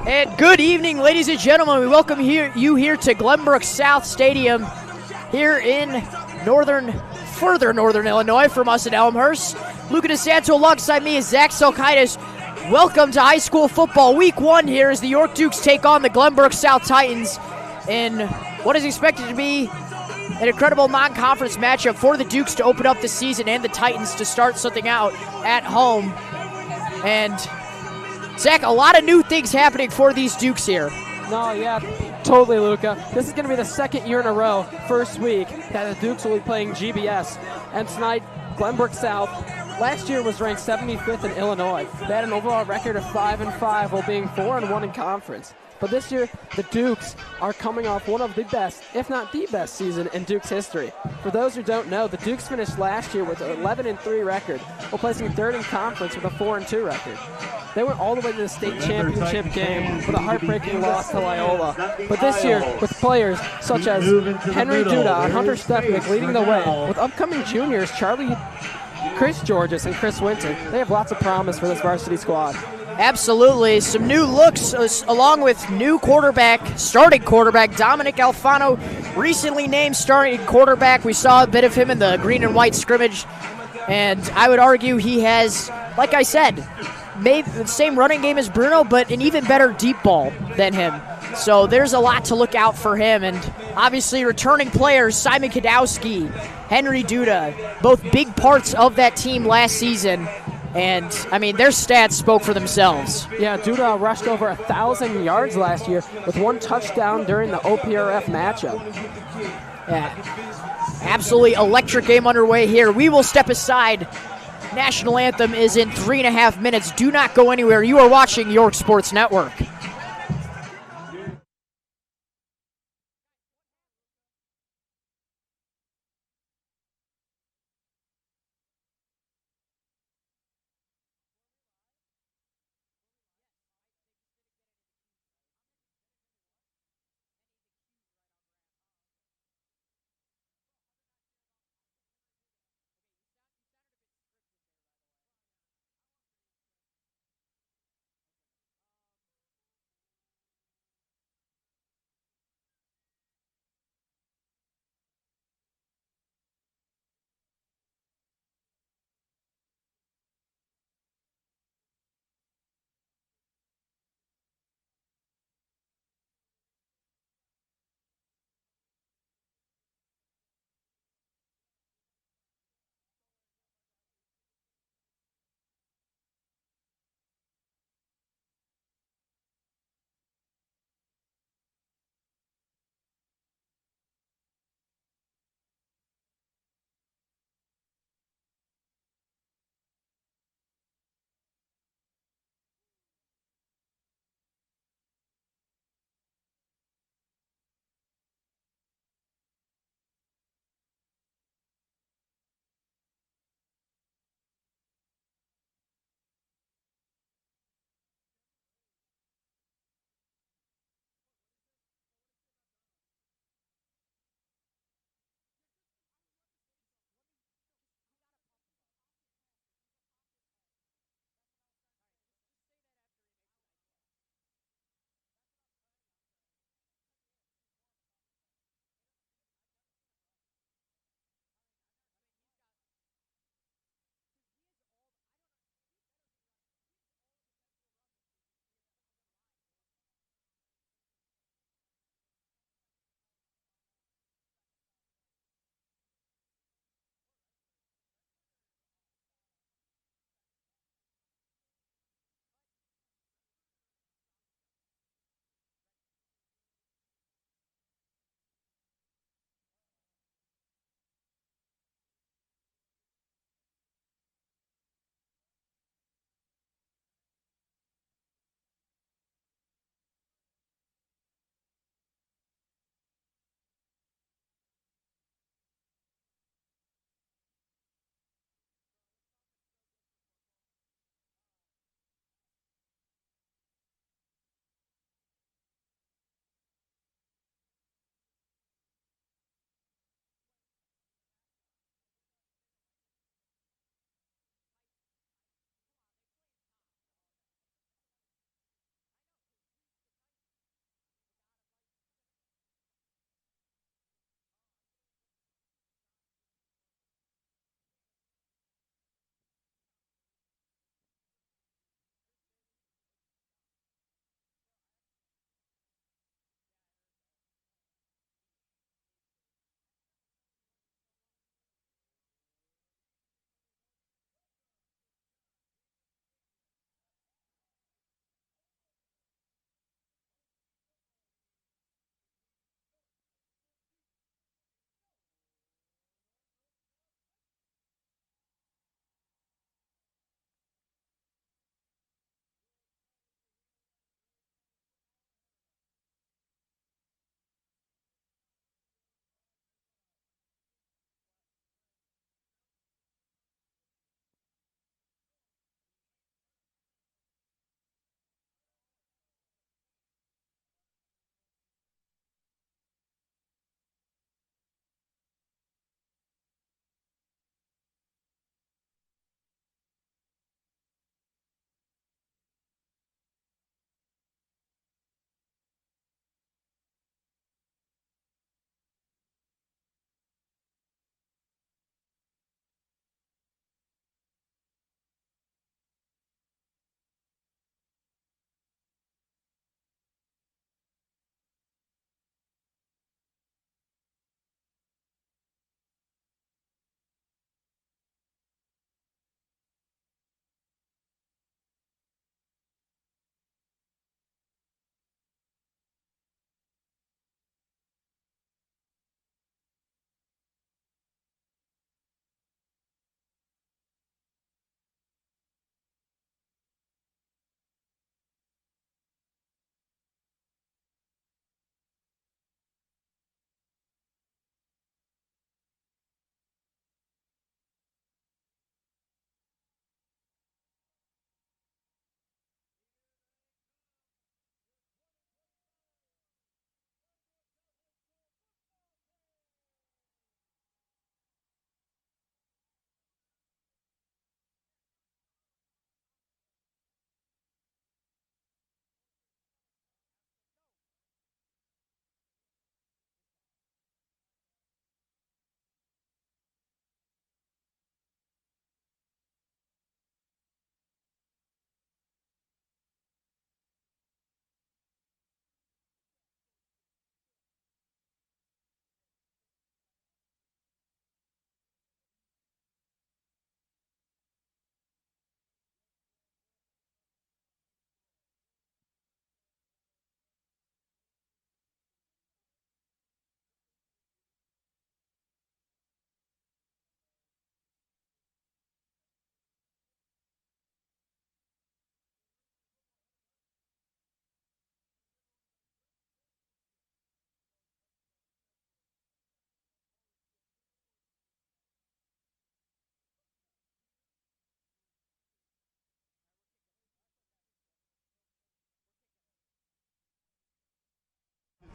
And good evening, ladies and gentlemen. We welcome you here to Glenbrook South Stadium here in further northern Illinois from us in Elmhurst. Luca DeSanto alongside me is Zach Silkaitis. Welcome to high school football. Week 1 here as the York Dukes take on the Glenbrook South Titans in what is expected to be an incredible non-conference matchup for the Dukes to open up the season and the Titans to start something out at home. And Zach, a lot of new things happening for these Dukes here. No, yeah, totally, Luca. This is going to be the second year in a row, first week, that the Dukes will be playing GBS. And tonight, Glenbrook South, last year was ranked 75th in Illinois. They had an overall record of 5-5 while being 4-1 in conference. But this year, the Dukes are coming off one of the best, if not the best season in Dukes history. For those who don't know, the Dukes finished last year with an 11-3 record, while placing third in conference with a 4-2 record. They went all the way to the state championship game with a heartbreaking loss to Loyola. But this year, with players such as Henry Duda and Hunter Stepnick leading the way, with upcoming juniors Chris Georges and Chris Winton, they have lots of promise for this varsity squad. Absolutely. Some new looks along with new starting quarterback, Dominic Alfano, recently named starting quarterback. We saw a bit of him in the green and white scrimmage, and I would argue he has, like I said, maybe the same running game as Bruno, but an even better deep ball than him. So there's a lot to look out for him. And obviously returning players, Simon Kadowski, Henry Duda, both big parts of that team last season. And, I mean, their stats spoke for themselves. Yeah, Duda rushed over 1,000 yards last year with 1 touchdown during the OPRF matchup. Yeah, absolutely electric game underway here. We will step aside. National anthem is in 3.5 minutes. Do not go anywhere. You are watching York Sports Network.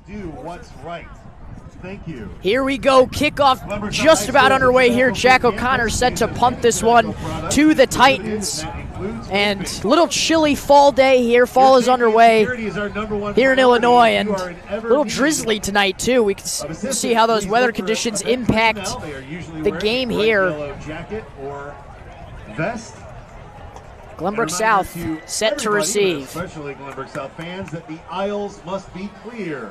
Do what's right. Thank you. Here we go. Kickoff just about underway here. Jack O'Connor set to punt this one to the Titans. And a little chilly fall day here. Fall is underway here in Illinois, and a little drizzly tonight too. We can see how those weather conditions impact the game here. Glenbrook South set to receive. Especially Glenbrook South fans, that the aisles must be clear.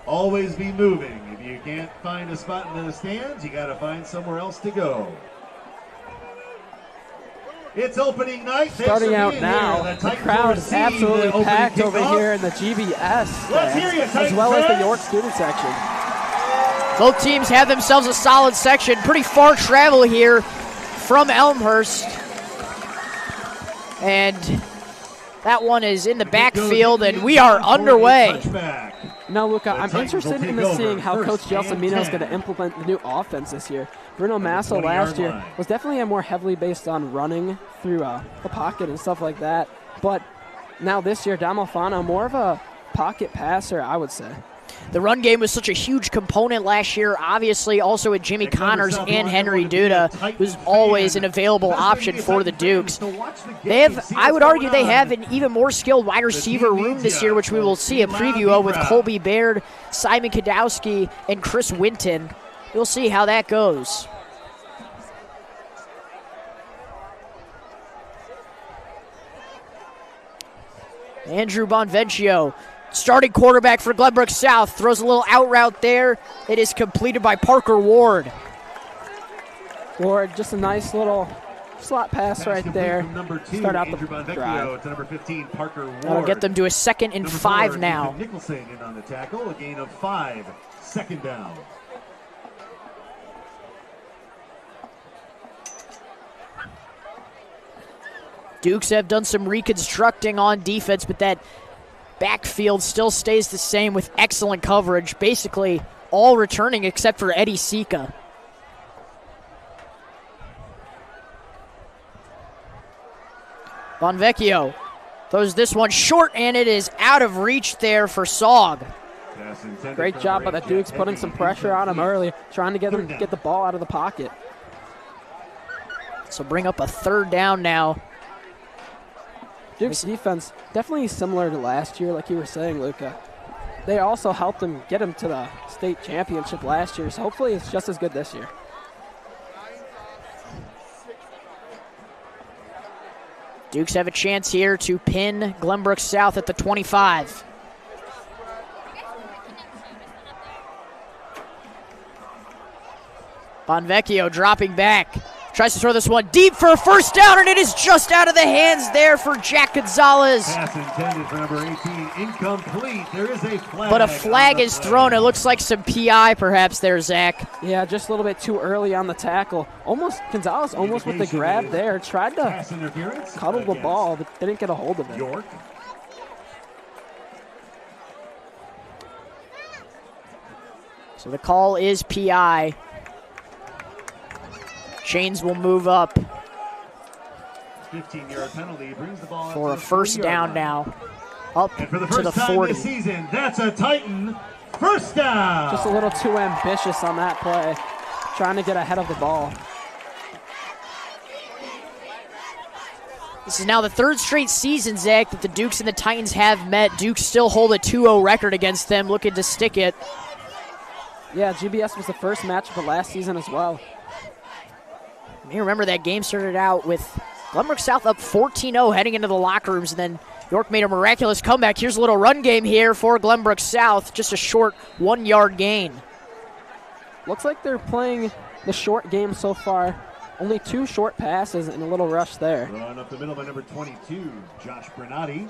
Always be moving. If you can't find a spot in the stands, you got to find somewhere else to go. It's opening night. Starting out now, the crowd is absolutely packed over here in the GBS stands, as well as the York student section. Both teams have themselves a solid section. Pretty far travel here from Elmhurst. And that one is in the backfield, and we are underway. Now, Luca, I'm interested in seeing how Coach Gelsomino is going to implement the new offense this year. Bruno Massa last year was definitely more heavily based on running through the pocket and stuff like that. But now this year, Damofano, more of a pocket passer, I would say. The run game was such a huge component last year, obviously also with Jimmy Connors and Henry Duda, who's always an available option for the Dukes. They have, I would argue they have an even more skilled wide receiver room this year, which we will see a preview of with Colby Baird, Simon Kadowski, and Chris Winton. We'll see how that goes. Andrew Bonvencio, starting quarterback for Glenbrook South, throws a little out route there. It is completed by Parker Ward. Ward, just a nice little slot pass right there. Start out the drive. To number 15, Parker Ward. That'll get them to a 2nd and 5 now. Nicholson in on the tackle, a gain of 5, 2nd down. Dukes have done some reconstructing on defense, but that backfield still stays the same with excellent coverage. Basically all returning except for Eddie Sika. Bonvecchio throws this one short, and it is out of reach there for Saug. Great job by the Dukes putting some pressure on him early, trying to get the ball out of the pocket. So bring up a 3rd down now. Duke's defense definitely similar to last year, like you were saying, Luca. They also helped him get him to the state championship last year, so hopefully it's just as good this year. Dukes have a chance here to pin Glenbrook South at the 25. Bonvecchio dropping back. Tries to throw this one deep for a 1st down, and it is just out of the hands there for Jack Gonzalez. Pass intended for number 18, incomplete. There is a flag. But a flag is thrown. It looks like some PI perhaps there, Zach. Yeah, just a little bit too early on the tackle. Gonzalez almost with the grab there. Tried to cuddle the ball, but didn't get a hold of it. York. So the call is PI. Chains will move up 15-yard penalty brings the ball for a 1st down now. Up for the to the 40. This season, that's a Titan 1st down. Just a little too ambitious on that play, trying to get ahead of the ball. This is now the 3rd straight season, Zach, that the Dukes and the Titans have met. Dukes still hold a 2-0 record against them, looking to stick it. Yeah, GBS was the first match of last season as well. You remember that game started out with Glenbrook South up 14-0 heading into the locker rooms, and then York made a miraculous comeback. Here's a little run game here for Glenbrook South, just a short 1-yard gain. Looks like they're playing the short game so far. Only 2 short passes and a little rush there. Run up the middle by number 22, Josh Bernardi.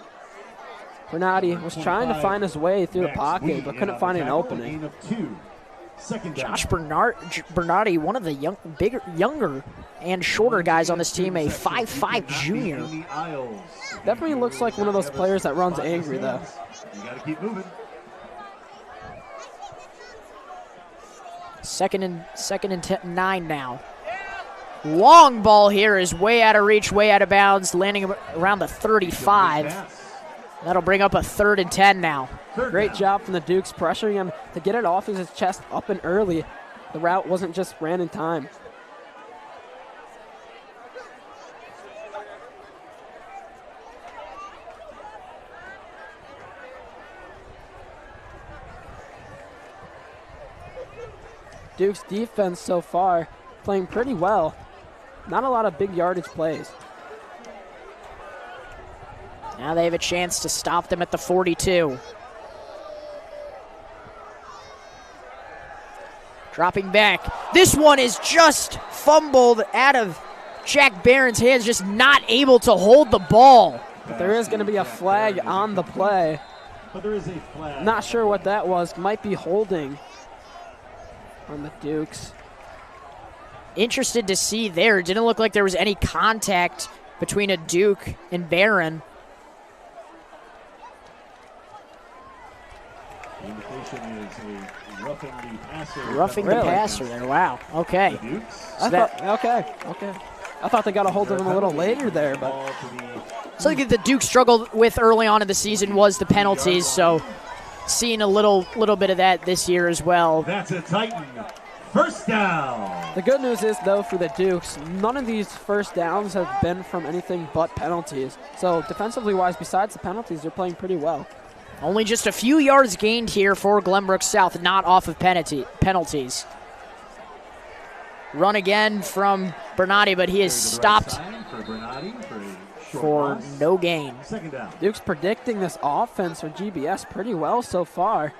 Bernardi was trying to find his way through the pocket, but couldn't find an opening. Josh Bernardi, one of the younger and shorter guys on this team, a 5'5" junior. Definitely looks like one of those players that runs angry, though. You got to keep moving. Second and 9 now. Long ball here is way out of reach, way out of bounds, landing around the 35. That'll bring up a 3rd and 10 now. Great job from the Dukes, pressuring him to get it off his chest up and early. The route wasn't just ran in time. Duke's defense so far playing pretty well. Not a lot of big yardage plays. Now they have a chance to stop them at the 42. Dropping back. This one is just fumbled out of Jack Barron's hands, just not able to hold the ball. But there is going to be a flag on the play. But there is a flag. Not sure what that was. Might be holding on the Dukes. Interested to see there. Didn't look like there was any contact between a Duke and Barron. The indication is a roughing the passer. Roughing the passer there. Wow. Okay. The Dukes. Okay. I thought they got a hold of him a little later there, but something that the Duke struggled with early on in the season was the penalties, so seeing a little bit of that this year as well. That's a Titan. First down. the good news is, though, for the Dukes, none of these first downs have been from anything but penalties. So defensively-wise, besides the penalties, they're playing pretty well. Only just a few yards gained here for Glenbrook South, not off of penalties. Run again from Bernardi, but he is stopped for no gain. Second down. Duke's predicting this offense for GBS pretty well so far.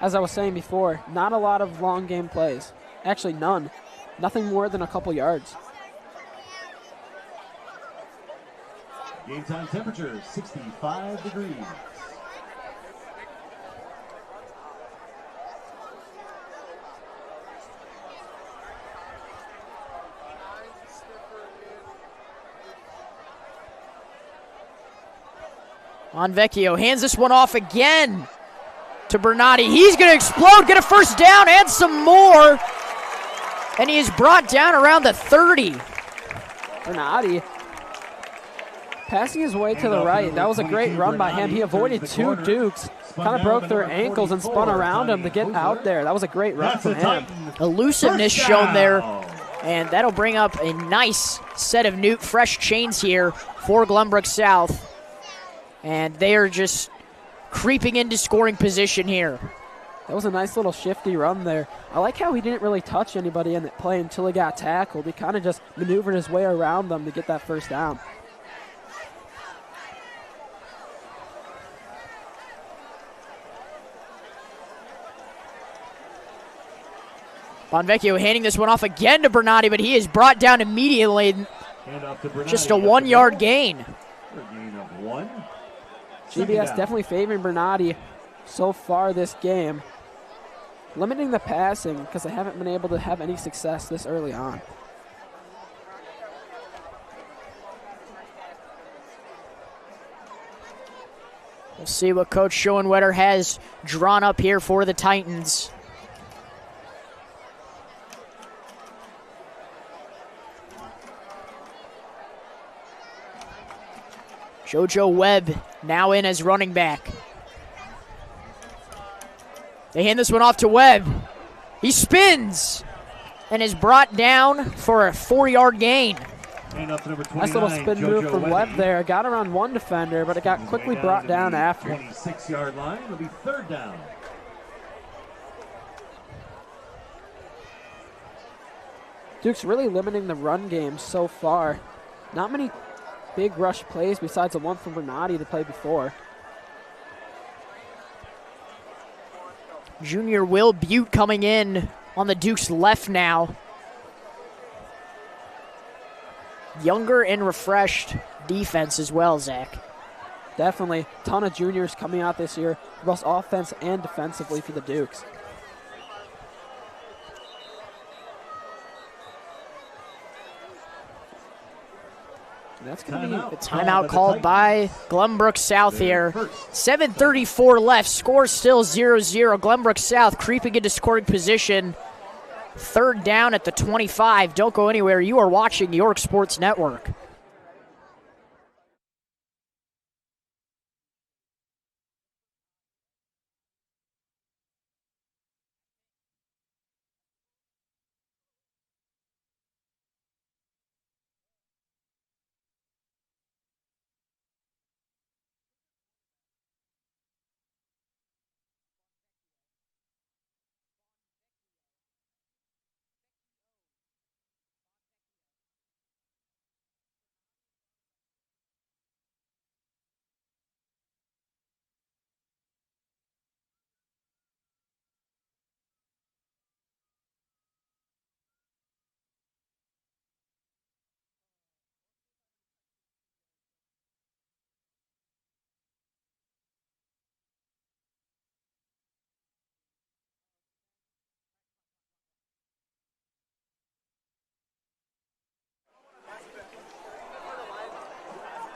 As I was saying before, not a lot of long game plays. Actually, none. Nothing more than a couple yards. Game time temperature, 65 degrees. Monvecchio hands this one off again to Bernardi. He's going to explode, get a first down, and some more. And he is brought down around the 30. Bernardi passing his way to the right. That was a great run by him. He avoided two Dukes, kind of broke their ankles and spun around him to get out there. That was a great run from him. Elusiveness shown there. And that'll bring up a nice set of new fresh chains here for Glenbrook South. And they are just creeping into scoring position here. That was a nice little shifty run there. I like how he didn't really touch anybody in that play until he got tackled. He kind of just maneuvered his way around them to get that first down. Bonvecchio handing this one off again to Bernardi, but he is brought down immediately. Just a 1 yard gain. A gain of one. GBS definitely favoring Bernardi so far this game. Limiting the passing because they haven't been able to have any success this early on. We'll see what Coach Schoenwetter has drawn up here for the Titans. JoJo Webb now in as running back. They hand this one off to Webb. He spins and is brought down for a 4 yard gain. Nice little spin move from Webb there. Got around one defender, but it got quickly brought down after. 26 yard line. It'll be third down. Duke's really limiting the run game so far. Not many big rush plays besides the one from Bernardi to play before. Junior Will Butte coming in on the Duke's left now. Younger and refreshed defense as well, Zach. Definitely. Ton of juniors coming out this year, both offense and defensively for the Dukes. That's going to be a timeout called by Glenbrook South here. 7:34 left. Score still 0-0. Glenbrook South creeping into scoring position. Third down at the 25. Don't go anywhere. You are watching York Sports Network.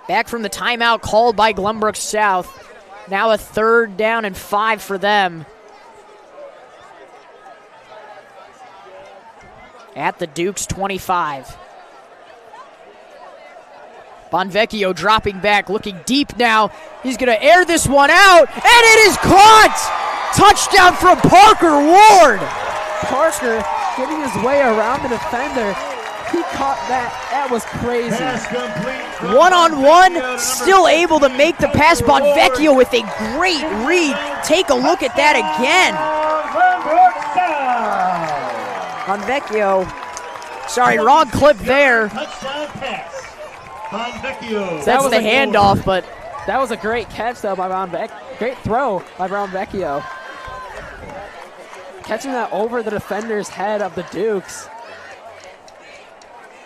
Back from the timeout called by Glenbrook South. Now a 3rd down and 5 for them. At the Dukes 25. Bonvecchio dropping back, looking deep now. He's going to air this one out, and it is caught! Touchdown from Parker Ward! Parker getting his way around the defender. He caught that. That was crazy. One-on-one, still able to make the pass. Bonvecchio with a great read. Take a look at that again. Bonvecchio, sorry, wrong clip there. That's the handoff, but that was a great catch though by Bonvecchio. Great throw by Bonvecchio. Catching that over the defender's head of the Dukes.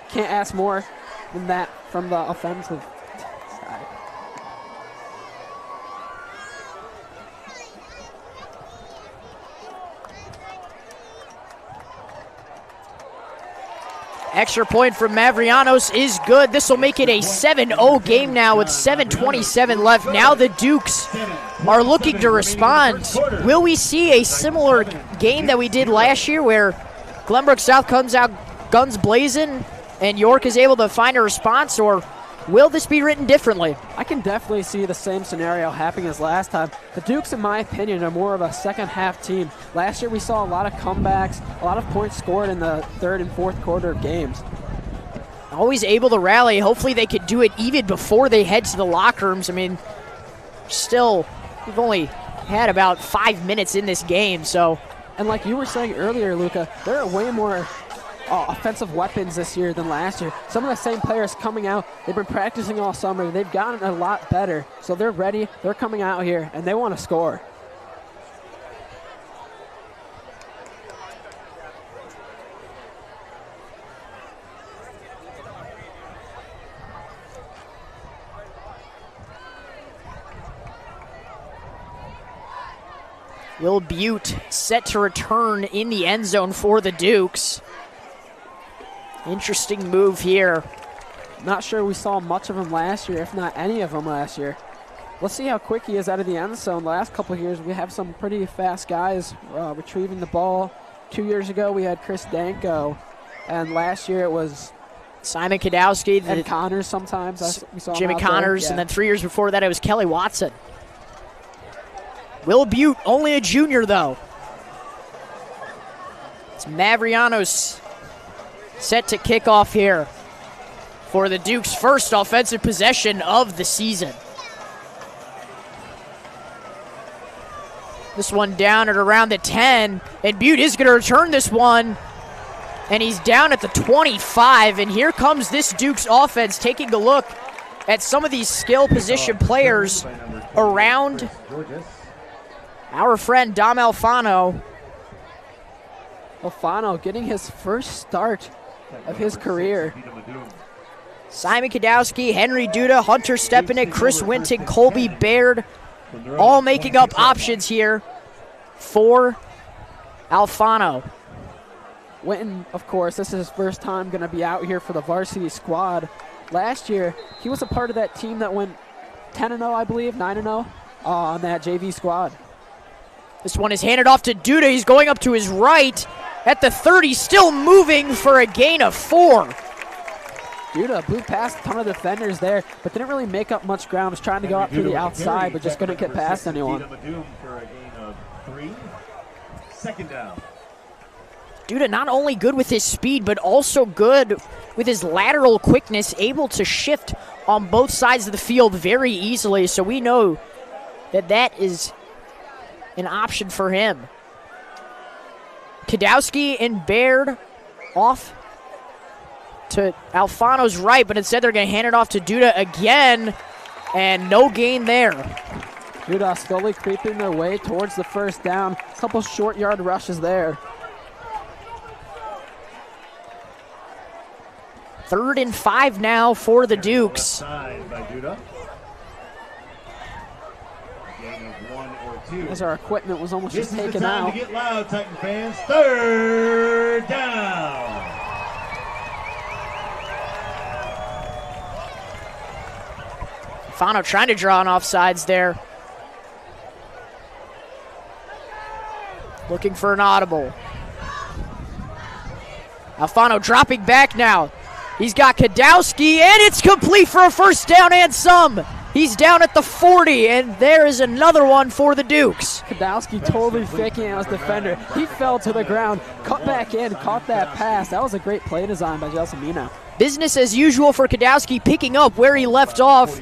Can't ask more than that from the offensive side. Extra point from Mavrianos is good. This will make it a 7-0 game now with 7:27 left. Now the Dukes are looking to respond. Will we see a similar game that we did last year where Glenbrook South comes out guns blazing and York is able to find a response, or will this be written differently? I can definitely see the same scenario happening as last time. The Dukes, in my opinion, are more of a second-half team. Last year we saw a lot of comebacks, a lot of points scored in the 3rd and 4th quarter of games. Always able to rally. Hopefully they could do it even before they head to the locker rooms. I mean, still, we've only had about 5 minutes in this game, so. And like you were saying earlier, Luca, there are way more offensive weapons this year than last year. Some of the same players coming out, they've been practicing all summer, they've gotten a lot better, so they're ready, they're coming out here, and they want to score. Will Butte set to return in the end zone for the Dukes. Interesting move here. Not sure we saw much of him last year, if not any of them last year. Let's see how quick he is out of the end zone. The last couple of years, we have some pretty fast guys retrieving the ball. 2 years ago, we had Chris Danko, and last year it was Simon Kadowski. And Connors sometimes. We saw Jimmy Connors, and then 3 years before that, it was Kelly Watson. Will Butte, only a junior, though. It's Mavrianos set to kick off here for the Dukes' first offensive possession of the season. This one down at around the 10, and Butte is going to return this one, and he's down at the 25, and here comes this Dukes offense taking a look at some of these skill position players around our friend Dom Alfano. Alfano getting his first start of his career. Simon Kadowski, Henry Duda, Hunter Stepanek, Chris Winton, Colby Baird, all making up options here for Alfano. Winton, of course, this is his first time going to be out here for the varsity squad. Last year, he was a part of that team that went 10-0, I believe, 9-0 on that JV squad. This one is handed off to Duda. He's going up to his right at the 30, still moving for a gain of 4. Duda blew past a ton of defenders there, but didn't really make up much ground. Was trying to go out to the outside, but just couldn't get past anyone. Second down. Duda not only good with his speed, but also good with his lateral quickness, able to shift on both sides of the field very easily. So we know that that is an option for him. Kadowski and Baird off to Alfano's right, but instead they're going to hand it off to Duda again, and no gain there. Duda slowly creeping their way towards the first down. A couple short yard rushes there. 3rd and 5 now for the Dukes. As our equipment was almost just taken out. To get loud, Titan fans. 3rd down. Fano trying to draw an offsides there. Looking for an audible. Alfano dropping back now. He's got Kadowski, and it's complete for a first down and some. He's down at the 40, and there is another one for the Dukes. Kadowski totally faking out his defender. He fell to the ground, cut back in, caught that pass. That was a great play design by Gelsomino. Business as usual for Kadowski, picking up where he left off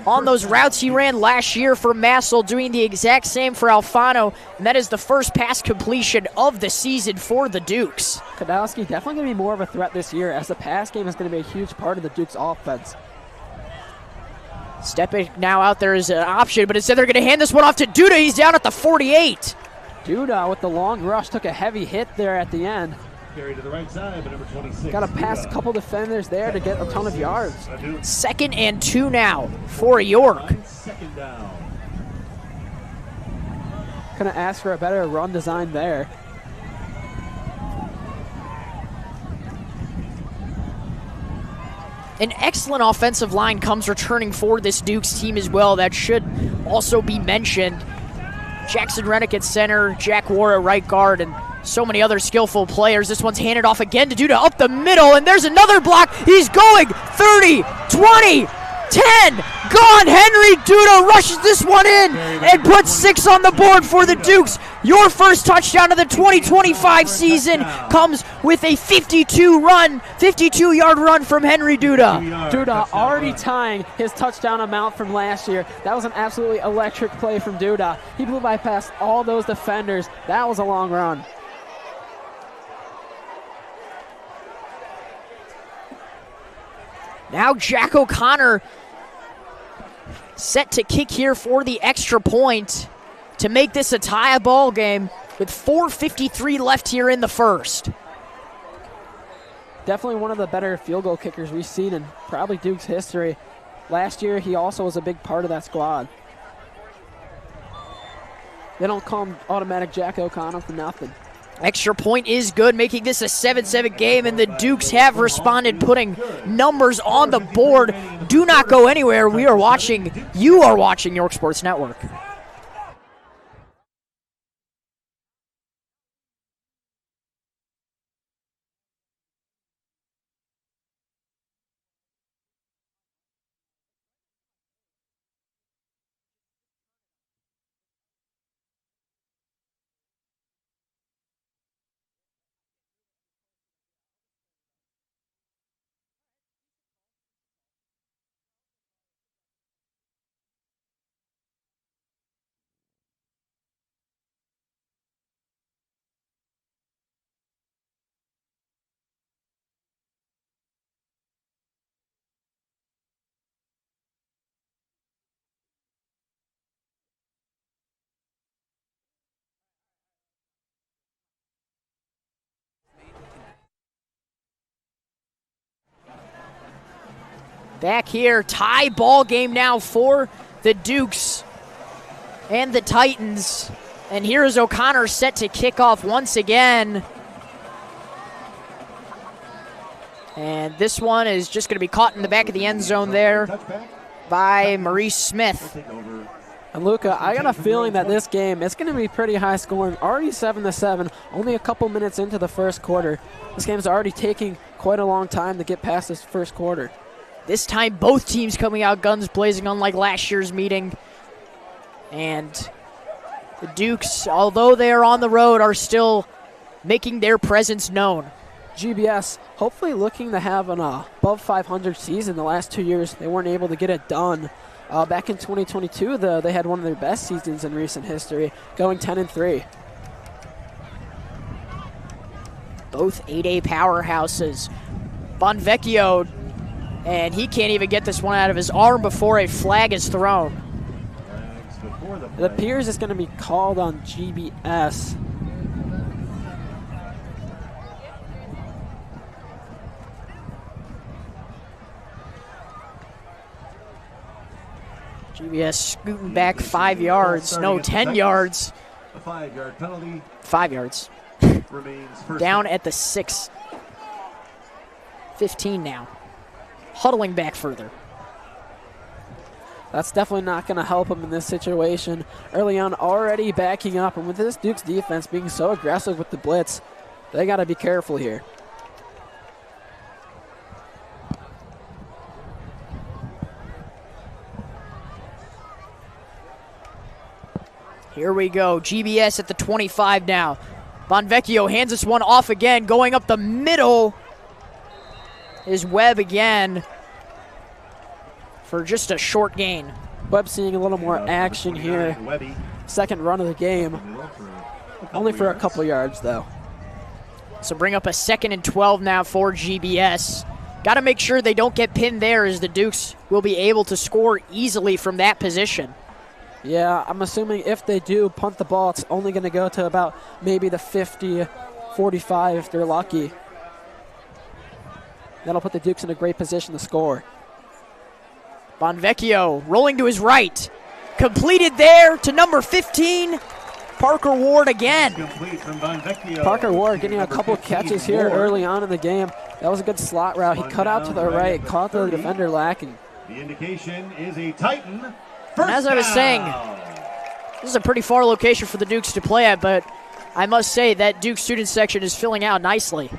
on those routes he ran last year for Massel, doing the exact same for Alfano, and that is the first pass completion of the season for the Dukes. Kadowski definitely going to be more of a threat this year, as the pass game is going to be a huge part of the Dukes' offense. Stepping now out there is an option, but instead they're going to hand this one off to Duda. He's down at the 48. Duda with the long rush took a heavy hit there at the end. Carry to the right side, but number 26. Got to pass a couple defenders there to get a ton of yards. 2nd and 2 now for York. 2nd down. Couldn't ask for a better run design there. An excellent offensive line comes returning for this Dukes team as well. That should also be mentioned. Jackson Rennick at center, Jack Ward at right guard, and so many other skillful players. This one's handed off again to Duda up the middle, and there's another block. He's going 30, 20, 10, gone. Henry Duda rushes this one in and puts 6 on the board for the Dukes. Your first touchdown of the 2025 season comes with a 52-yard run from Henry Duda. Duda already tying his touchdown amount from last year. That was an absolutely electric play from Duda. He blew by past all those defenders. That was a long run. Now Jack O'Connor set to kick here for the extra point to make this a tie ball game with 4:53 left here in the first. Definitely one of the better field goal kickers we've seen in probably Duke's history. Last year, he also was a big part of that squad. They don't call him automatic Jack O'Connor for nothing. Extra point is good, making this a 7-7 game, and the Dukes have responded, putting numbers on the board. Do not go anywhere. You are watching York Sports Network. Back here, tie ball game now for the Dukes and the Titans. And here is O'Connor set to kick off once again. And this one is just going to be caught in the back of the end zone there by Maurice Smith. And Luca, I got a feeling that this game, it's going to be pretty high scoring. Already 7-7, only a couple minutes into the first quarter. This game's already taking quite a long time to get past this first quarter. This time, both teams coming out guns blazing, unlike last year's meeting. And the Dukes, although they are on the road, are still making their presence known. GBS hopefully looking to have an above 500 season. The last 2 years, they weren't able to get it done. Back in 2022, they had one of their best seasons in recent history, going 10-3. Both 8A powerhouses. Bonvecchio, and he can't even get this one out of his arm before a flag is thrown. It appears it's going to be called on GBS. GBS scooting back 5 yards. No, 10 yards. A 5-yard penalty. 5 yards. Remains first Down at the 6. 15 now. Huddling back further. That's definitely not going to help him in this situation. Early on, already backing up, and with this Duke's defense being so aggressive with the blitz, they got to be careful here. Here we go. GBS at the 25 now. Bonvecchio hands us one off again. Going up the middle is Webb again for just a short gain. Webb seeing a little more action here. Second run of the game. Only for a couple yards, though. So bring up a 2nd and 12 now for GBS. Got to make sure they don't get pinned there, as the Dukes will be able to score easily from that position. Yeah, I'm assuming if they do punt the ball, it's only going to go to about maybe the 50, 45 if they're lucky. That'll put the Dukes in a great position to score. Bonvecchio rolling to his right. Completed there to number 15, Parker Ward again. Parker Ward getting a couple catches here early on in the game. That was a good slot route. He cut out to the right, caught the defender lacking. The indication is a Titan. And as I was saying, this is a pretty far location for the Dukes to play at, but I must say that Duke student section is filling out nicely.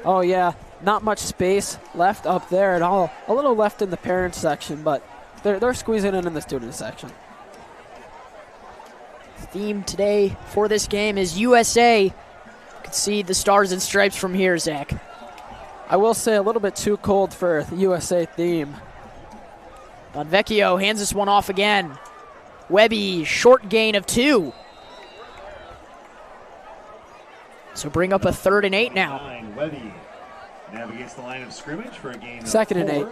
Oh, yeah. Not much space left up there at all. A little left in the parent section, but they're squeezing in the student section. The theme today for this game is USA. You can see the stars and stripes from here, Zach. I will say a little bit too cold for the USA theme. Bonvecchio hands this one off again. Webby, short gain of 2. So bring up a 3rd and 8 now. Webby navigates the line of scrimmage for a gain of 2nd and 8.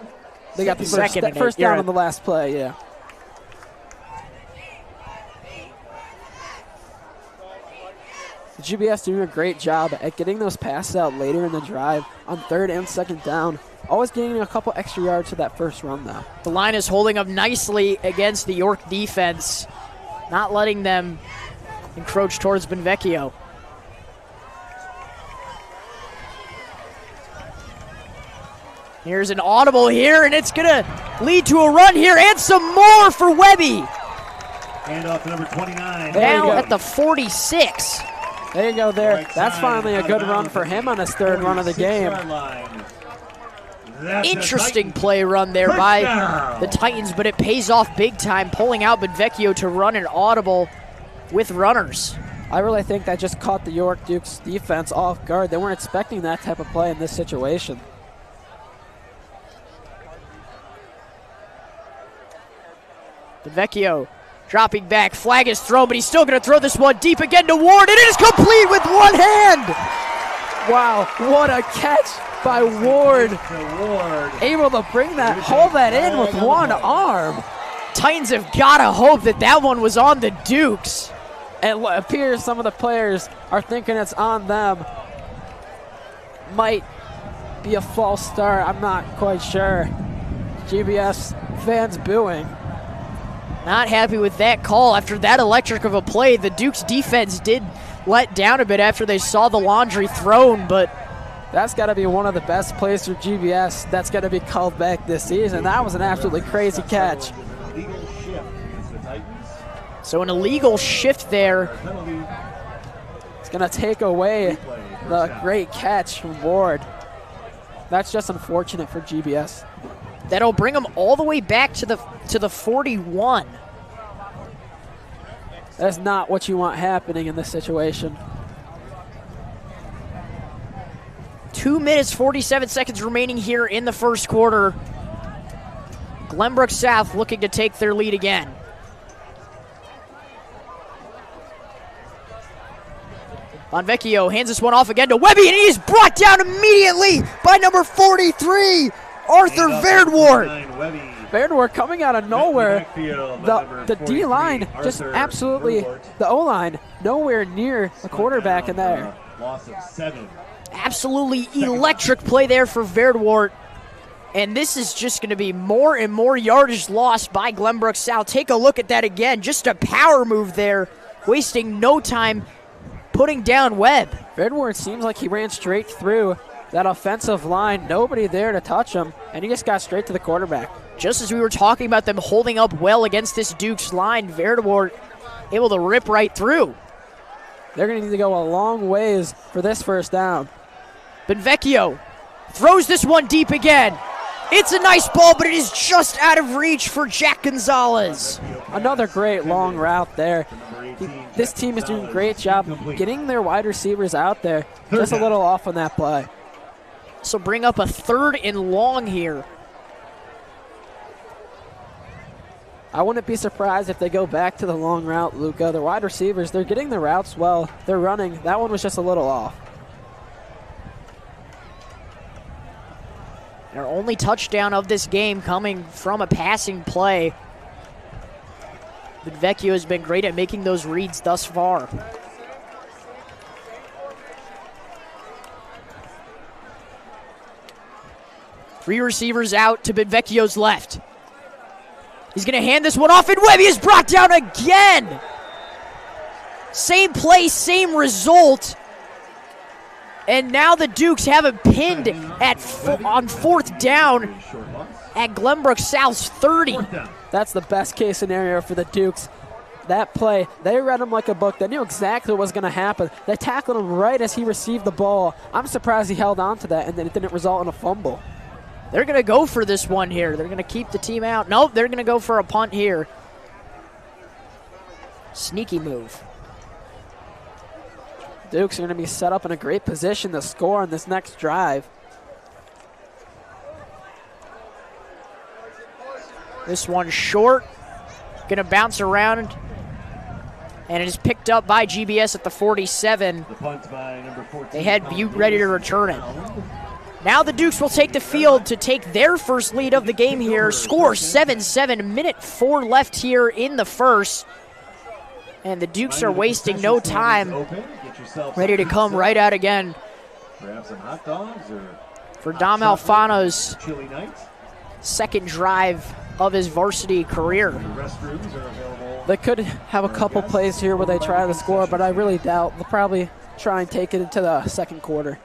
They got the first You're down right. on the last play, yeah. The GBS doing a great job at getting those passes out later in the drive on 3rd and 2nd down. Always gaining a couple extra yards to that first run, though. The line is holding up nicely against the York defense, not letting them encroach towards Bonvecchio. Here's an audible here, and it's going to lead to a run here, and some more for Webby. Hand off to number 29. Now at the 46. There you go there. That's finally a good run for him on his 3rd run of the game. Interesting play run there by the Titans, but it pays off big time, pulling out Bonvecchio to run an audible with runners. I really think that just caught the York Dukes defense off guard. They weren't expecting that type of play in this situation. Bonvecchio dropping back, flag is thrown, but he's still going to throw this one deep again to Ward, and it is complete with one hand. Wow, what a catch by Ward. Able to bring that, hold that in with one arm. Titans have got to hope that that one was on the Dukes. It appears some of the players are thinking it's on them. Might be a false start, I'm not quite sure. GBS fans booing. Not happy with that call. After that electric of a play, the Dukes defense did let down a bit after they saw the laundry thrown, but that's got to be one of the best plays for GBS that's going to be called back this season. That was an absolutely crazy catch. So an illegal shift there. It's going to take away the great catch from Ward. That's just unfortunate for GBS. That'll bring them all the way back to the 41. That's not what you want happening in this situation. 2 minutes, 47 seconds remaining here in the first quarter. Glenbrook South looking to take their lead again. Bonvecchio hands this one off again to Webby, and he's brought down immediately by number 43, Arthur Verdwart. Verdwart coming out of nowhere. The D-line just absolutely, the O-line, nowhere near the quarterback in there. Loss of 7. Absolutely electric play there for Verdwart. And this is just going to be more and more yardage lost by Glenbrook South. Take a look at that again. Just a power move there, wasting no time putting down Webb. Verdwart seems like he ran straight through That offensive line, nobody there to touch him, and he just got straight to the quarterback. Just as we were talking about them holding up well against this Dukes line, Verdemore able to rip right through. They're going to need to go a long ways for this first down. Benvecchio throws this one deep again. It's a nice ball, but it is just out of reach for Jack Gonzalez. Another great long route there. This team is doing a great job getting their wide receivers out there. Just a little off on that play. So bring up a 3rd and long here. I wouldn't be surprised if they go back to the long route, Luca. The wide receivers, they're getting the routes well. They're running. That one was just a little off. Their only touchdown of this game coming from a passing play. Benvecchio has been great at making those reads thus far. Three receivers out to Benvecchio's left. He's going to hand this one off, and Webby is brought down again. Same play, same result. And now the Dukes have it pinned on 4th down at Glenbrook South's 30. That's the best case scenario for the Dukes. That play, they read him like a book. They knew exactly what was going to happen. They tackled him right as he received the ball. I'm surprised he held on to that and then it didn't result in a fumble. They're going to go for this one here. They're going to keep the team out. Nope, they're going to go for a punt here. Sneaky move. Dukes are going to be set up in a great position to score on this next drive. This one short. Going to bounce around. And it is picked up by GBS at the 47. The punt by number 14. They had Butte ready to return it. Now the Dukes will take the field to take their first lead of the game here. Score 7-7, minute 4 left here in the first. And the Dukes are wasting no time. Ready to come right out again. Grab some hot dogs or for Dom Alfano's chili night. second drive of his varsity career. Restrooms are available. They could have a couple plays here where they try to score, but I really doubt. They'll probably try and take it into the second quarter.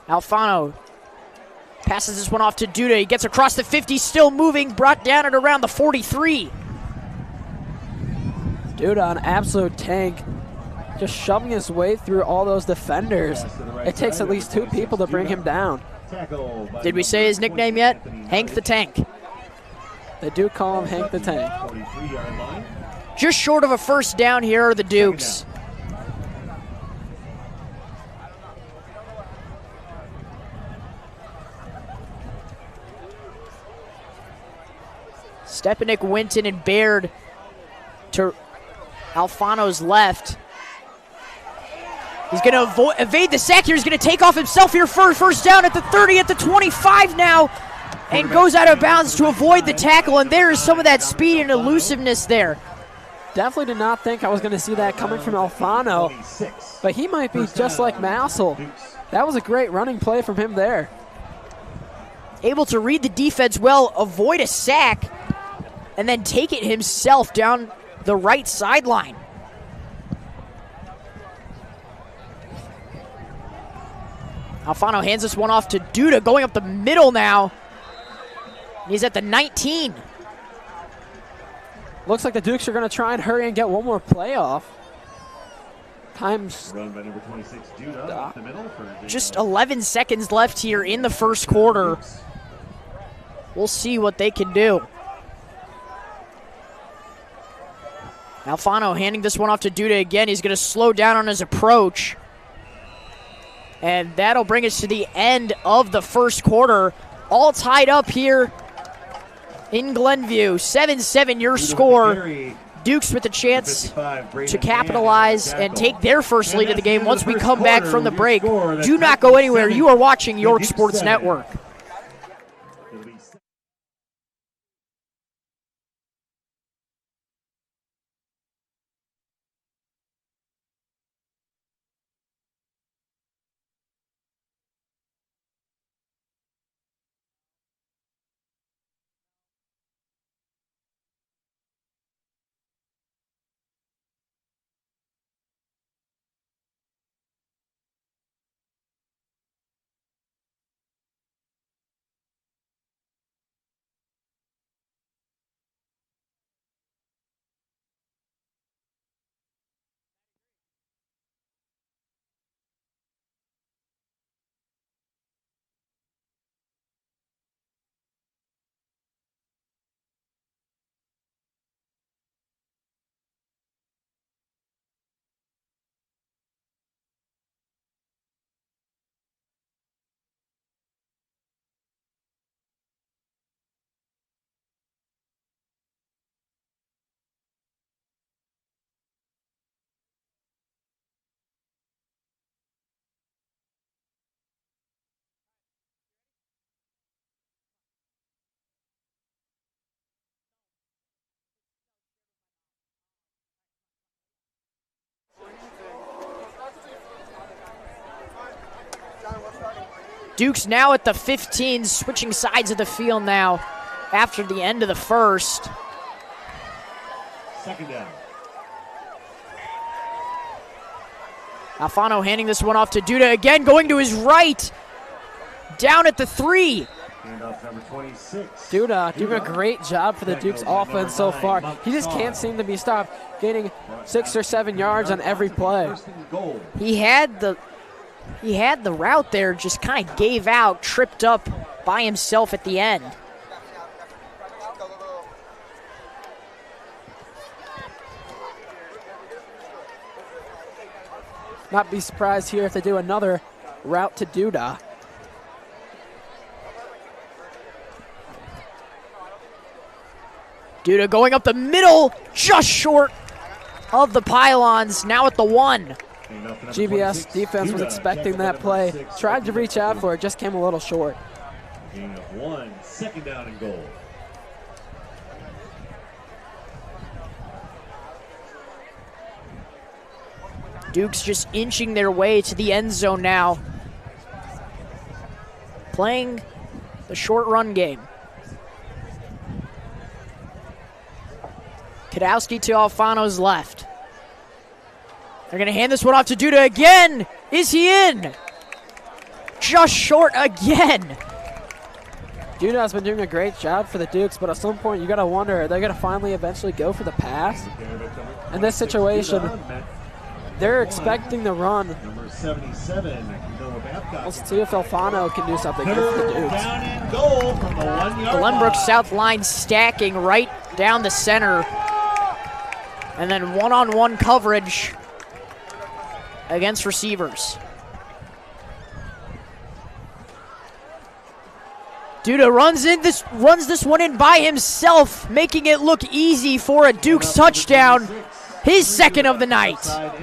Alfano Passes this one off to Duda. He gets across the 50, still moving, brought down at around the 43. Duda, an absolute tank, just shoving his way through all those defenders. It takes at least 2 people to bring him down. Did we say his nickname yet? Hank the Tank. They do call him Hank the Tank. Just short of a first down here are the Dukes. Stepanik, Winton, and Baird to Alfano's left. He's going to evade the sack here. He's going to take off himself here for first down at the 30, at the 25 now, and goes out of bounds to avoid the tackle. And there is some of that speed and elusiveness there. Definitely did not think I was going to see that coming from Alfano, but he might be just like Massel. That was a great running play from him there. Able to read the defense well, avoid a sack, and then take it himself down the right sideline. Alfano hands this one off to Duda, going up the middle now. He's at the 19. Looks like the Dukes are going to try and hurry and get one more play off. Time's run by number 26, Duda, up the middle for just 11 seconds left here in the first quarter. We'll see what they can do. Alfano handing this one off to Duda again. He's going to slow down on his approach. And that'll bring us to the end of the first quarter. All tied up here in Glenview. 7-7 your score. Dukes with a chance to capitalize and take their first lead of the game once we come back from the break. Do not go anywhere. You are watching York Sports Network. Dukes now at the 15, switching sides of the field now after the end of the first. Second down. Alfano handing this one off to Duda again, going to his right. Down at the 3. Handoff number 26. Duda doing a great job for the Dukes offense so far. He just can't seem to be stopped, gaining 6 or 7 yards on every play. He had the route there, just kind of gave out, tripped up by himself at the end. Not be surprised here if they do another route to Duda. Duda going up the middle, just short of the pylons, now at the 1. GBS defense was expecting that play, tried to reach out for it, just came a little short. Gain of 1, second down and goal. Dukes just inching their way to the end zone now. Playing the short run game. Kadowski to Alfano's left. They're going to hand this one off to Duda again. Is he in? Just short again. Duda's been doing a great job for the Dukes, but at some point you got to wonder, are they going to finally eventually go for the pass? In this situation, they're expecting the run. Number 77. Let's see if Alfano can do something good for the Dukes. Down and goal from the 1 yard Glenbrook line. South line stacking right down the center. And then one-on-one coverage against receivers. Duda runs this one in by himself, making it look easy for a Dukes touchdown. His second of the night.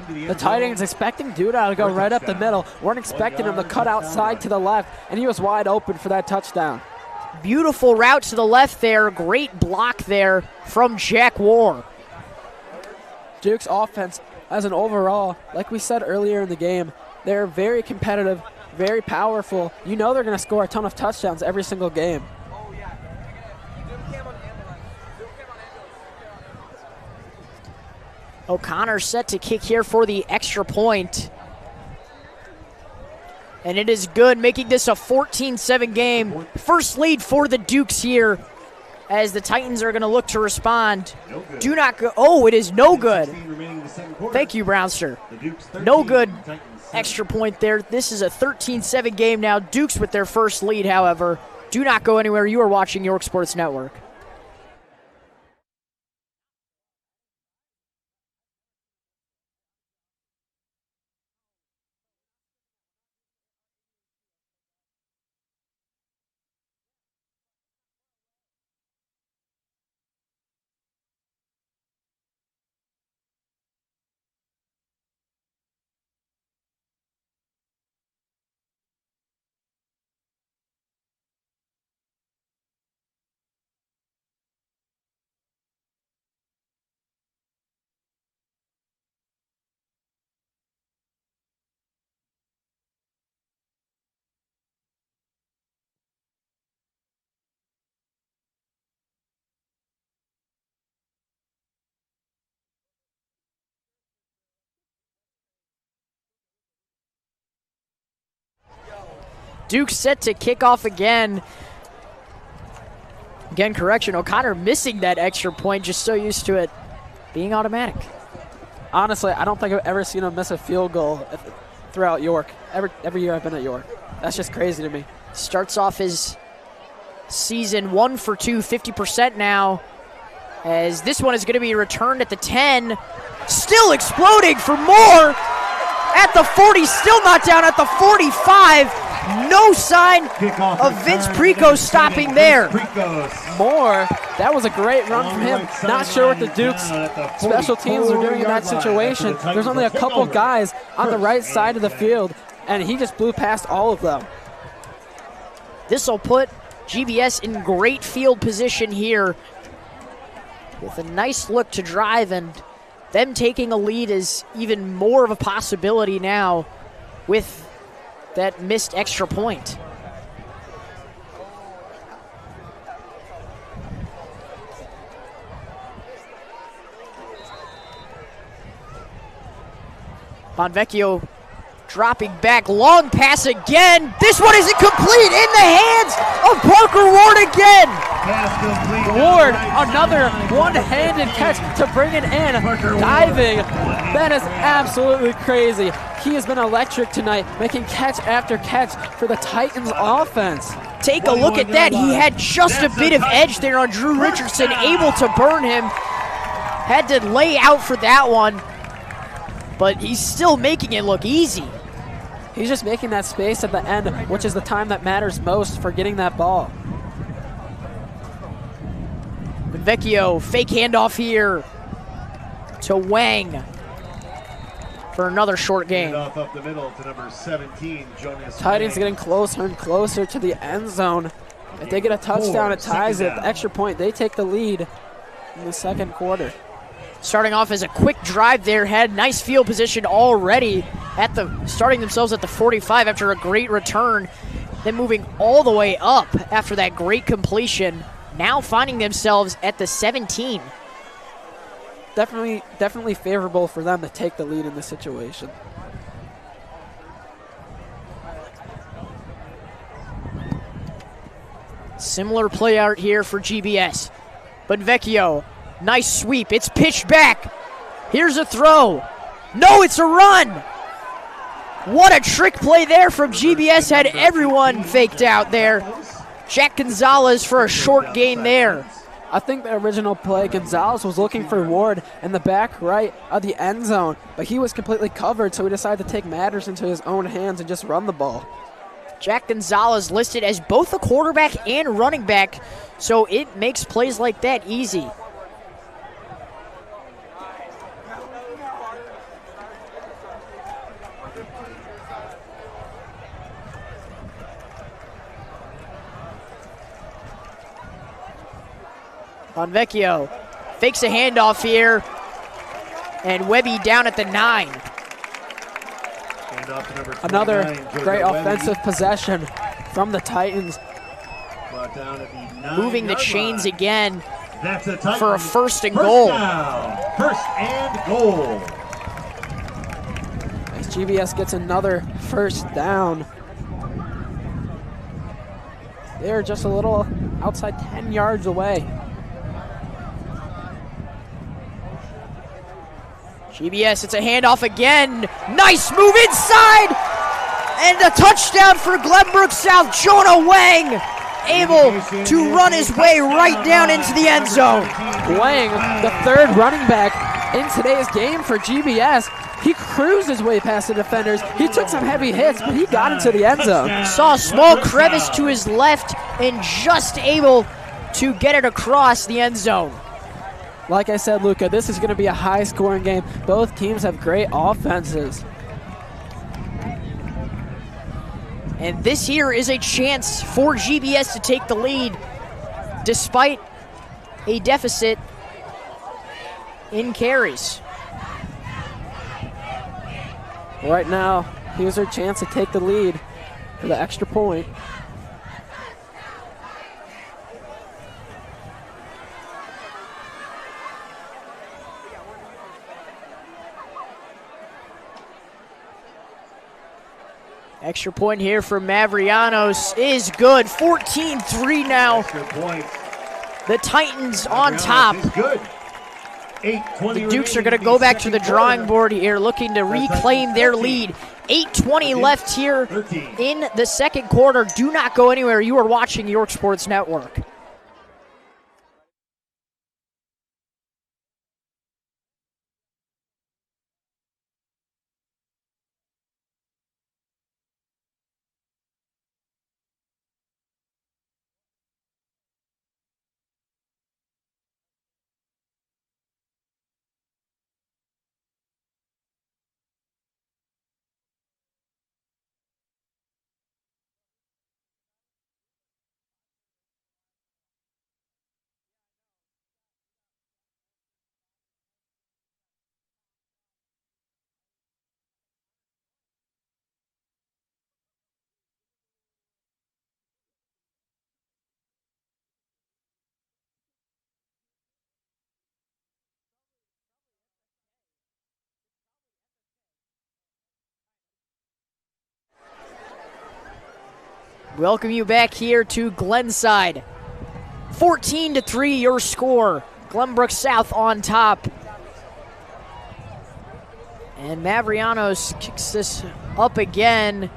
The tight end's expecting Duda to go right up the middle. Weren't expecting him to cut outside to the left, and he was wide open for that touchdown. Beautiful route to the left there. Great block there from Jack War. Duke's offense, as an overall, like we said earlier in the game, they're very competitive, very powerful. You know they're going to score a ton of touchdowns every single game. O'Connor set to kick here for the extra point. And it is good, making this a 14-7 game. First lead for the Dukes here as the Titans are going to look to respond. Do not go. Oh, it is no good. Thank you, Brownster. No good extra point there. This is a 13-7 game now. Dukes with their first lead, however. Do not go anywhere. You are watching York Sports Network. Duke set to kick off again. Again, correction, O'Connor missing that extra point, just so used to it being automatic. Honestly, I don't think I've ever seen him miss a field goal throughout York, every year I've been at York. That's just crazy to me. Starts off his season 1 for 2, 50% now, as this one is going to be returned at the 10. Still exploding for more at the 40, still not down at the 45. No sign of Vince Preco stopping there. Moore, that was a great run from him. Not sure what the Dukes special teams are doing in that situation. There's only a couple guys on the right side of the field, and he just blew past all of them. This will put GBS in great field position here with a nice look to drive, and them taking a lead is even more of a possibility now with that missed extra point. Bonvecchio dropping back, long pass again. This one isn't complete, in the hands of Parker Ward again. Ward, another one-handed catch to bring it in, diving. That is absolutely crazy. He has been electric tonight, making catch after catch for the Titans offense. Take a look at that. He had just a bit of edge there on Drew Richardson, able to burn him. Had to lay out for that one, but he's still making it look easy. He's just making that space at the end, which is the time that matters most for getting that ball. Bonvecchio, fake handoff here to Wang for another short gain. Off up the middle to number 17, Jonas. Titans getting closer and closer to the end zone. If they get a touchdown, it ties it. The extra point, they take the lead in the second quarter. Starting off as a quick drive there, had nice field position already starting themselves at the 45 after a great return, then moving all the way up after that great completion, now finding themselves at the 17. Definitely favorable for them to take the lead in this situation. Similar play out here for GBS. Bonvecchio, nice sweep. It's pitched back. Here's a throw. No, it's a run. What a trick play there from GBS. Had everyone faked out there. Jack Gonzalez for a short gain there. I think the original play, Gonzalez was looking for Ward in the back right of the end zone, but he was completely covered, so he decided to take matters into his own hands and just run the ball. Jack Gonzalez listed as both a quarterback and running back, so it makes plays like that easy. Bonvecchio fakes a handoff here, and Webby down at the 9. Another great offensive possession from the Titans. Moving the chains again for a first and goal. First and goal. As GBS gets another first down. They're just a little outside 10 yards away. GBS, it's a handoff again. Nice move inside. And a touchdown for Glenbrook South. Jonah Wang able to run his way right down into the end zone. Wang, the third running back in today's game for GBS. He cruised his way past the defenders. He took some heavy hits, but he got into the end zone. Saw a small crevice to his left and just able to get it across the end zone. Like I said, Luca, this is going to be a high-scoring game. Both teams have great offenses. And this here is a chance for GBS to take the lead despite a deficit in carries. Right now, here's their chance to take the lead for the extra point. Extra point here for Mavrianos is good. 14-3 now. Extra point. The Titans on top. Is good. 8:20 The Dukes are going to go back to the drawing board here, looking to reclaim their lead. 8:20 left here in the second quarter. Do not go anywhere. You are watching York Sports Network. Welcome you back here to Glenside. 14-3 your score. Glenbrook South on top. And Mavrianos kicks this up again.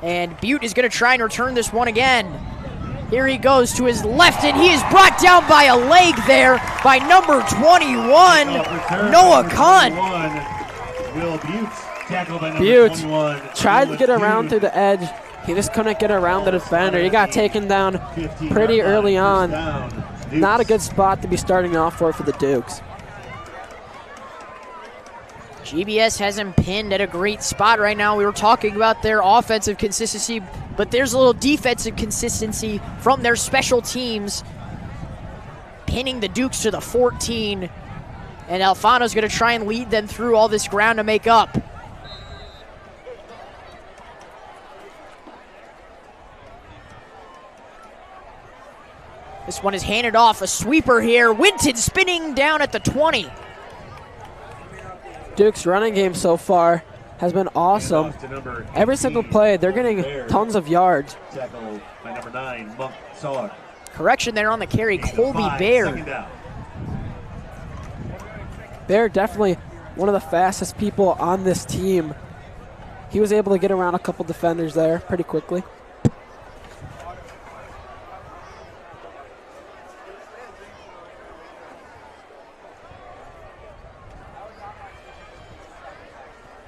And Butte is going to try and return this one again. Here he goes to his left, and he is brought down by a leg there by number 21, Noah Kahn. Will Butte tackled by number Butte 21. tried to get around through the edge. He just couldn't get around the defender. He got taken down pretty early on. Not a good spot to be starting off for the Dukes. GBS has him pinned at a great spot right now. We were talking about their offensive consistency, but there's a little defensive consistency from their special teams, pinning the Dukes to the 14. And Alfano's going to try and lead them through all this ground to make up. This one is handed off, a sweeper here. Winton spinning down at the 20. Duke's running game so far has been awesome. Every single play, they're getting tons of yards. Tackled by number 9, Monk Saw. Correction there on the carry, Colby Baird. Baird definitely one of the fastest people on this team. He was able to get around a couple defenders there pretty quickly.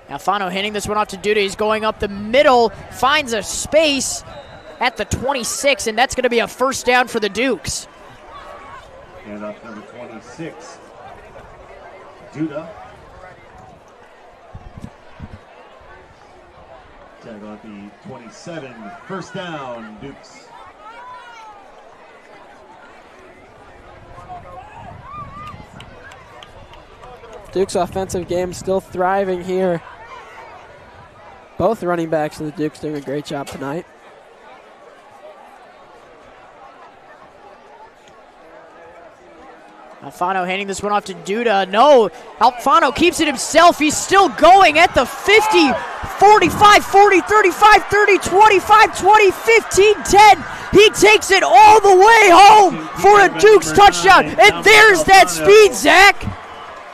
Alfano handing this one off to Duda. He's going up the middle, finds a space at the 26, and that's going to be a first down for the Dukes. And up number 26, Duda. Tackle at the 27, first down, Dukes. Dukes' offensive game still thriving here. Both running backs of the Dukes doing a great job tonight. Alfano handing this one off to Duda. No, Alfano keeps it himself. He's still going at the 50, 45, 40, 35, 30, 25, 20, 15, 10. He takes it all the way home for a Dukes touchdown. And there's that speed, Zach.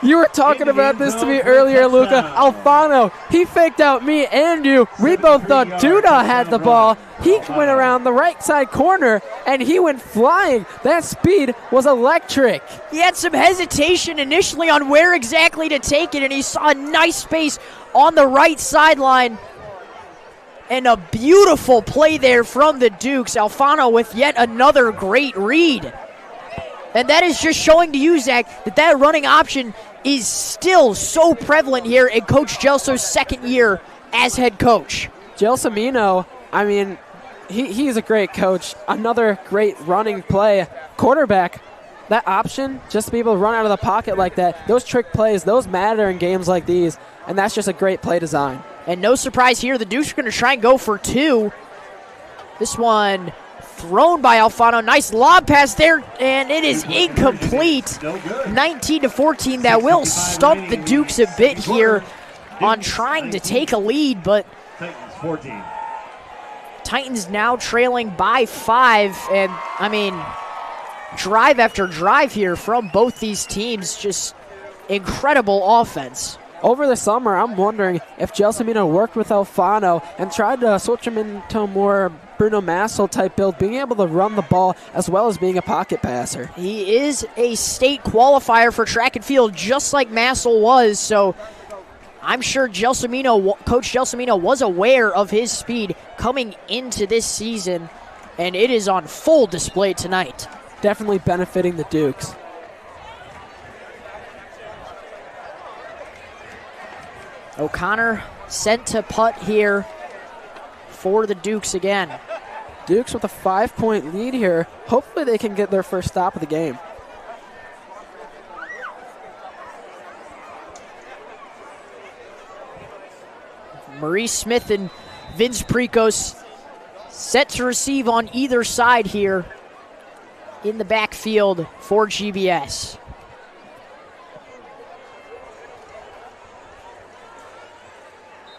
You were talking about this to me earlier, Luca. Alfano, he faked out me and you. We both thought Duda had the ball. He went around the right side corner, and he went flying. That speed was electric. He had some hesitation initially on where exactly to take it, and he saw a nice space on the right sideline. And a beautiful play there from the Dukes. Alfano with yet another great read. And that is just showing to you, Zach, that running option is still so prevalent here in Coach Gelso's second year as head coach. Gelsomino, I mean, he's a great coach. Another great running play. Quarterback, that option, just to be able to run out of the pocket like that, those trick plays, those matter in games like these, and that's just a great play design. And no surprise here, the Dukes are going to try and go for two. This one thrown by Alfano. Nice lob pass there, and it is incomplete. 19-14. That will stump the Dukes a bit here on trying to take a lead, but Titans 14. Titans now trailing by 5. And, I mean, drive after drive here from both these teams. Just incredible offense. Over the summer, I'm wondering if Gelsomino worked with Alfano and tried to switch him into a more Bruno Massel type build, being able to run the ball as well as being a pocket passer. He is a state qualifier for track and field, just like Massel was, so I'm sure Coach Gelsomino was aware of his speed coming into this season, and it is on full display tonight. Definitely benefiting the Dukes. O'Connor sent to putt here for the Dukes again. Dukes with a 5-point lead here. Hopefully they can get their first stop of the game. Maurice Smith and Vince Precos set to receive on either side here in the backfield for GBS.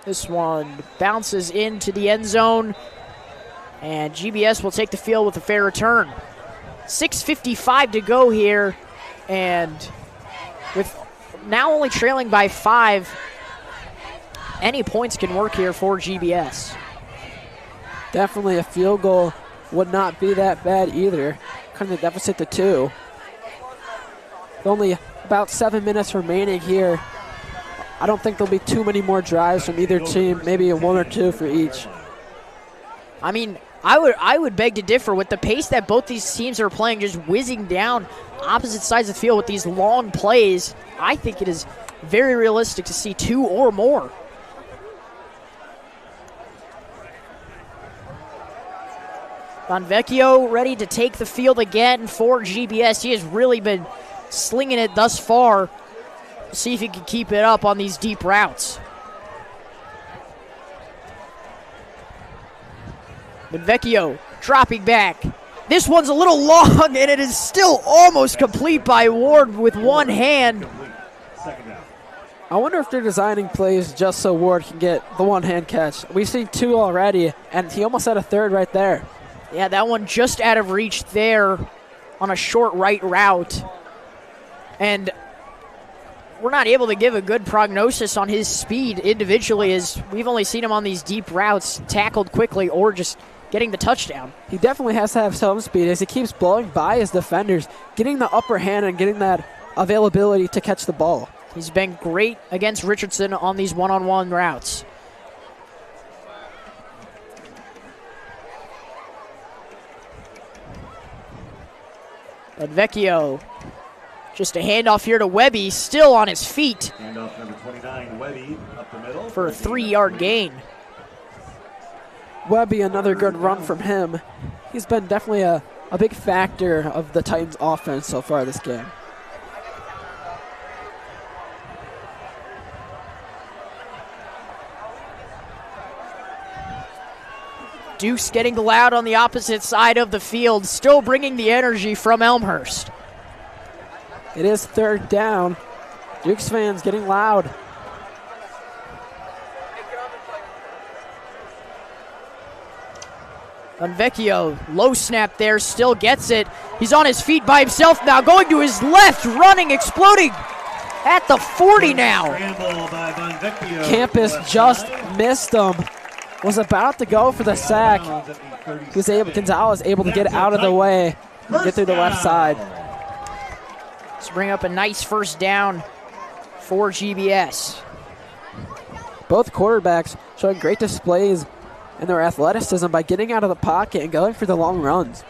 This one bounces into the end zone, And GBS will take the field with a fair return. 6:55 to go here, and with now only trailing by 5, any points can work here for GBS. Definitely a field goal would not be that bad either. Cutting the deficit to 2. With only about 7 minutes remaining here, I don't think there'll be too many more drives from either team, maybe a 1 or 2 for each. I mean, I would beg to differ with the pace that both these teams are playing, just whizzing down opposite sides of the field with these long plays. I think it is very realistic to see 2 or more. Bonvecchio ready to take the field again for GBS. He has really been slinging it thus far. See if he can keep it up on these deep routes. Bonvecchio dropping back. This one's a little long, and it is still almost complete by Ward with one hand. I wonder if they're designing plays just so Ward can get the one-hand catch. We've seen 2 already, and he almost had a 3rd right there. Yeah, that one just out of reach there on a short right route. And we're not able to give a good prognosis on his speed individually, as we've only seen him on these deep routes tackled quickly or just getting the touchdown. He definitely has to have some speed as he keeps blowing by his defenders, getting the upper hand and getting that availability to catch the ball. He's been great against Richardson on these one-on-one routes. Bonvecchio, just a handoff here to Webby, still on his feet. Handoff number 29, Webby, up the middle. For a 3-yard gain. Webby, another good run from him. He's been definitely a big factor of the Titans' offense so far this game. Duke's getting loud on the opposite side of the field, still bringing the energy from Elmhurst. It is 3rd down. Duke's fans getting loud. Bonvecchio, low snap there, still gets it. He's on his feet by himself now, going to his left, running, exploding at the 40 now. Campus just missed him. Was about to go for the sack. Gonzalez able to get out of the way, get through the left side. Let's bring up a nice first down for GBS. Both quarterbacks showing great displays in their athleticism by getting out of the pocket and going for the long runs.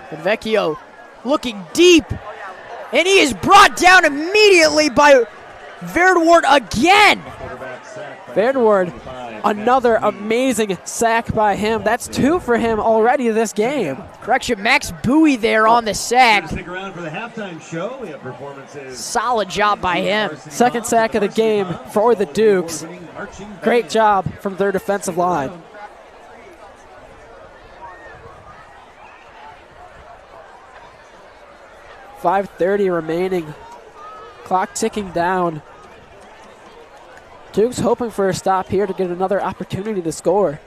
Bonvecchio looking deep, and he is brought down immediately by Verdward again. Verdward, another amazing sack by him. That's 2 for him already this game. Correction, Max Bowie there on the sack. Stick around for the halftime show. We have performances. Solid job by him. 2nd sack of the game for the Dukes. Great job from their defensive line. .5:30 remaining. Clock ticking down. Duke's hoping for a stop here to get another opportunity to score.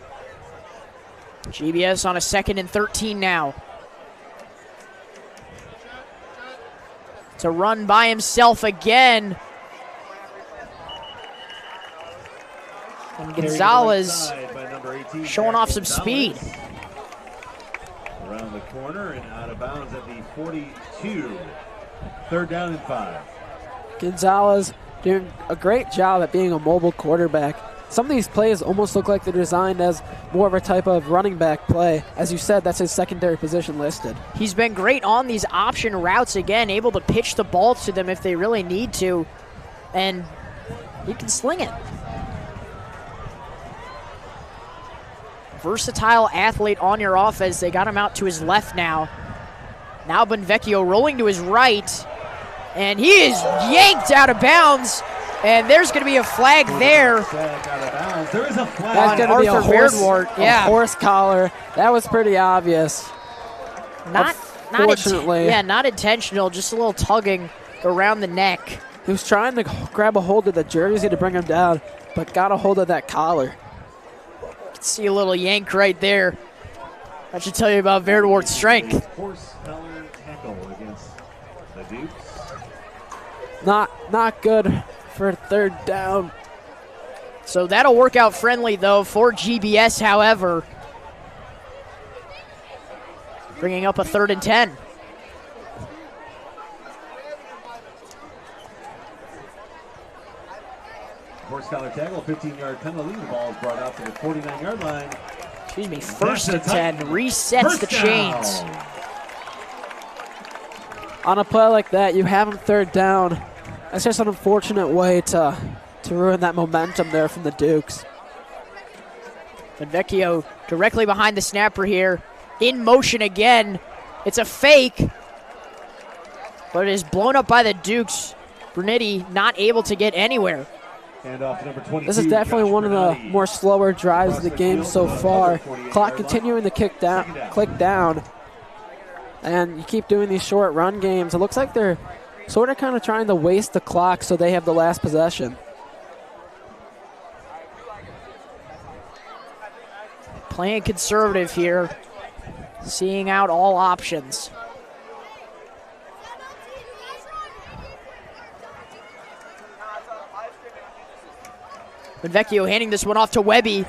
GBS on a 2nd and 13 now. To run by himself again. And Gonzalez showing off some speed. Around the corner and out of bounds at the 42. 3rd down and 5. Gonzalez doing a great job at being a mobile quarterback. Some of these plays almost look like they're designed as more of a type of running back play. As you said, that's his secondary position listed. He's been great on these option routes again, able to pitch the ball to them if they really need to, and he can sling it. Versatile athlete on your offense. They got him out to his left now. Now Bonvecchio rolling to his right, and he is yanked out of bounds, And there's going to be a flag there. There is a flag. That's going to be a Arthur horse collar. That was pretty obvious. Unfortunately. Not intentional, just a little tugging around the neck. He was trying to grab a hold of the jersey to bring him down, but got a hold of that collar. See a little yank right there. That should tell you about Verdewort's strength. Horse collar tackle against the Dukes. Not good for third down. So that'll work out friendly, though, for GBS, however. Bringing up a 3rd and 10. Horse collar tackle, 15-yard penalty. The ball is brought out to the 49-yard line. Excuse me, 1st and 10. Resets the chains. On a play like that, you have him 3rd down. That's just an unfortunate way to ruin that momentum there from the Dukes. Vecchio directly behind the snapper here. In motion again. It's a fake. But it is blown up by the Dukes. Brunetti not able to get anywhere. This is definitely one of the more slower drives of the game so far. Clock continuing to click down. And you keep doing these short run games. It looks like they're sort of kind of trying to waste the clock so they have the last possession. Playing conservative here. Seeing out all options. Vecchio handing this one off to Webby.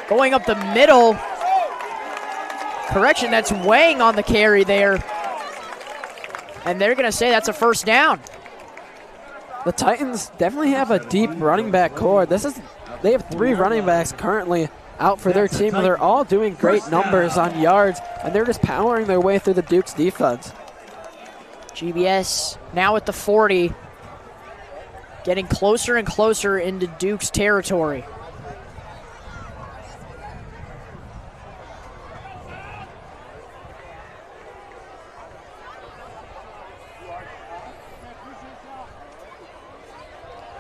Going up the middle. Correction, that's weighing on the carry there. And they're going to say that's a 1st down. The Titans definitely have a deep running back core. They have 3 running backs currently out for their team, and they're all doing great numbers on yards, and they're just powering their way through the Dukes defense. GBS now at the 40. Getting closer and closer into Duke's territory.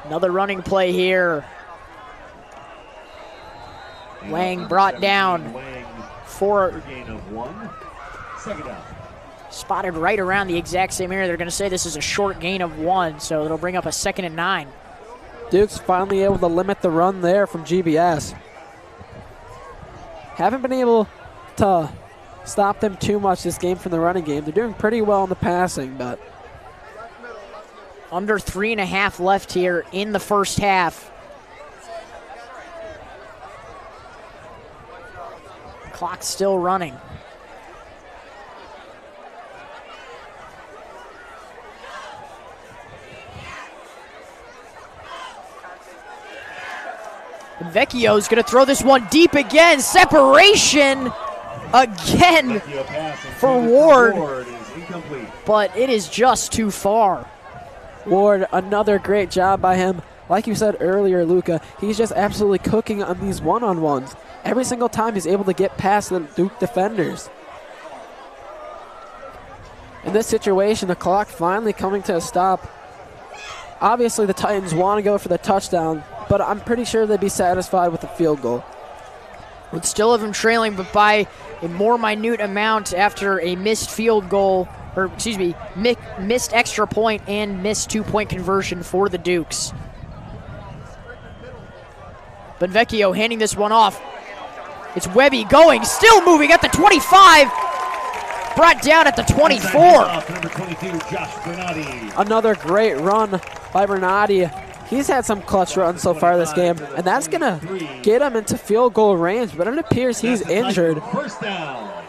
Another running play here. Lang brought down for a gain of 1. 2nd down. Spotted right around the exact same area. They're going to say this is a short gain of 1, so it'll bring up a 2nd and 9. Duke's finally able to limit the run there from GBS. Haven't been able to stop them too much this game from the running game. They're doing pretty well in the passing, but under 3.5 left here in the 1st half. Clock still running. And Vecchio's going to throw this one deep again. Separation again for Ward. But it is just too far. Ward, another great job by him. Like you said earlier, Luca, he's just absolutely cooking on these one-on-ones. Every single time he's able to get past the Duke defenders. In this situation, the clock finally coming to a stop. Obviously, the Titans want to go for the touchdown, but I'm pretty sure they'd be satisfied with the field goal. Would still have them trailing, but by a more minute amount after a missed field goal, or excuse me, missed extra point and missed 2-point conversion for the Dukes. Vecchio handing this one off. It's Webby going, still moving at the 25. Brought down at the 24. Number 22, Josh Bernardi. Another great run by Bernardi. He's had some clutch runs so far this game, and that's going to get him into field goal range, but it appears he's injured. 1st down.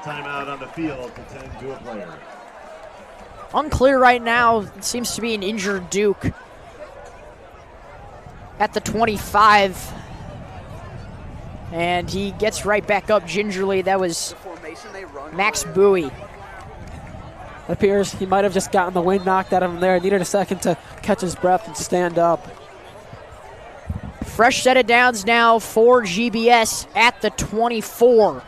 Timeout on the field to tend to a player. Unclear right now. It seems to be an injured Duke at the 25. And he gets right back up gingerly. That was Max Bowie. It appears he might have just gotten the wind knocked out of him there. Needed a second to catch his breath and stand up. Fresh set of downs now for GBS at the 24.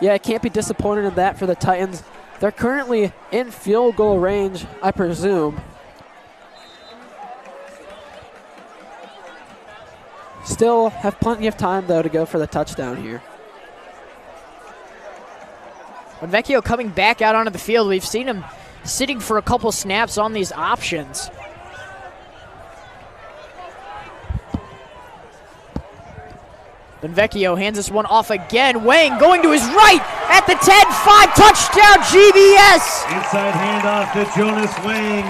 Yeah, can't be disappointed in that for the Titans. They're currently in field goal range, I presume. Still have plenty of time, though, to go for the touchdown here. Vecchio coming back out onto the field. We've seen him sitting for a couple snaps on these options. Vecchio hands this one off again. Wang going to his right at the 10-5, touchdown GBS. Inside handoff to Jonas Wang.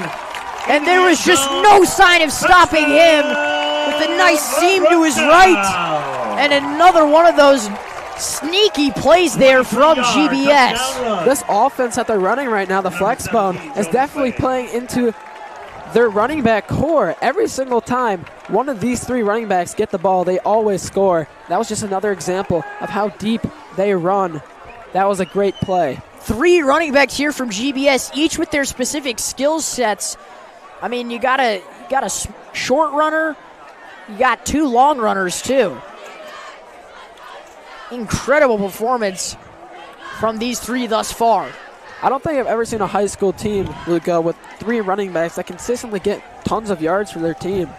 And there was just no sign of stopping him with a nice seam to his right. And another one of those sneaky plays there from GBS. This offense that they're running right now, the flex bone, is definitely playing into their running back core. Every single time one of these three running backs get the ball, they always score. That was just another example of how deep they run. That was a great play. Three running backs here from GBS, each with their specific skill sets. I mean, you got a short runner, you got two long runners too. Incredible performance from these three thus far. I don't think I've ever seen a high school team, Luca, with three running backs that consistently get tons of yards for their team.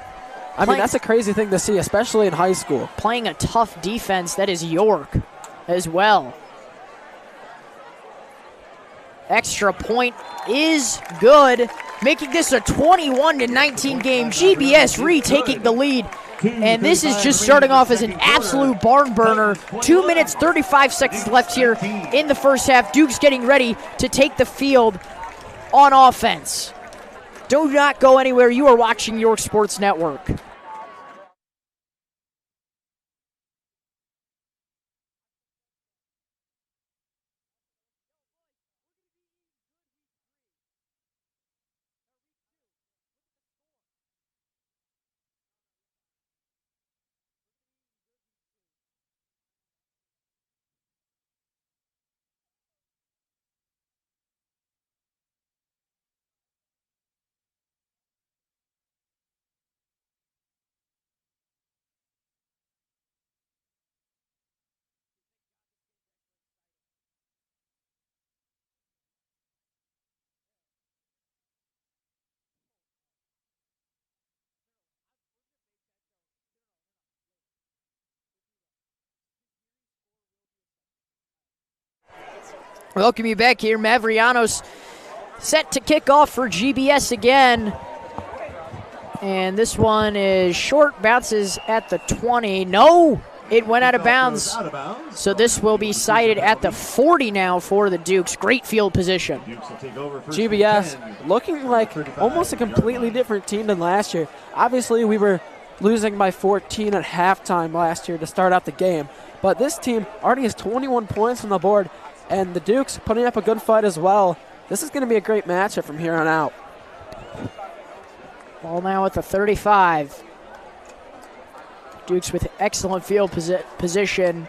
I mean, that's a crazy thing to see, especially in high school. Playing a tough defense that is York as well. Extra point is good, making this a 21-19 game. GBS retaking the lead. And this is just starting off as an absolute barn burner. 2 minutes, 35 seconds left here in the first half. Duke's getting ready to take the field on offense. Do not go anywhere. You are watching York Sports Network. Welcome you back here. Mavrianos set to kick off for GBS again. And this one is short, bounces at the 20. No, it went out of bounds. So this will be cited at the 40 now for the Dukes. Great field position. GBS looking like almost a completely different team than last year. Obviously, we were losing by 14 at halftime last year to start out the game. But this team already has 21 points on the board. And the Dukes putting up a good fight as well. This is going to be a great matchup from here on out. Ball now at the 35. Dukes with excellent field position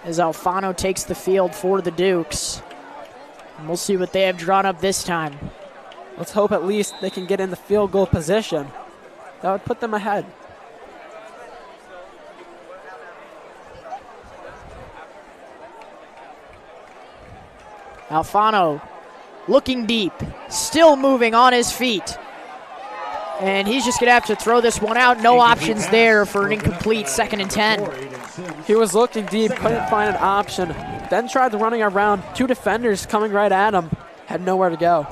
as Alfano takes the field for the Dukes. And we'll see what they have drawn up this time. Let's hope at least they can get in the field goal position. That would put them ahead. Alfano looking deep, still moving on his feet. And he's just going to have to throw this one out. No options there for an incomplete 2nd and 10. He was looking deep, couldn't find an option. Then tried running around. Two defenders coming right at him. Had nowhere to go.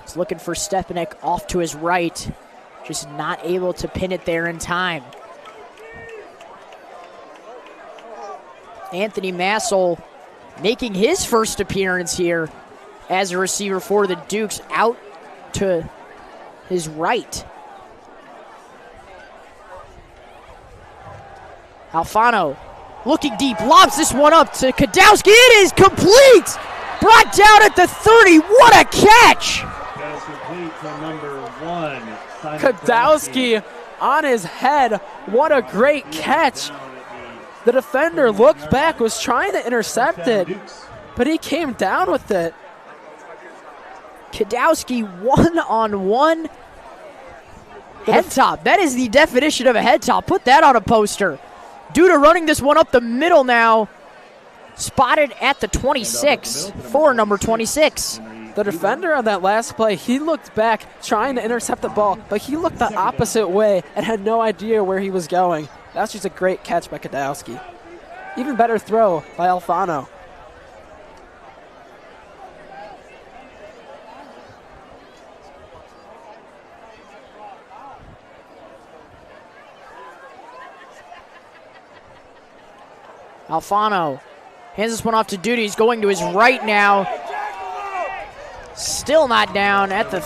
He's looking for Stepanek off to his right. Just not able to pin it there in time. Anthony Massel making his first appearance here as a receiver for the Dukes, out to his right. Alfano looking deep, lobs this one up to Kadowski. It is complete! Brought down at the 30. What a catch! That is complete from number 1. Kadowski on his head. What a great catch. The defender looked back, was trying to intercept it, but he came down with it. Kadowski one-on-one head top. That is the definition of a head top. Put that on a poster. Duda running this one up the middle now spotted at the 26 for number 26. The defender on that last play, he looked back trying to intercept the ball, but he looked the opposite way and had no idea where he was going. That's just a great catch by Kadowski. Even better throw by Alfano. Alfano hands this one off to Duty. He's going to his right now. Still not down at the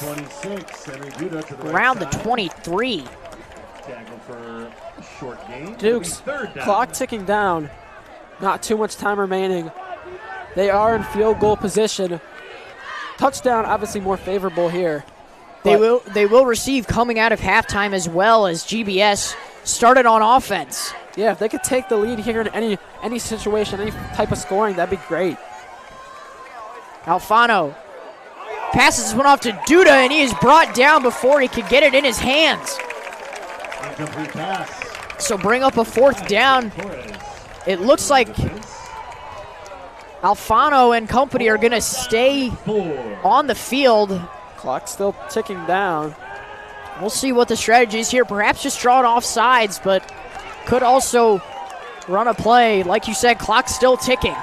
around the 23. Dukes, clock ticking down. Not too much time remaining. They are in field goal position. Touchdown obviously more favorable here. They will receive coming out of halftime as well as GBS started on offense. Yeah, if they could take the lead here in any situation, any type of scoring, that'd be great. Alfano passes this one off to Duda, and he is brought down before he could get it in his hands. Incomplete pass. So bring up a fourth down. It looks like Alfano and company are going to stay on the field. Clock still ticking down. We'll see what the strategy is here. Perhaps just draw it off sides, but could also run a play. Like you said, clock's still ticking.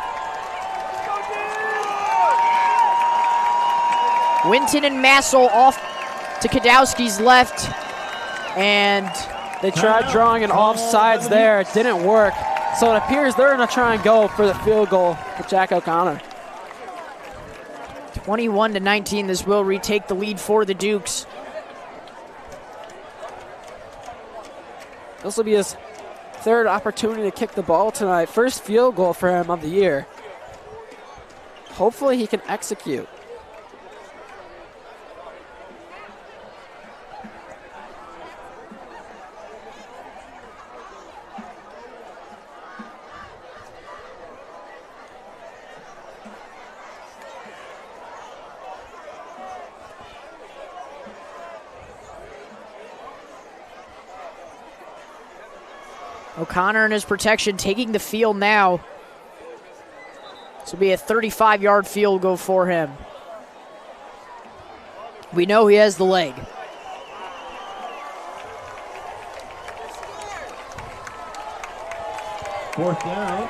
Winton and Massel off to Kadowski's left. And they tried drawing an offsides there. It didn't work. So it appears they're going to try and go for the field goal with Jack O'Connor. 21-19, this will retake the lead for the Dukes. This will be his third opportunity to kick the ball tonight. First field goal for him of the year. Hopefully he can execute. O'Connor and his protection taking the field now. This will be a 35-yard field goal for him. We know he has the leg. Fourth down.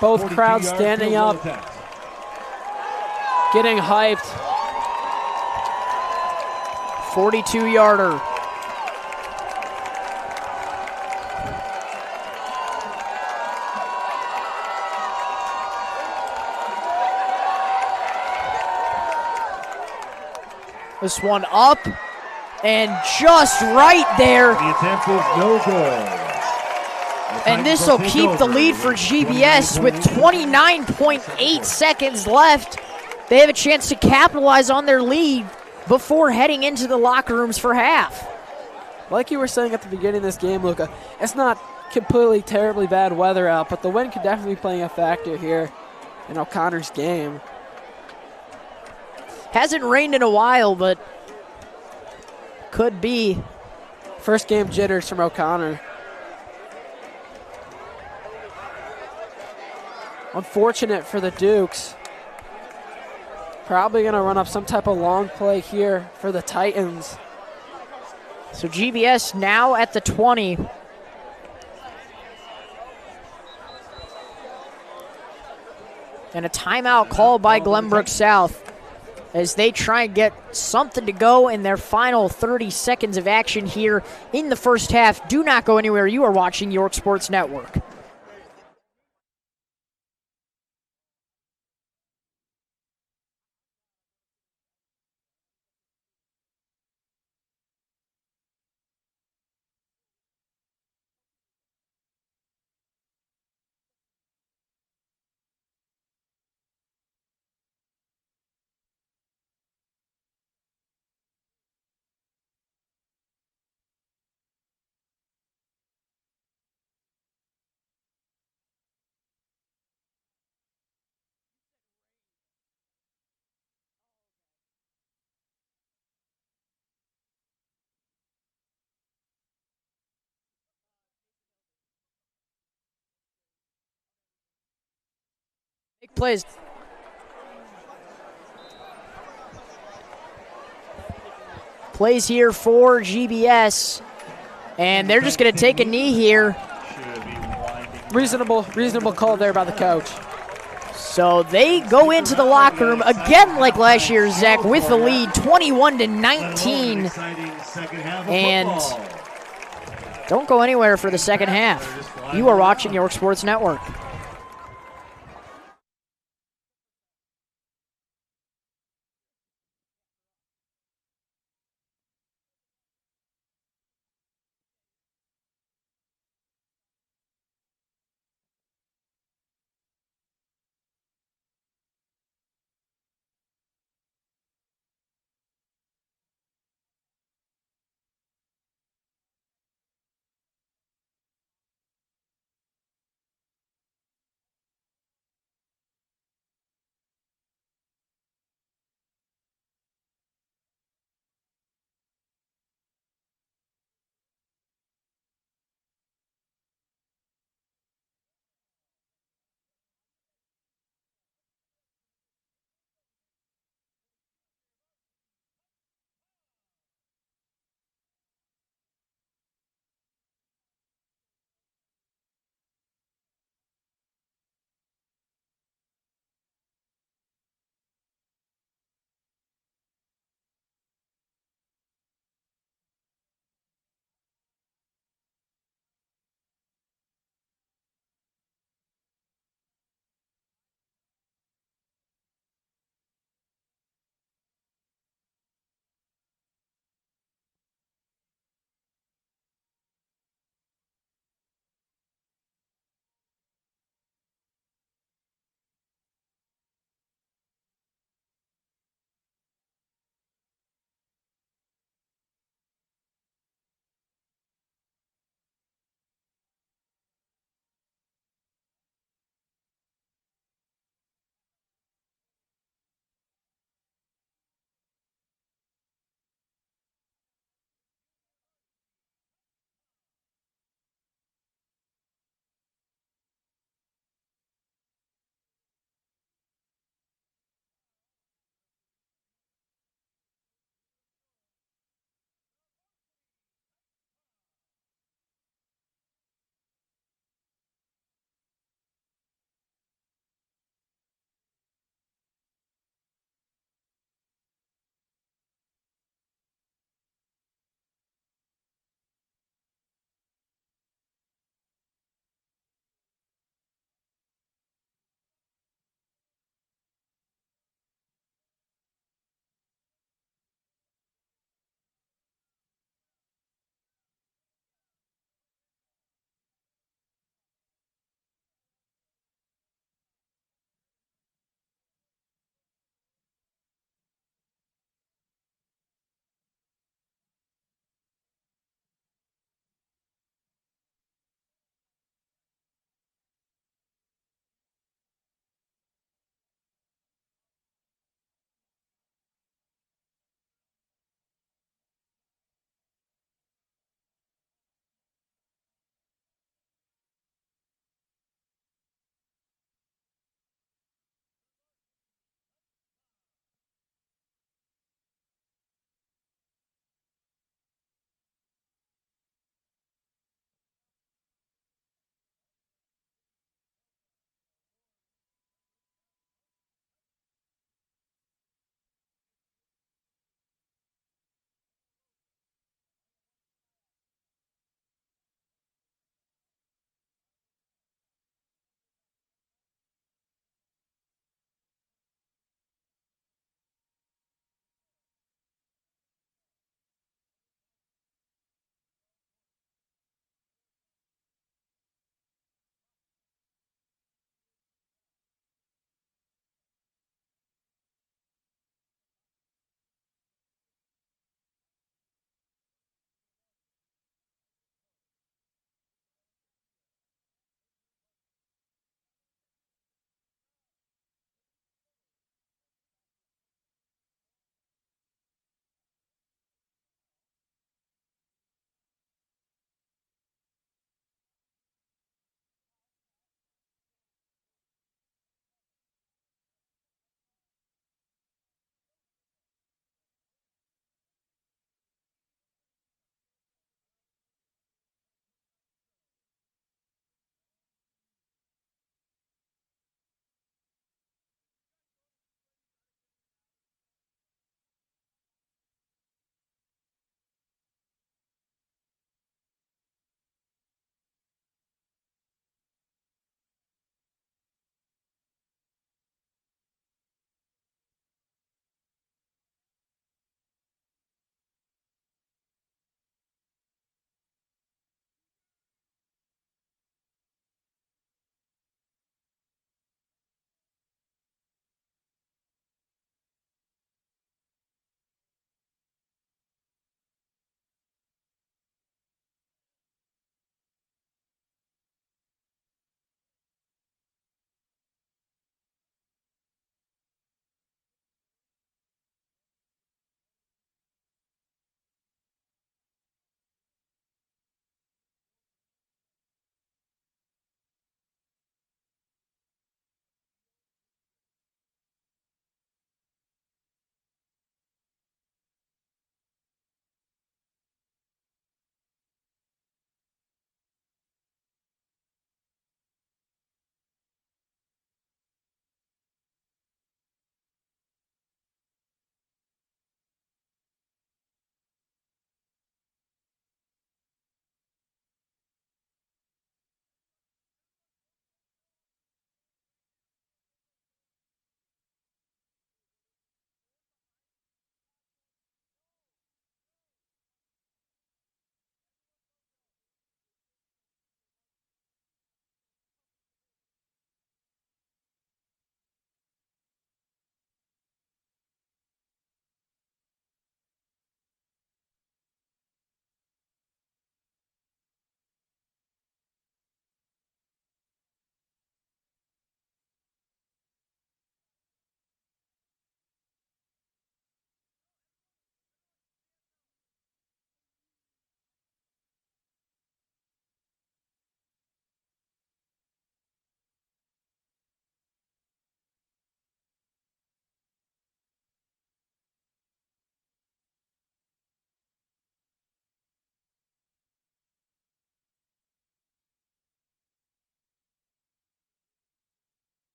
Both crowds standing up, getting hyped. 42-yarder. This one up, and just right there. The attempt is no good. And this will keep the lead for GBS with 29.8 seconds left. They have a chance to capitalize on their lead before heading into the locker rooms for half. Like you were saying at the beginning of this game, Luca, it's not completely terribly bad weather out, but the wind could definitely be playing a factor here in O'Connor's game. Hasn't rained in a while, but could be. First game jitters from O'Connor. Unfortunate for the Dukes. Probably going to run up some type of long play here for the Titans. So GBS now at the 20. And a timeout called by Glenbrook South as they try and get something to go in their final 30 seconds of action here in the first half. Do not go anywhere. You are watching York Sports Network. Plays. Plays here for GBS. And they're just going to take a knee here. Reasonable call there by the coach. So they go into the locker room again like last year, Zach, with the lead 21-19. And don't go anywhere for the second half. You are watching York Sports Network.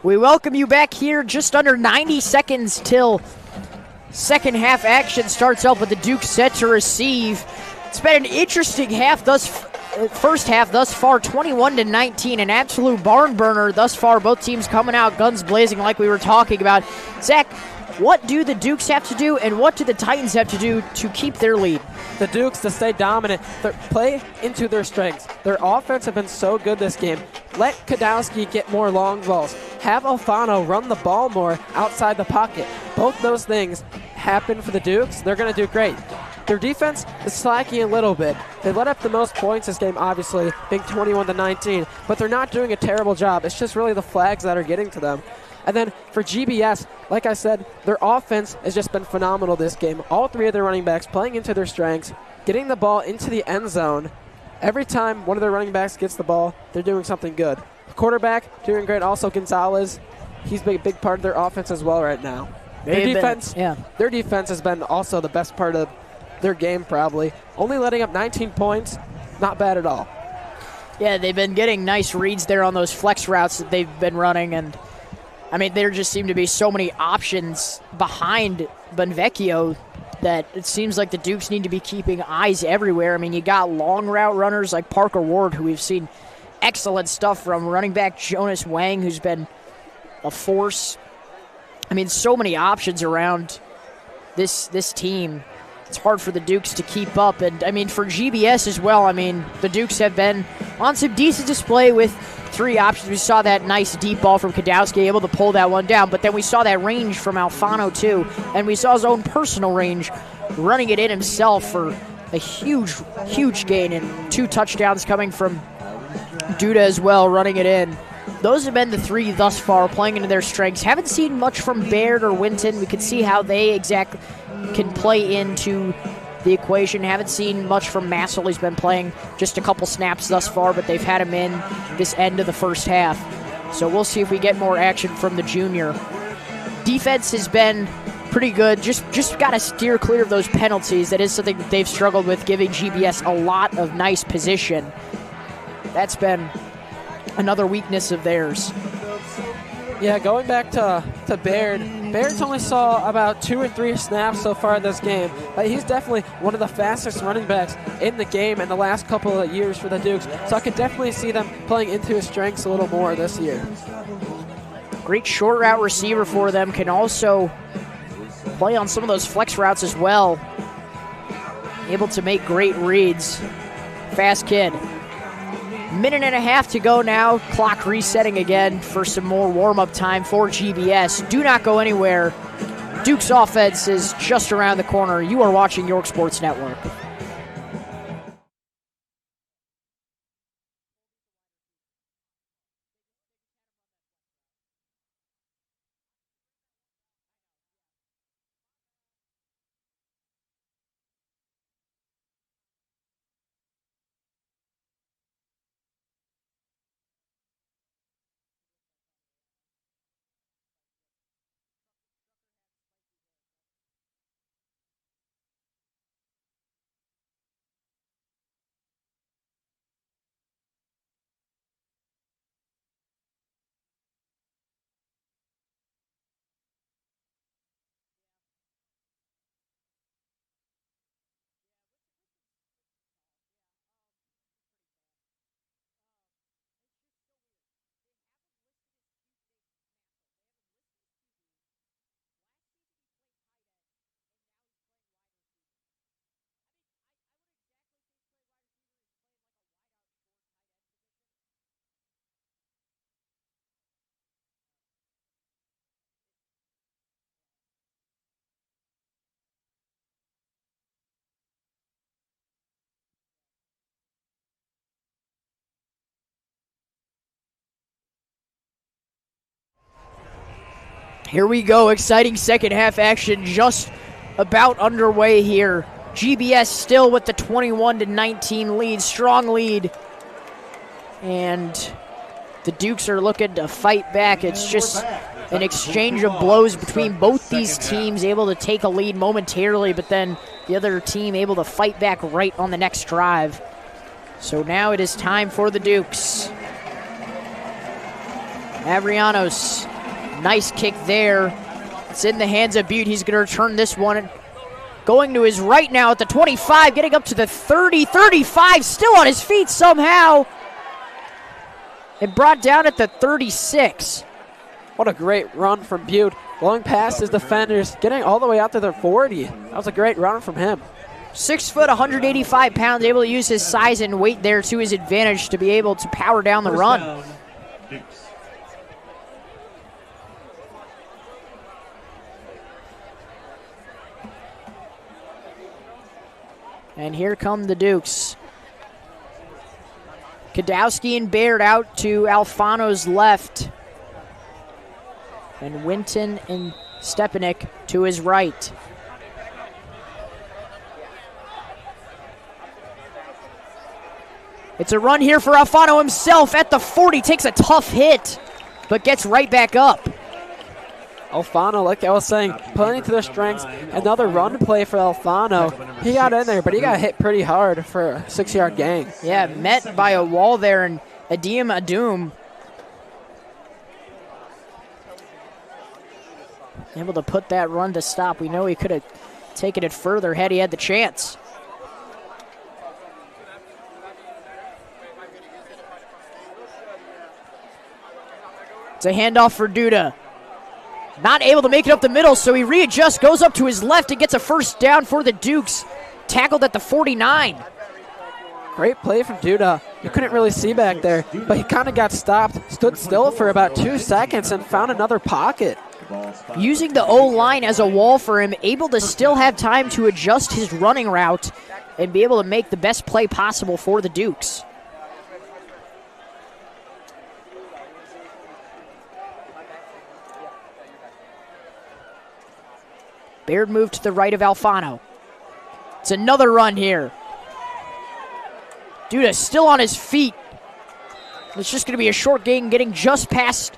We welcome you back here. Just under 90 seconds till second half action starts up with the Dukes set to receive. It's been an interesting first half thus far, 21-19, an absolute barn burner thus far. Both teams coming out guns blazing like we were talking about. Zach, what do the Dukes have to do and what do the Titans have to do to keep their lead? The Dukes to stay dominant, play into their strengths. Their offense have been so good this game. Let Kadowski get more long balls. Have Alfano run the ball more outside the pocket. Both those things happen for the Dukes. They're going to do great. Their defense is slacking a little bit. They let up the most points this game, obviously, being 21-19, but they're not doing a terrible job. It's just really the flags that are getting to them. And then for GBS, like I said, their offense has just been phenomenal this game. All three of their running backs playing into their strengths, getting the ball into the end zone. Every time one of their running backs gets the ball, they're doing something good. The quarterback doing great. Also Gonzalez, he's a big part of their offense as well right now. Their defense has been also the best part of their game probably. Only letting up 19 points, not bad at all. Yeah, they've been getting nice reads there on those flex routes that they've been running, and I mean, there just seem to be so many options behind Bonvecchio that it seems like the Dukes need to be keeping eyes everywhere. I mean, you got long route runners like Parker Ward, who we've seen excellent stuff from, running back Jonas Wang, who's been a force. I mean, so many options around this team. It's hard for the Dukes to keep up. And, I mean, for GBS as well, I mean, the Dukes have been on some decent display with three options. We saw that nice deep ball from Kadowski, able to pull that one down. But then we saw that range from Alfano, too. And we saw his own personal range running it in himself for a huge, huge gain. And 2 touchdowns coming from Duda as well, running it in. Those have been the three thus far, playing into their strengths. Haven't seen much from Baird or Winton. We could see how they exactly can play into the equation. Haven't seen much from Massel. He's been playing just a couple snaps thus far, but they've had him in this end of the first half. So we'll see if we get more action from the junior. Defense has been pretty good. Just got to steer clear of those penalties. That is something that they've struggled with, giving GBS a lot of nice position. That's been another weakness of theirs. Yeah, going back to Baird, Baird's only saw about 2 or 3 snaps so far this game, but he's definitely one of the fastest running backs in the game in the last couple of years for the Dukes, so I could definitely see them playing into his strengths a little more this year. Great short route receiver for them, can also play on some of those flex routes as well. Able to make great reads. Fast kid. Minute and a half to go now. Clock resetting again for some more warm-up time for GBS. Do not go anywhere. Duke's offense is just around the corner. You are watching York Sports Network. Here we go. Exciting second half action just about underway here. GBS still with the 21-19 lead, strong lead. And the Dukes are looking to fight back. It's just an exchange of blows between both these teams, able to take a lead momentarily, but then the other team able to fight back right on the next drive. So now it is time for the Dukes. Avrianos Nice kick there. It's in the hands of Butte. He's going to return this one. Going to his right now at the 25, getting up to the 30, 35, still on his feet somehow. And brought down at the 36. What a great run from Butte. Blowing past his defenders, getting all the way out to the 40. That was a great run from him. 6 foot, 185 pounds, able to use his size and weight there to his advantage to be able to power down the run. Down, Dukes. And here come the Dukes. Kadowski and Baird out to Alfano's left. And Winton and Stepanek to his right. It's a run here for Alfano himself at the 40. Takes a tough hit, but gets right back up. Alfano, like I was saying, playing to their strengths. Another run play for Alfano. He got in there, but he got hit pretty hard for a 6-yard gain. Yeah, met by a wall there, and Adim Adum able to put that run to stop. We know he could have taken it further had he had the chance. It's a handoff for Duda. Not able to make it up the middle, so he readjusts, goes up to his left, and gets a first down for the Dukes. Tackled at the 49. Great play from Duda. You couldn't really see back there, but he kind of got stopped, stood still for about 2 seconds, and found another pocket. Using the O-line as a wall for him, able to still have time to adjust his running route and be able to make the best play possible for the Dukes. Baird moved to the right of Alfano. It's another run here. Duda still on his feet. It's just going to be a short gain, getting just past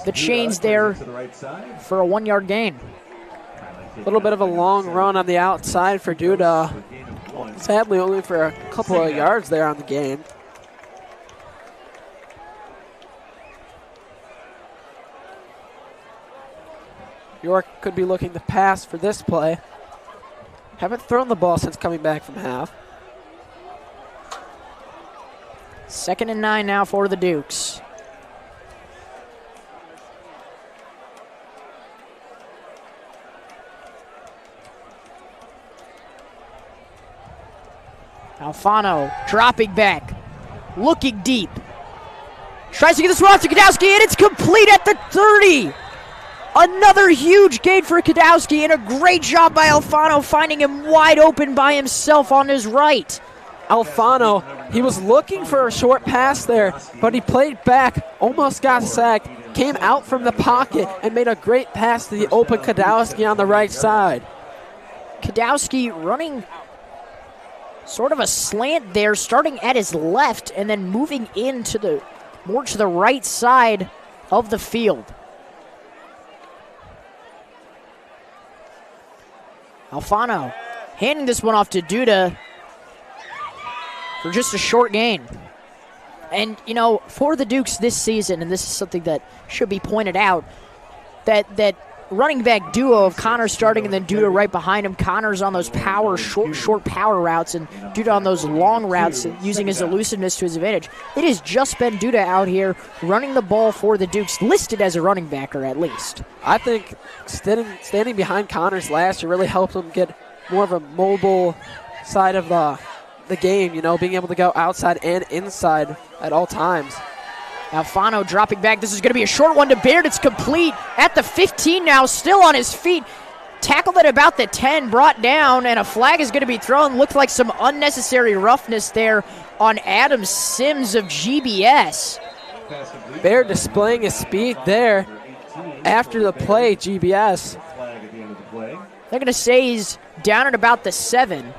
the chains there for a 1-yard gain. A little bit of a long run on the outside for Duda. Sadly, only for a couple of yards there on the gain. York could be looking to pass for this play. Haven't thrown the ball since coming back from half. 2nd and 9 now for the Dukes. Alfano dropping back, looking deep. Tries to get this one off to Kadowski, and it's complete at the 30. Another huge gain for Kadowski, and a great job by Alfano finding him wide open by himself on his right. Alfano, he was looking for a short pass there, but he played back, almost got sacked, came out from the pocket, and made a great pass to the open Kadowski on the right side. Kadowski running sort of a slant there, starting at his left and then moving into the more to the right side of the field. Alfano handing this one off to Duda for just a short gain. And, you know, for the Dukes this season, and this is something that should be pointed out, that running back duo of Connor starting and then Duda right behind him. Connor's on those short power routes, and Duda on those long routes, using his elusiveness to his advantage. It has just been Duda out here running the ball for the Dukes, listed as a running backer at least. I think standing behind Connors last year really helped him get more of a mobile side of the game, you know, being able to go outside and inside at all times. Alfano dropping back. This is going to be a short one to Baird. It's complete at the 15 now, still on his feet. Tackled at about the 10, brought down, and a flag is going to be thrown. Looked like some unnecessary roughness there on Adam Sims of GBS. Baird displaying his speed there after the play, GBS. They're going to say he's down at about the 7.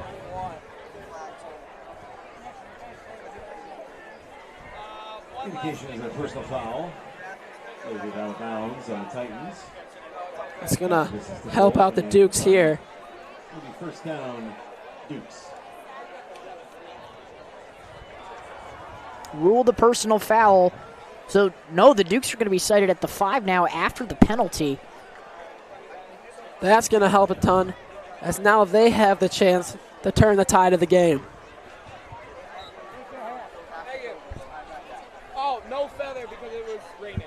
Indication is a personal foul. Out of bounds on the Titans. It's going to help out the Dukes here. First down, Dukes. Ruled a personal foul So, no, the Dukes are going to be sighted at the 5 now after the penalty. That's going to help a ton, as now they have the chance to turn the tide of the game. Oh, no feather because it was raining.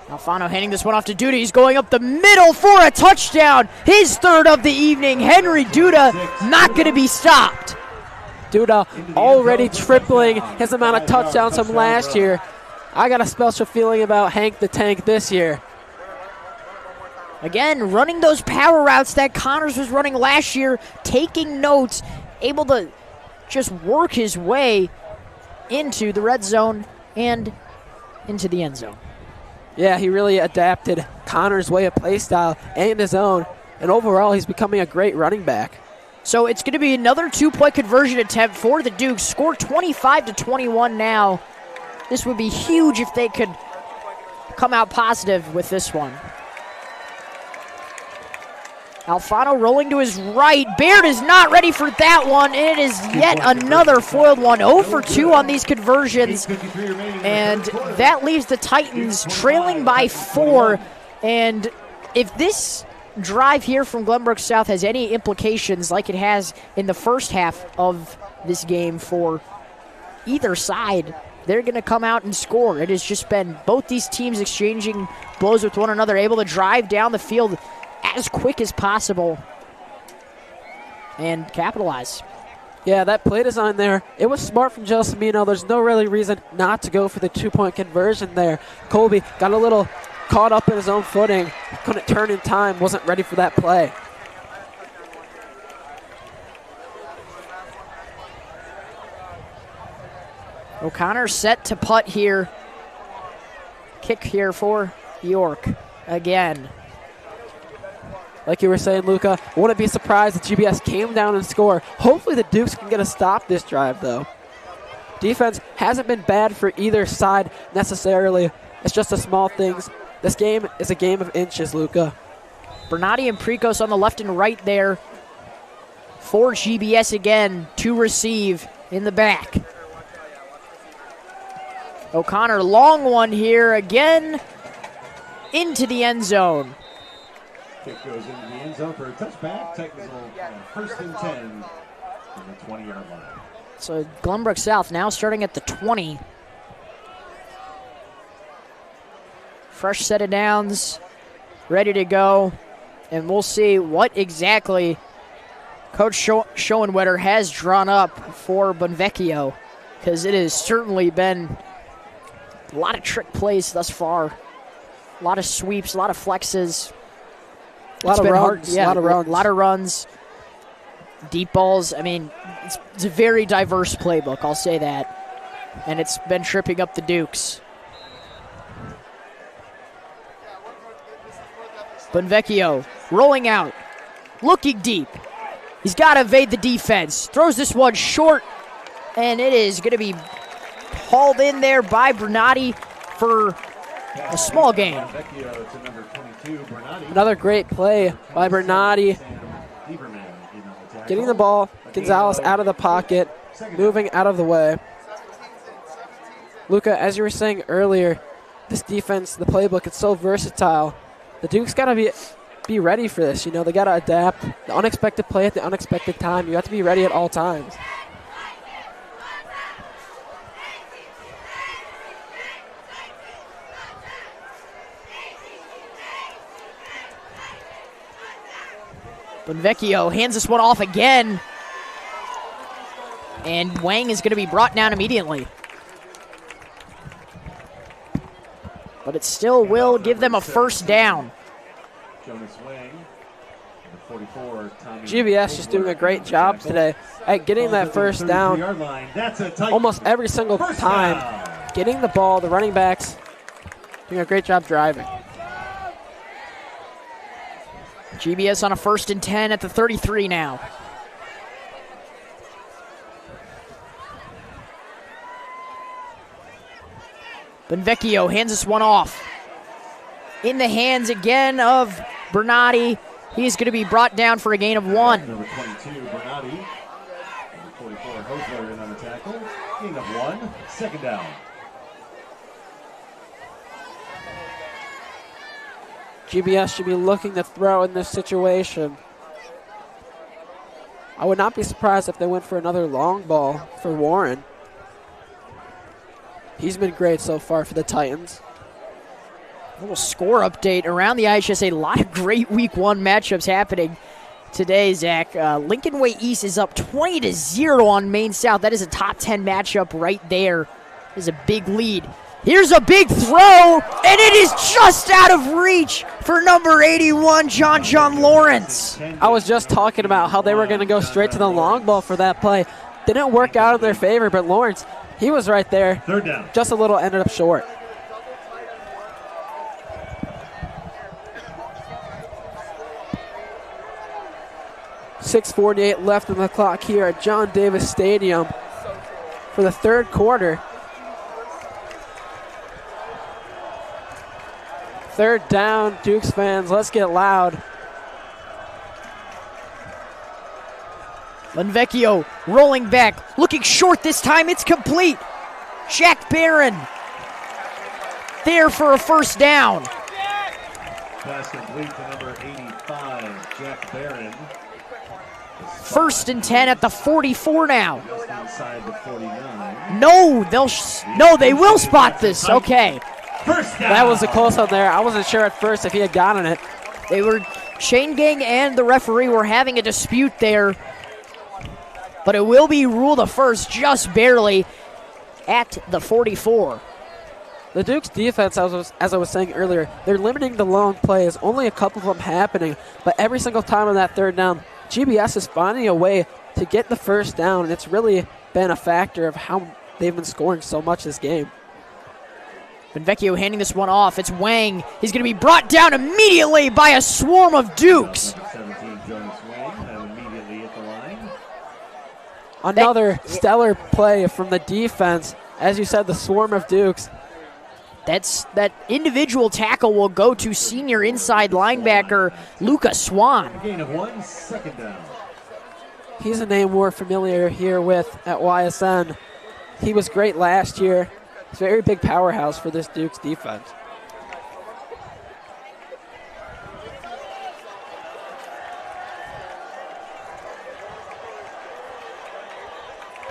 Alfano handing this one off to Duda. He's going up the middle for a touchdown. His 3rd of the evening. Henry Duda not going to be stopped. Duda already tripling his amount of touchdowns from last year. I got a special feeling about Hank the Tank this year. Again, running those power routes that Connors was running last year, taking notes, able to just work his way into the red zone and into the end zone. Yeah, he really adapted Connors' way of play style and his own, and overall he's becoming a great running back. So it's going to be another 2-point conversion attempt for the Dukes. Score 25-21 now. This would be huge if they could come out positive with this one. Alfano rolling to his right. Baird is not ready for that one. It is yet another foiled one. 0 for 2 on these conversions. And that leaves the Titans trailing by 4. And if this drive here from Glenbrook South has any implications like it has in the first half of this game for either side, they're going to come out and score. It has just been both these teams exchanging blows with one another, able to drive down the field as quick as possible and capitalize. Yeah, that play design there, it was smart from Gelsomino. There's no really reason not to go for the 2-point conversion there. Colby got a little caught up in his own footing, couldn't turn in time, wasn't ready for that play. O'Connor set to putt here. Kick here for York again. Like you were saying, Luca, wouldn't be surprised if GBS came down and score. Hopefully the Dukes can get a stop this drive, though. Defense hasn't been bad for either side necessarily. It's just the small things. This game is a game of inches, Luca. Bernardi and Precos on the left and right there for GBS again to receive in the back. O'Connor, long one here again into the end zone. Kick goes into the end zone for a touchback. Technical first and 10 from the 20-yard line. So Glenbrook South now starting at the 20. Fresh set of downs, ready to go. And we'll see what exactly Coach Schoenwetter has drawn up for Bonvecchio, because it has certainly been a lot of trick plays thus far. A lot of sweeps, a lot of flexes. A lot of runs. Yeah, a lot of runs. Deep balls. I mean, it's a very diverse playbook, I'll say that. And it's been tripping up the Dukes. Bonvecchio rolling out, looking deep. He's got to evade the defense. Throws this one short, and it is going to be hauled in there by Bernardi for a small gain. Another great play by Bernardi. Getting the ball, Gonzalez out of the pocket, moving out of the way. Luca, as you were saying earlier, this defense, the playbook, it's so versatile. The Dukes got to be ready for this. You know, they got to adapt. The unexpected play at the unexpected time. You have to be ready at all times. Bonvecchio hands this one off again. And Wang is going to be brought down immediately. But it still will give them a first down. GBS just doing a great job today at getting that first down almost every single time. Getting the ball, the running backs doing a great job driving. GBS on a 1st and 10 at the 33 now. Bonvecchio hands this one off. In the hands again of Bernardi. He is going to be brought down for a gain of 1. Number 22, Bernardi. Gain of 1, second down. GBS should be looking to throw in this situation. I would not be surprised if they went for another long ball for Warren. He's been great so far for the Titans. A little score update around the IHSA. A lot of great week 1 matchups happening today, Zach. Lincoln Way East is up 20-0 on Maine South. That is a top 10 matchup right there. Is a big lead. Here's a big throw, and it is just out of reach for number 81, John Lawrence. I was just talking about how they were going to go straight to the long ball for that play. Didn't work out in their favor, but Lawrence, he was right there. Third down. Just a little ended up short. .6:48 left on the clock here at John Davis Stadium for the third quarter. Third down, Dukes fans, let's get loud. Lenvecchio rolling back, looking short this time, it's complete. Jack Barron there for a first down. Pass complete to number 85, Jack Barron. First and 10 at the 44 now. Just inside the 49. No, they will spot this. Okay. First down. That was a close one there. I wasn't sure at first if he had gotten it. They were, Chain Gang and the referee were having a dispute there. But it will be ruled a first, just barely, at the 44. The Dukes defense, as I was saying earlier, they're limiting the long plays, only a couple of them happening. But every single time on that third down, GBS is finding a way to get the first down, and it's really been a factor of how they've been scoring so much this game. Benvecchio handing this one off. It's Wang. He's going to be brought down immediately by a swarm of Dukes. 17 Jonas Wang immediately at the line. Another stellar play from the defense. As you said, the swarm of Dukes. That individual tackle will go to senior inside linebacker Luca Swan. Gain of 1, second down. He's a name we're familiar here with at YSN. He was great last year. He's a very big powerhouse for this Dukes defense.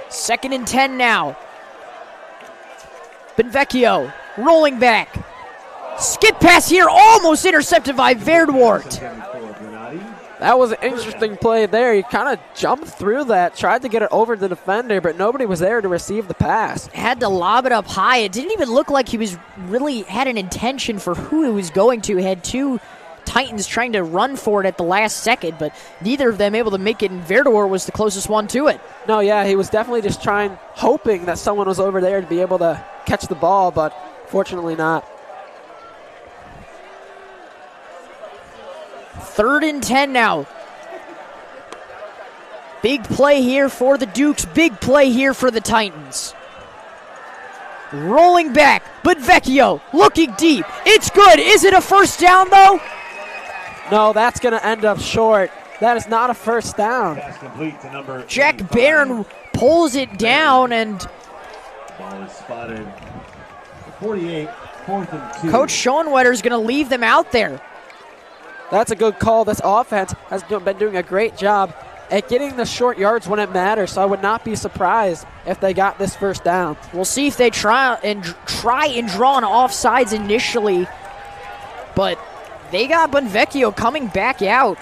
Second and 10 now. Benvecchio rolling back. Skip pass here, almost intercepted by Verdwart. That was an interesting play there. He kind of jumped through that, tried to get it over the defender, but nobody was there to receive the pass. Had to lob it up high. It didn't even look like he was really had an intention for who he was going to. He had two Titans trying to run for it at the last second, but neither of them able to make it, and Verdwart was the closest one to it. No, yeah, he was definitely just hoping that someone was over there to be able to catch the ball, but fortunately not. Third and 10 now. Big play here for the Dukes. Big play here for the Titans. Rolling back, but Vecchio looking deep. It's good. Is it a first down, though? No, that's going to end up short. That is not a first down. Pass complete to number Jack 85. Barron pulls it down, and Ball is spotted. 48, 4th and 2. Coach Schoenwetter is going to leave them out there. That's a good call. This offense has been doing a great job at getting the short yards when it matters, so I would not be surprised if they got this first down. We'll see if they try and draw an offsides initially, but they got Benvecchio coming back out.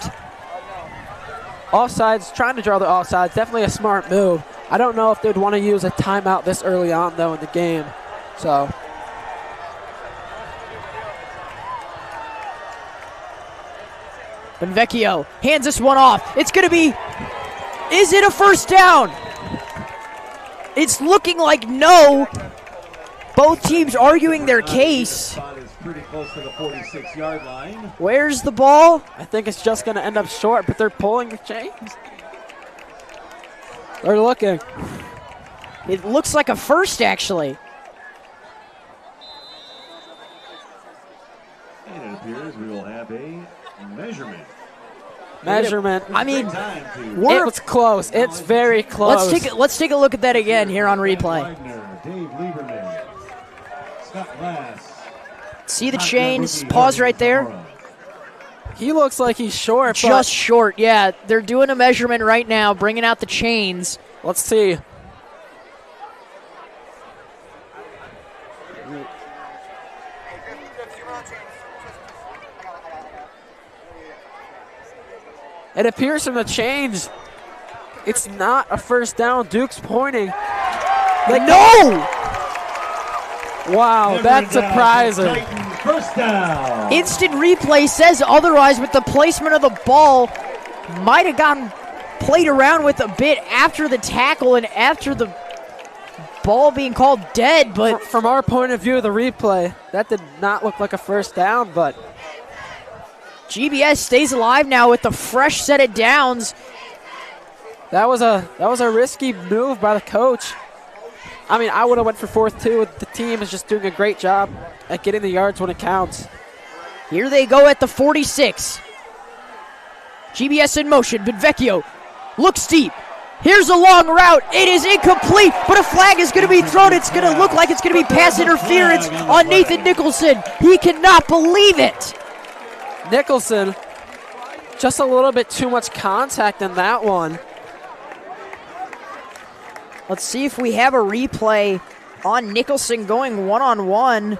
Offsides, trying to draw the offsides, definitely a smart move. I don't know if they'd want to use a timeout this early on, though, in the game. So Benvecchio hands this one off. It's going to be, is it a first down? It's looking like no. Both teams arguing their case. Spot is pretty close to the 46-yard line. Where's the ball? I think it's just going to end up short, but they're pulling the chains. They're looking. It looks like a first, actually. And it appears we will have a measurement. measurement. I mean, It was close. It's very close. let's take a look at that again here on replay. Dave Lieberman, Scott Glass. See the chains, pause right there. He looks like he's short. Just short, yeah. They're doing a measurement right now, bringing out the chains. Let's see. It appears from the chains, it's not a first down. Duke's pointing. No! Wow, that's surprising. First down. Instant replay says otherwise, but the placement of the ball might have gotten played around with a bit after the tackle and after the ball being called dead. But From our point of view of the replay, that did not look like a first down, but GBS stays alive now with the fresh set of downs. that was a risky move by the coach. I mean, I would have went for 4th too. The team is just doing a great job at getting the yards when it counts. Here they go at the 46. GBS in motion. Benvecchio looks deep. Here's a long route. It is incomplete, but a flag is going to be thrown. It's going to look like it's going to be pass interference on Nathan Nicholson. He cannot believe it. Nicholson, just a little bit too much contact in that one. Let's see if we have a replay on Nicholson going one-on-one.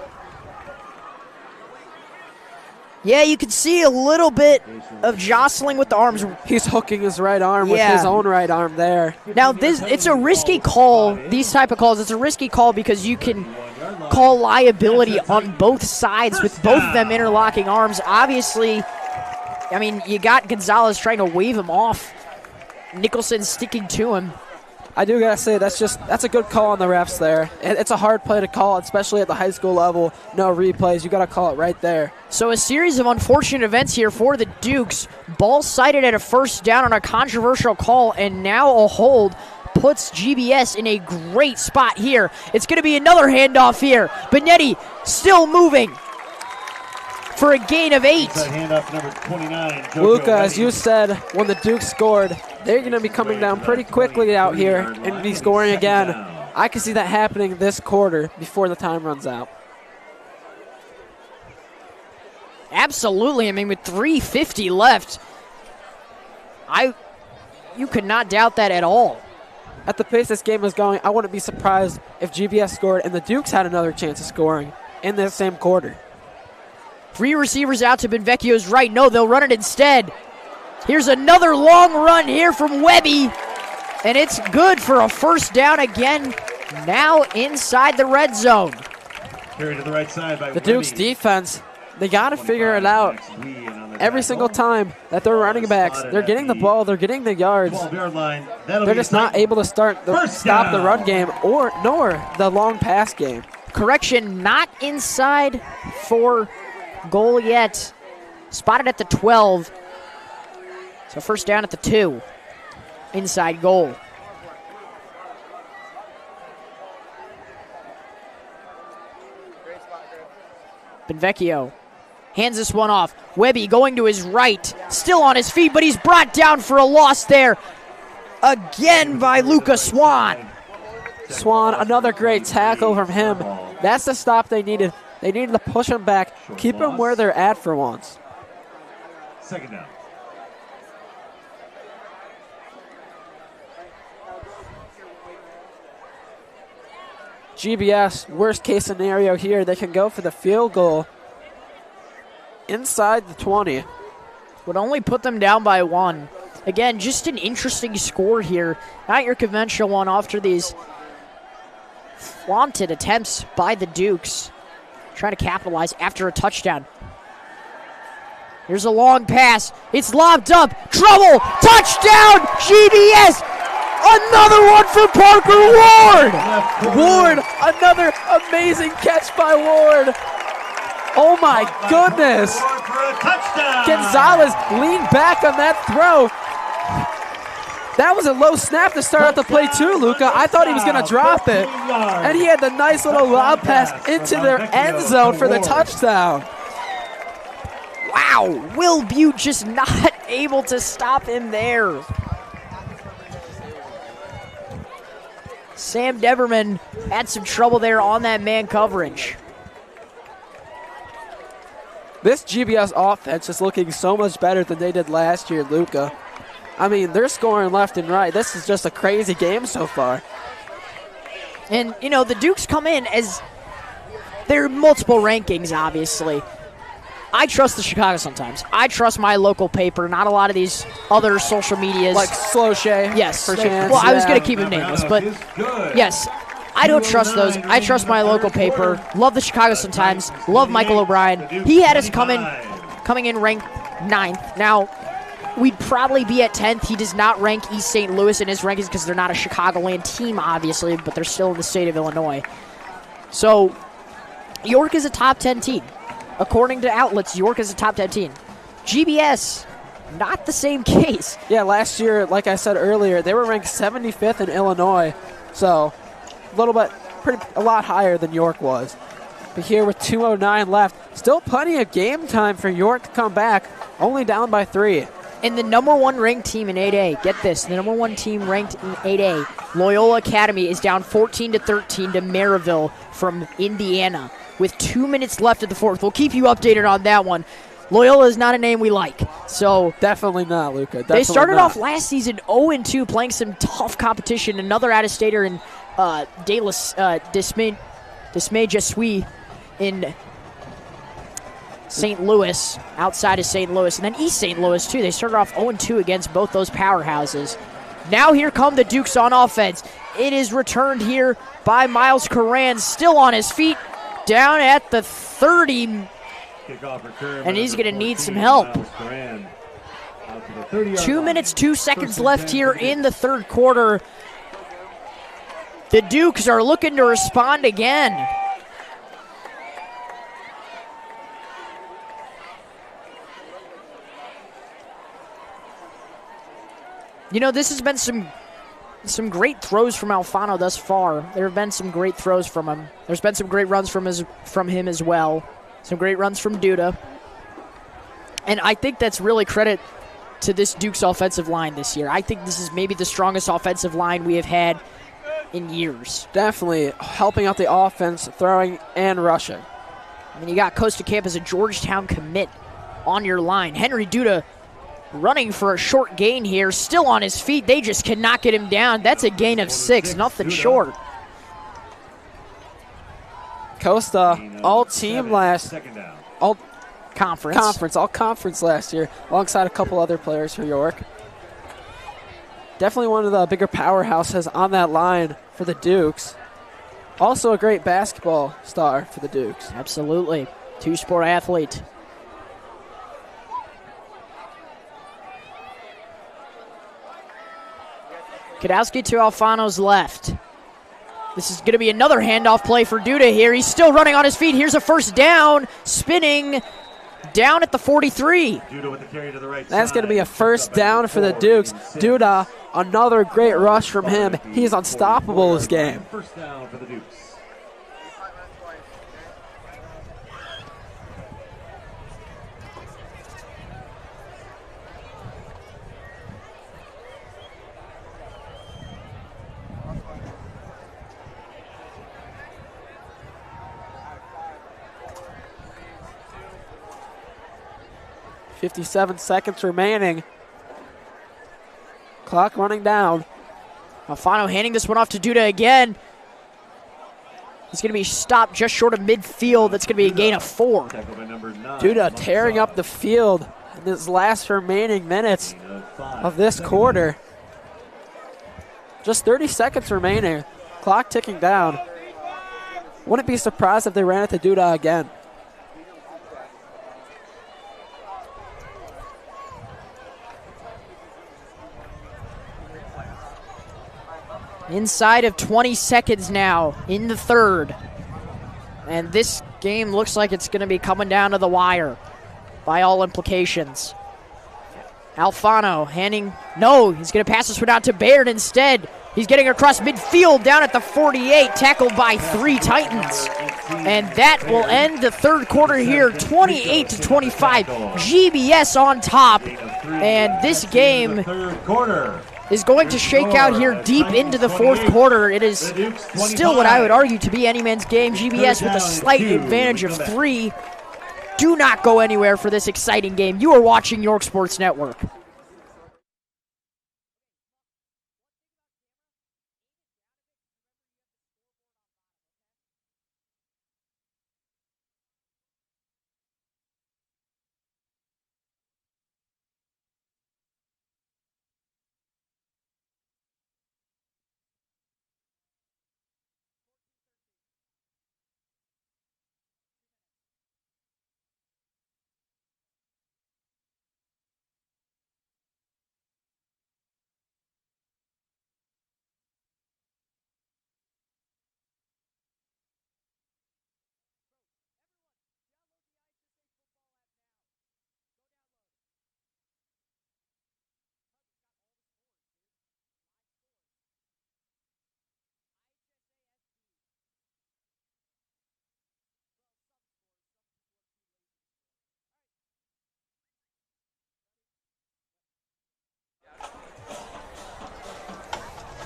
Yeah, you can see a little bit of jostling with the arms. He's hooking his right arm with his own right arm there. Now, it's a risky call, these type of calls. It's a risky call because you can call liability on both sides with both of them interlocking arms. Obviously, I mean, you got Gonzalez trying to wave him off. Nicholson sticking to him. I do gotta say, that's a good call on the refs there. It's a hard play to call, especially at the high school level. No replays, you gotta call it right there. So a series of unfortunate events here for the Dukes. Ball sighted at a first down on a controversial call, and now a hold puts GBS in a great spot here. It's going to be another handoff here. Benetti still moving for a gain of 8. Handoff number 29. Luca, as you said, when the Dukes scored, they're going to be coming down pretty quickly out here and be scoring again. I can see that happening this quarter before the time runs out. Absolutely. I mean, with 3:50 left, you could not doubt that at all. At the pace this game is going, I wouldn't be surprised if GBS scored and the Dukes had another chance of scoring in this same quarter. 3 receivers out to Benvecchio's right. No, they'll run it instead. Here's another long run here from Webby, and it's good for a first down again, now inside the red zone. Carried to the right side by the Dukes defense, they got to figure it out. Every single time that they're running backs, they're getting the ball, they're getting the yards. They're just not able to stop the run game nor the long pass game. Correction, not inside for goal yet. Spotted at the 12. So first down at the 2. Inside goal. Benvecchio hands this one off. Webby going to his right. Still on his feet, but he's brought down for a loss there. Again by Luca Swan. Swan, another great tackle from him. That's the stop they needed. They needed to push them back, keep them where they're at for once. Second down. GBS, worst case scenario here, they can go for the field goal inside the 20. Would only put them down by 1. Again, just an interesting score here. Not your conventional one after these flaunted attempts by the Dukes. Trying to capitalize after a touchdown. Here's a long pass. It's lobbed up. Trouble. Touchdown. GBS. Another one for Parker Ward. Ward, another amazing catch by Ward. Oh my goodness. Gonzalez leaned back on that throw. That was a low snap to start out the play too, Luca. I thought he was going to drop it. And he had the nice little lob pass into their end zone for the touchdown. Wow. Wow, Will Butte just not able to stop him there. Sam Deverman had some trouble there on that man coverage. This GBS offense is looking so much better than they did last year, Luca. I mean, they're scoring left and right. This is just a crazy game so far. And, you know, the Dukes come in as there are multiple rankings, obviously. I trust the Chicago Sun-Times. I trust my local paper, not a lot of these other social medias. Like Sloshay. Yes. For chance. Well, I was going to keep him nameless, but yes, I don't trust those. I trust my local paper. Love the Chicago Sun-Times. Love Michael O'Brien. He had us coming in ranked 9th. Now, we'd probably be at 10th. He does not rank East St. Louis in his rankings because they're not a Chicagoland team, obviously, but they're still in the state of Illinois. So, York is a top 10 team. According to outlets, York is a top 10 team. GBS, not the same case. Yeah, last year, like I said earlier, they were ranked 75th in Illinois. So, a lot higher than York was. But here with 2:09 left, still plenty of game time for York to come back, only down by 3. And the number 1 ranked team in 8A, get this, the number 1 team ranked in 8A, Loyola Academy, is down 14-13 to Maryville from Indiana with 2 minutes left of the fourth. We'll keep you updated on that one. Loyola is not a name we like, so definitely not, Luca. Definitely they started not. off last season 0-2, playing some tough competition. Another out-of-stater in Dismay Jesuit in St. Louis, outside of St. Louis, and then East St. Louis, too. They started off 0-2 against both those powerhouses. Now here come the Dukes on offense. It is returned here by Miles Coran, still on his feet, down at the 30, and he's going to need some help. 2 minutes, 2 seconds left here in the third quarter. The Dukes are looking to respond again. You know, this has been some great throws from Alfano thus far. There have been some great throws from him. There's been some great runs from him as well. Some great runs from Duda. And I think that's really credit to this Dukes offensive line this year. I think this is maybe the strongest offensive line we have had in years. Definitely helping out the offense, throwing and rushing. I mean, you got Costa Camp as a Georgetown commit on your line. Henry Duda running for a short gain here, still on his feet. They just cannot get him down. That's a gain of 6, nothing short. Costa, all conference last year, alongside a couple other players for York. Definitely one of the bigger powerhouses on that line for the Dukes. Also a great basketball star for the Dukes. Absolutely. Two-sport athlete. Kadowski to Alfano's left. This is going to be another handoff play for Duda here. He's still running on his feet. Here's a first down, spinning down at the 43. That's going to be a first down for the Dukes. Duda, another great rush from him. He's unstoppable this game. First down for the Dukes. .57 seconds remaining. Clock running down. Alfano handing this one off to Duda again. He's going to be stopped just short of midfield. That's going to be a gain of 4. Duda tearing up the field in his last remaining minutes of this quarter. Just 30 seconds remaining. Clock ticking down. Wouldn't be surprised if they ran it to Duda again. Inside of 20 seconds now in the third. And this game looks like it's going to be coming down to the wire by all implications. Alfano handing, no, he's going to pass this one out to Baird instead. He's getting across midfield down at the 48, tackled by 3 Titans. And that will end the third quarter here, 28-25. GBS on top. And this game is going to shake out here deep into the fourth quarter. It is still what I would argue to be any man's game. GBS with a slight advantage of 3. Do not go anywhere for this exciting game. You are watching York Sports Network.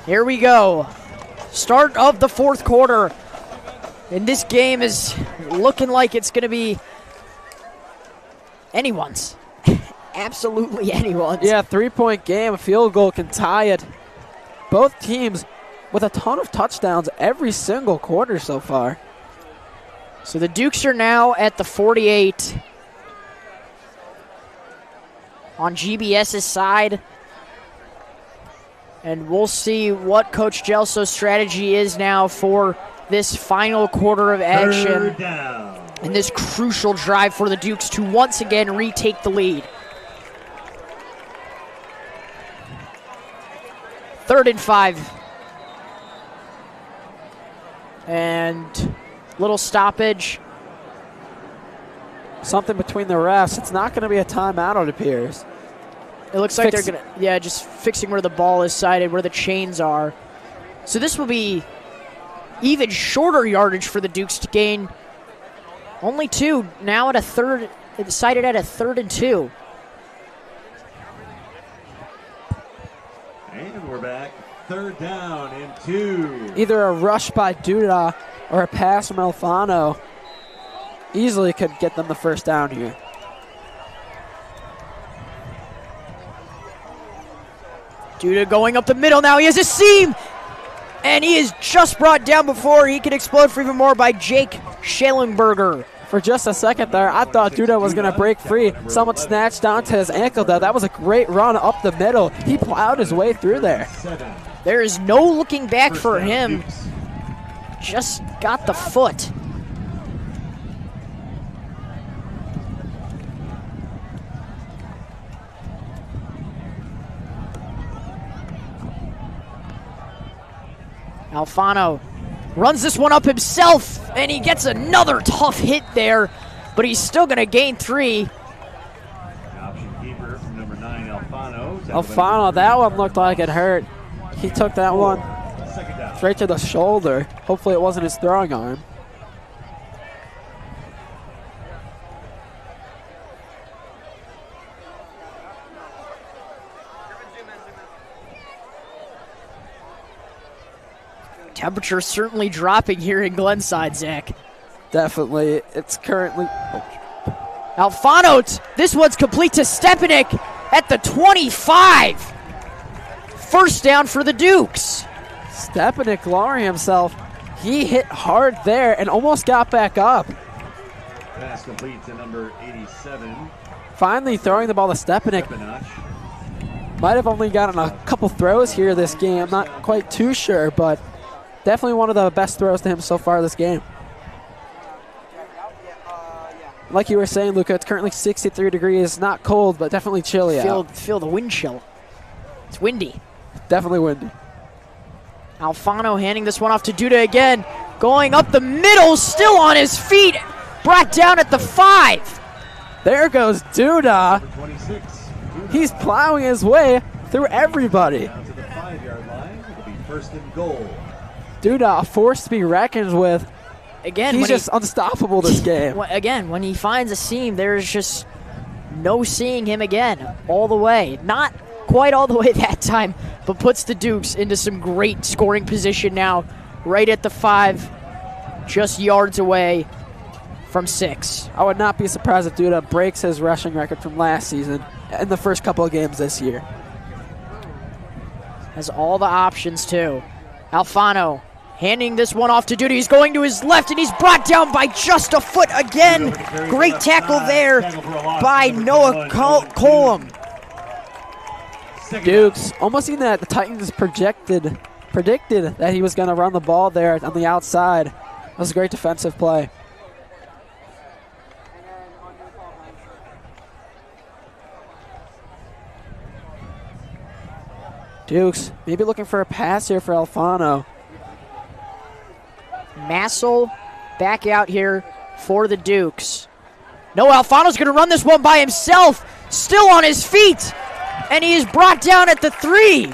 Here we go. Start of the fourth quarter. And this game is looking like it's going to be anyone's. Absolutely anyone's. Yeah, 3-point game. A field goal can tie it. Both teams with a ton of touchdowns every single quarter so far. So the Dukes are now at the 48 on GBS's side. And we'll see what Coach Gelso's strategy is now for this final quarter of action and this crucial drive for the Dukes to once again retake the lead. 3rd and 5. And little stoppage. Something between the refs. It's not going to be a timeout, it appears. It looks like they're going to, yeah, just fixing where the ball is sighted, where the chains are. So this will be even shorter yardage for the Dukes to gain. Only 2, now at a third, sighted at a 3rd and 2. And we're back, 3rd down and 2. Either a rush by Duda or a pass from Alfano easily could get them the first down here. Duda going up the middle now. He has a seam. And he is just brought down before he can explode for even more by Jake Schellenberger. For just a second there, I thought Duda was going to break free. Someone snatched onto his ankle there. That was a great run up the middle. He plowed his way through there. There is no looking back for him. Just got the foot. Alfano runs this one up himself, and he gets another tough hit there, but he's still going to gain 3. Option keeper from number 9, Alfano. Alfano, that one looked like it hurt. He took that one straight to the shoulder. Hopefully it wasn't his throwing arm. Temperature certainly dropping here in Glenside, Zach. Definitely. It's currently... Alfano, this one's complete to Stepanek at the 25. First down for the Dukes. Stepanek lowering himself. He hit hard there and almost got back up. Pass complete to number 87. Finally throwing the ball to Stepanek. Might have only gotten a couple throws here this game. I'm not quite too sure, but definitely one of the best throws to him so far this game. Like you were saying, Luca, it's currently 63 degrees. Not cold, but definitely chilly out. Feel the wind chill. It's windy. Definitely windy. Alfano handing this one off to Duda again. Going up the middle, still on his feet. Brought down at the 5. There goes Duda. He's plowing his way through everybody. Down to the 5-yard line. It'll be 1st and goal. Duda, a force to be reckoned with. again, he's just unstoppable this game. Again, when he finds a seam, there's just no seeing him again all the way. Not quite all the way that time, but puts the Dukes into some great scoring position now, right at the 5, just yards away from 6. I would not be surprised if Duda breaks his rushing record from last season in the first couple of games this year. Has all the options, too. Alfano handing this one off to Duda. He's going to his left, and he's brought down by just a foot again. Great tackle there by Noah Colum. Dukes almost seen that the Titans predicted that he was going to run the ball there on the outside. That was a great defensive play. Dukes maybe looking for a pass here for Alfano. Massel back out here for the Dukes. No, Alfano's going to run this one by himself. Still on his feet. And he is brought down at the 3.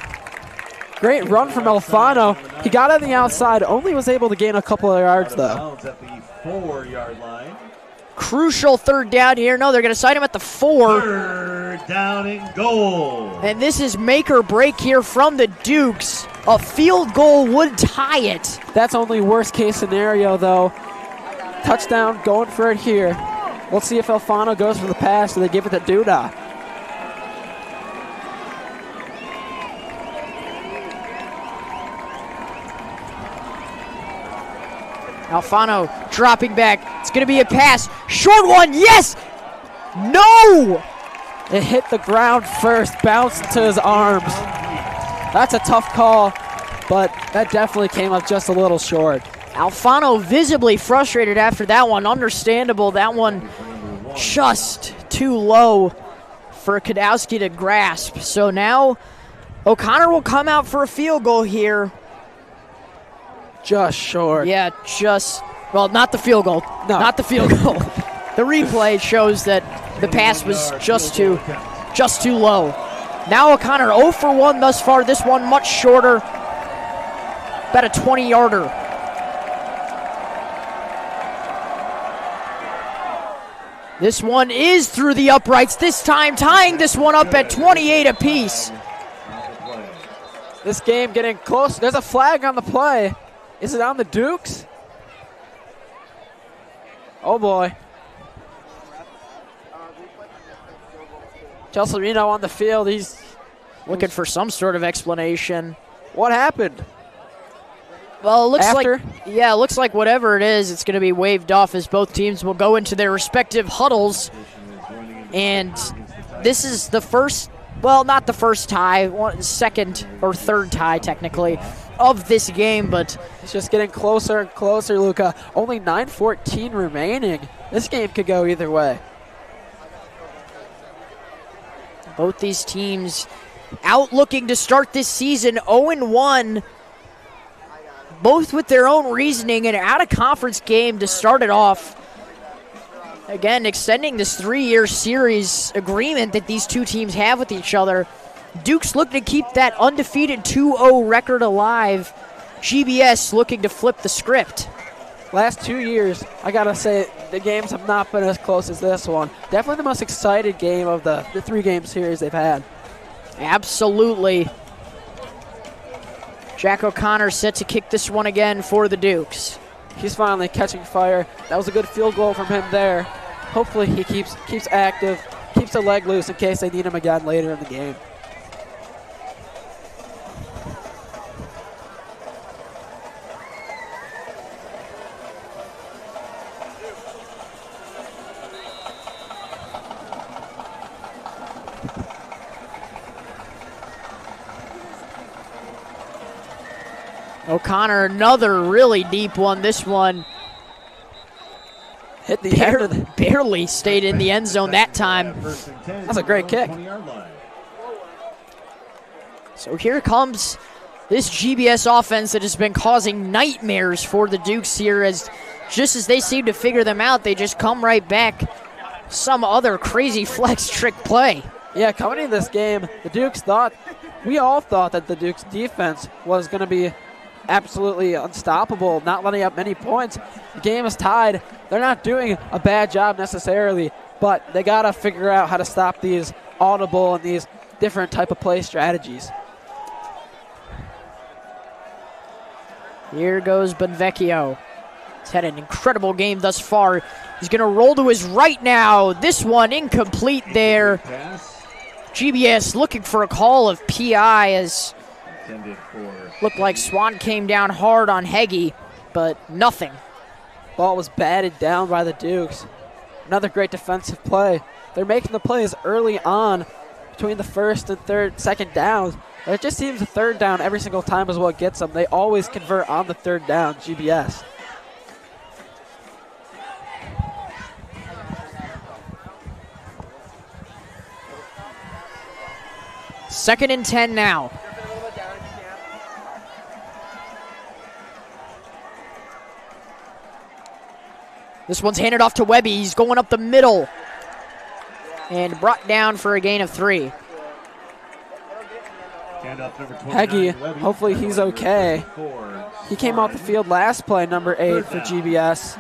Great run from Alfano. He got on the outside, only was able to gain a couple of yards, though. At the 4-yard line. Crucial 3rd down here. No, they're going to cite him at the 4. 3rd down and goal. And this is make or break here from the Dukes. A field goal would tie it. That's only worst case scenario, though. Touchdown, going for it here. We'll see if Alfano goes for the pass, or they give it to Duda. Alfano dropping back. It's going to be a pass. Short one, yes! No! It hit the ground first, bounced into his arms. That's a tough call, but that definitely came up just a little short. Alfano visibly frustrated after that one. Understandable. That one just too low for Kadowski to grasp. So now O'Connor will come out for a field goal here. Just short. Yeah, well, not the field goal. No. Not the field goal. The replay shows that the pass was just too low. Now O'Connor 0 for 1 thus far. This one much shorter. About a 20-yarder. This one is through the uprights, this time tying this one up at 28 apiece. This game getting close. There's a flag on the play. Is it on the Dukes? Oh boy. Chelsea Reno on the field. He's looking for some sort of explanation. What happened? Well, it looks After? it looks like whatever it is, it's going to be waved off as both teams will go into their respective huddles. And this is the first, well, not the first tie, second or third tie technically of this game, but it's just getting closer and closer, Luca. Only 9:14 remaining. This game could go either way. Both these teams out looking to start this season 0-1. Both with their own reasoning, and out-of-conference game to start it off. Again, extending this 3-year series agreement that these two teams have with each other. Duke's looking to keep that undefeated 2-0 record alive. GBS looking to flip the script. Last 2 years, I gotta say, the games have not been as close as this one. Definitely the most excited game of the 3-game series they've had. Absolutely. Jack O'Connor set to kick this one again for the Dukes. He's finally catching fire. That was a good field goal from him there. Hopefully he keeps active, keeps the leg loose in case they need him again later in the game. O'Connor, another really deep one. This one hit the end of the barely stayed in the end zone that time. That's a great kick. So here comes this GBS offense that has been causing nightmares for the Dukes here, as just as they seem to figure them out, they just come right back. Some other crazy flex trick play. Yeah, coming into this game, we all thought that the Dukes defense was going to be absolutely unstoppable, not letting up many points. The game is tied. They're not doing a bad job necessarily, but they got to figure out how to stop these audible and these different type of play strategies. Here goes Bonvecchio. He's had an incredible game thus far. He's going to roll to his right now. This one incomplete there. GBS looking for a call of PI as looked like Swan came down hard on Heggie, but nothing. Ball was batted down by the Dukes. Another great defensive play. They're making the plays early on between the first and second downs. It just seems the third down every single time is what gets them. They always convert on the third down, GBS. Second and 10 now. This one's handed off to Webby. He's going up the middle and brought down for a gain of 3. Heggie, hopefully he's okay. He came off the field last play, number 8 for GBS,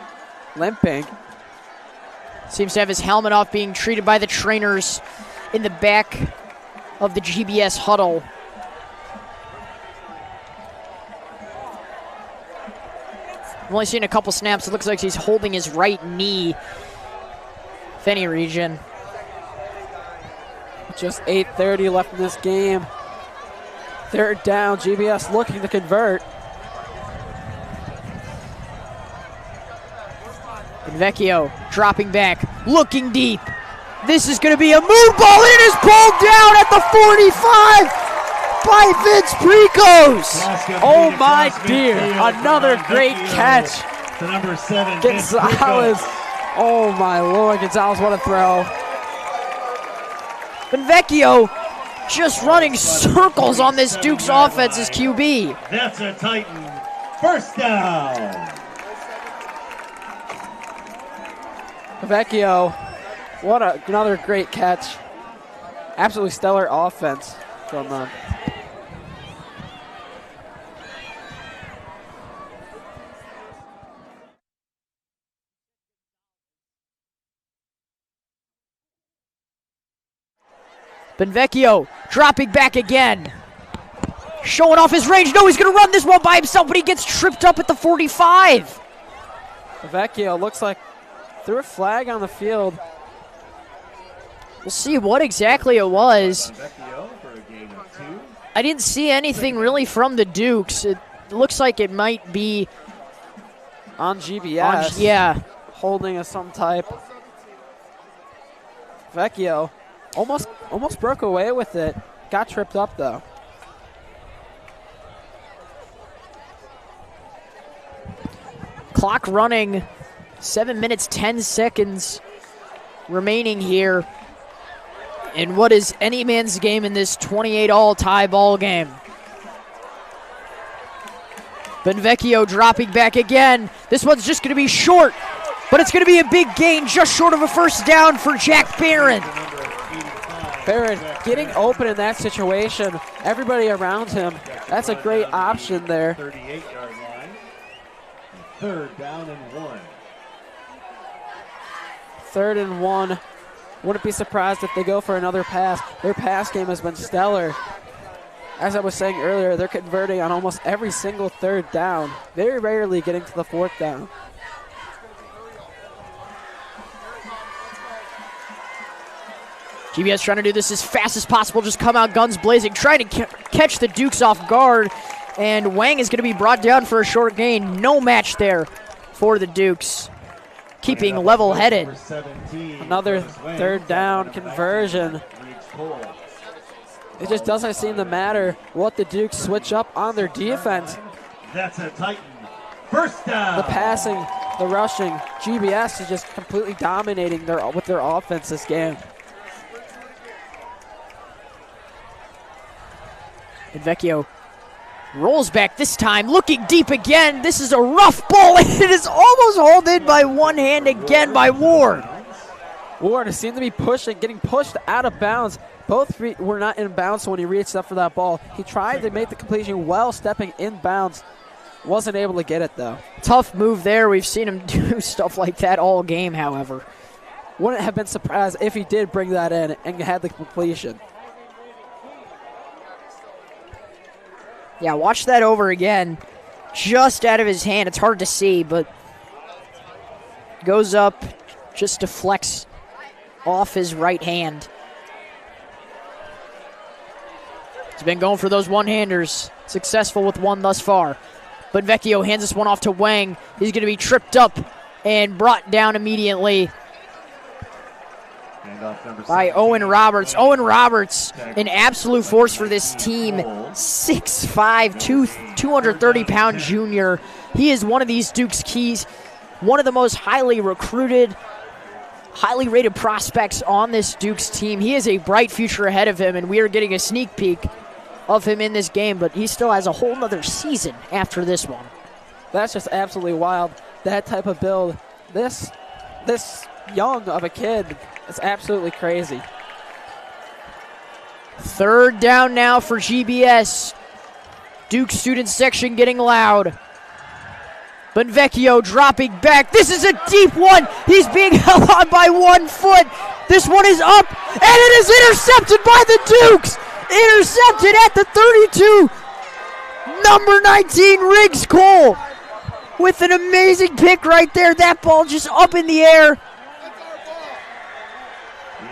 limping. Seems to have his helmet off, being treated by the trainers in the back of the GBS huddle. I've only seen a couple snaps. It looks like he's holding his right knee. If any region. Just 8:30 left in this game. Third down, GBS looking to convert. Vecchio dropping back, looking deep. This is going to be a move ball. It is pulled down at the 45 by Vince Pricos. Oh my dear, another great catch. The number 7, Gonzalez. Oh my Lord, Gonzalez, what a throw. Vecchio just running circles on this Duke's offense's QB. That's a Titan. First down. Vecchio, what another great catch. Absolutely stellar offense from them. Bonvecchio dropping back again. Showing off his range. No, he's going to run this one by himself, but he gets tripped up at the 45. Vecchio looks like threw a flag on the field. We'll see what exactly it was. I didn't see anything really from the Dukes. It looks like it might be on GBS. Yeah. Holding of some type. Vecchio almost broke away with it. Got tripped up though. Clock running. 7 minutes, 10 seconds remaining here in what is any man's game in this 28-all tie ball game. Bonvecchio dropping back again. This one's just going to be short, but it's going to be a big gain, just short of a first down for Jack Barron. Barron getting open in that situation. Everybody around him. That's a great option there. 38-yard line. Third down and 1. 3rd and 1. Wouldn't be surprised if they go for another pass. Their pass game has been stellar. As I was saying earlier, they're converting on almost every single 3rd down. Very rarely getting to the 4th down. GBS trying to do this as fast as possible, just come out guns blazing, trying to catch the Dukes off guard, and Wang is going to be brought down for a short gain. No match there for the Dukes. Keeping level-headed. Another 3rd down conversion. It just doesn't seem to matter what the Dukes switch up on their defense. That's a Titan. First down. The passing, the rushing. GBS is just completely dominating with their offense this game. Vecchio rolls back this time, looking deep again. This is a rough ball, and it is almost hauled in by one hand again by Ward. Ward seemed to be getting pushed out of bounds. Both feet were not in bounds when he reached up for that ball. He tried to make the completion while stepping in bounds. Wasn't able to get it, though. Tough move there. We've seen him do stuff like that all game, however. Wouldn't have been surprised if he did bring that in and had the completion. Yeah, watch that over again. Just out of his hand. It's hard to see, but goes up, just deflects off his right hand. He's been going for those one-handers. Successful with one thus far. But Vecchio hands this one off to Wang. He's going to be tripped up and brought down immediately by Owen Roberts. Owen Roberts, an absolute force for this team. 6'5", 230-pound junior. He is one of these Duke's keys, one of the most highly recruited, highly rated prospects on this Duke's team. He has a bright future ahead of him, and we are getting a sneak peek of him in this game, but he still has a whole nother season after this one. That's just absolutely wild. That type of build, this young of a kid, it's absolutely crazy. Third down now for GBS. Duke student section getting loud. But Vecchio dropping back. This is a deep one. He's being held on by 1 foot. This one is up, and it is intercepted by the Dukes. Intercepted at the 32. Number 19, Riggs Cole, with an amazing pick right there. That ball just up in the air.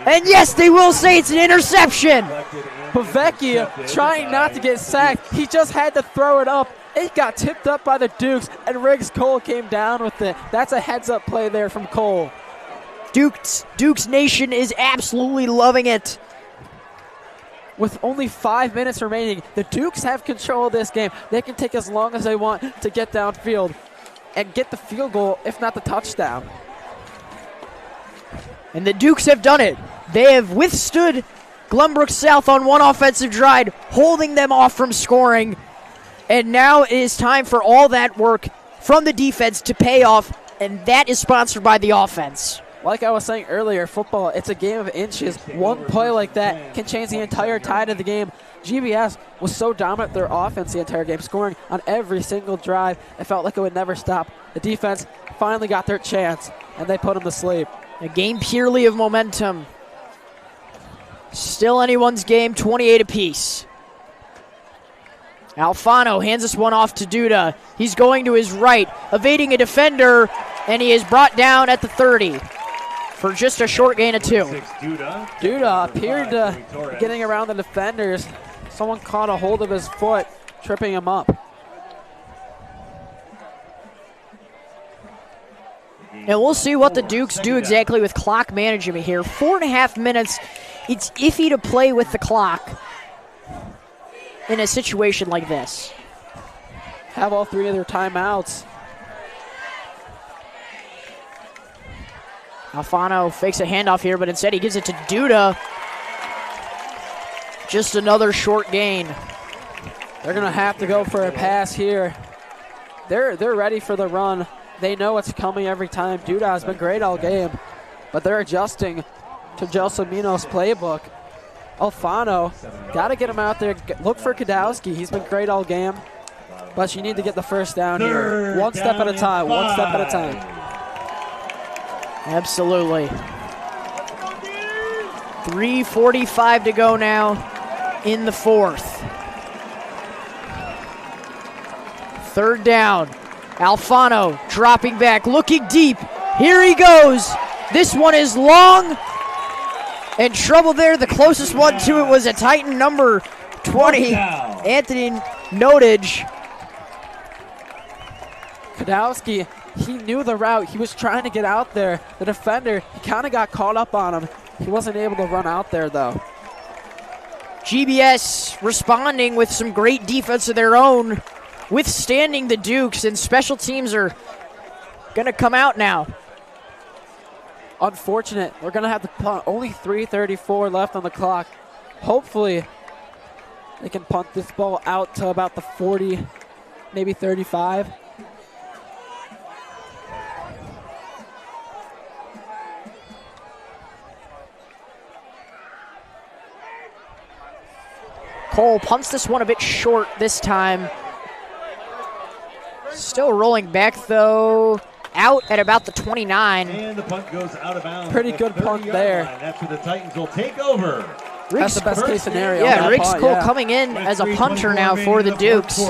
And yes, they will say it's an interception. But Vecchio trying not to get sacked. He just had to throw it up. It got tipped up by the Dukes, and Riggs Cole came down with it. That's a heads-up play there from Cole. Dukes Nation is absolutely loving it. With only 5 minutes remaining, the Dukes have control of this game. They can take as long as they want to get downfield and get the field goal, if not the touchdown. And the Dukes have done it. They have withstood Glenbrook South on one offensive drive, holding them off from scoring. And now it is time for all that work from the defense to pay off, and that is sponsored by the offense. Like I was saying earlier, football, it's a game of inches. One play like that can change the entire tide of the game. GBS was so dominant their offense the entire game, scoring on every single drive. It felt like it would never stop. The defense finally got their chance, and they put them to sleep. A game purely of momentum. Still anyone's game, 28 apiece. Alfano hands this one off to Duda. He's going to his right, evading a defender, and he is brought down at the 30 for just a short gain of 2. Duda appeared getting around the defenders. Someone caught a hold of his foot, tripping him up. And we'll see what the Dukes do exactly with clock management here. 4.5 minutes. It's iffy to play with the clock in a situation like this. Have all 3 of their timeouts. Alfano fakes a handoff here, but instead he gives it to Duda. Just another short gain. They're going to have to go for a pass here. They're ready for the run. They know it's coming every time. Duda has been great all game, but they're adjusting to Gelsomino's playbook. Alfano, got to get him out there. Look for Kadowski. He's been great all game, but you need to get the first down here. One step at a time, 1 step at a time. Absolutely. 3:45 to go now in the 4th. Third down. Alfano dropping back, looking deep. Here he goes. This one is long. And trouble there. The closest one to it was a Titan number 20, Anthony Nottage. Kadowski, he knew the route. He was trying to get out there. The defender, he kind of got caught up on him. He wasn't able to run out there, though. GBS responding with some great defense of their own, withstanding the Dukes, and special teams are going to come out now. Unfortunate. We're going to have to punt. Only 3:34 left on the clock. Hopefully, they can punt this ball out to about the 40, maybe 35. Cole punts this one a bit short this time. Still rolling back, though, out at about the 29. And the punt goes out of bounds. Pretty good punt there. That's where the Titans will take over. That's the best case scenario. Yeah, Riggs punt, Cole coming in as a punter now for the Dukes.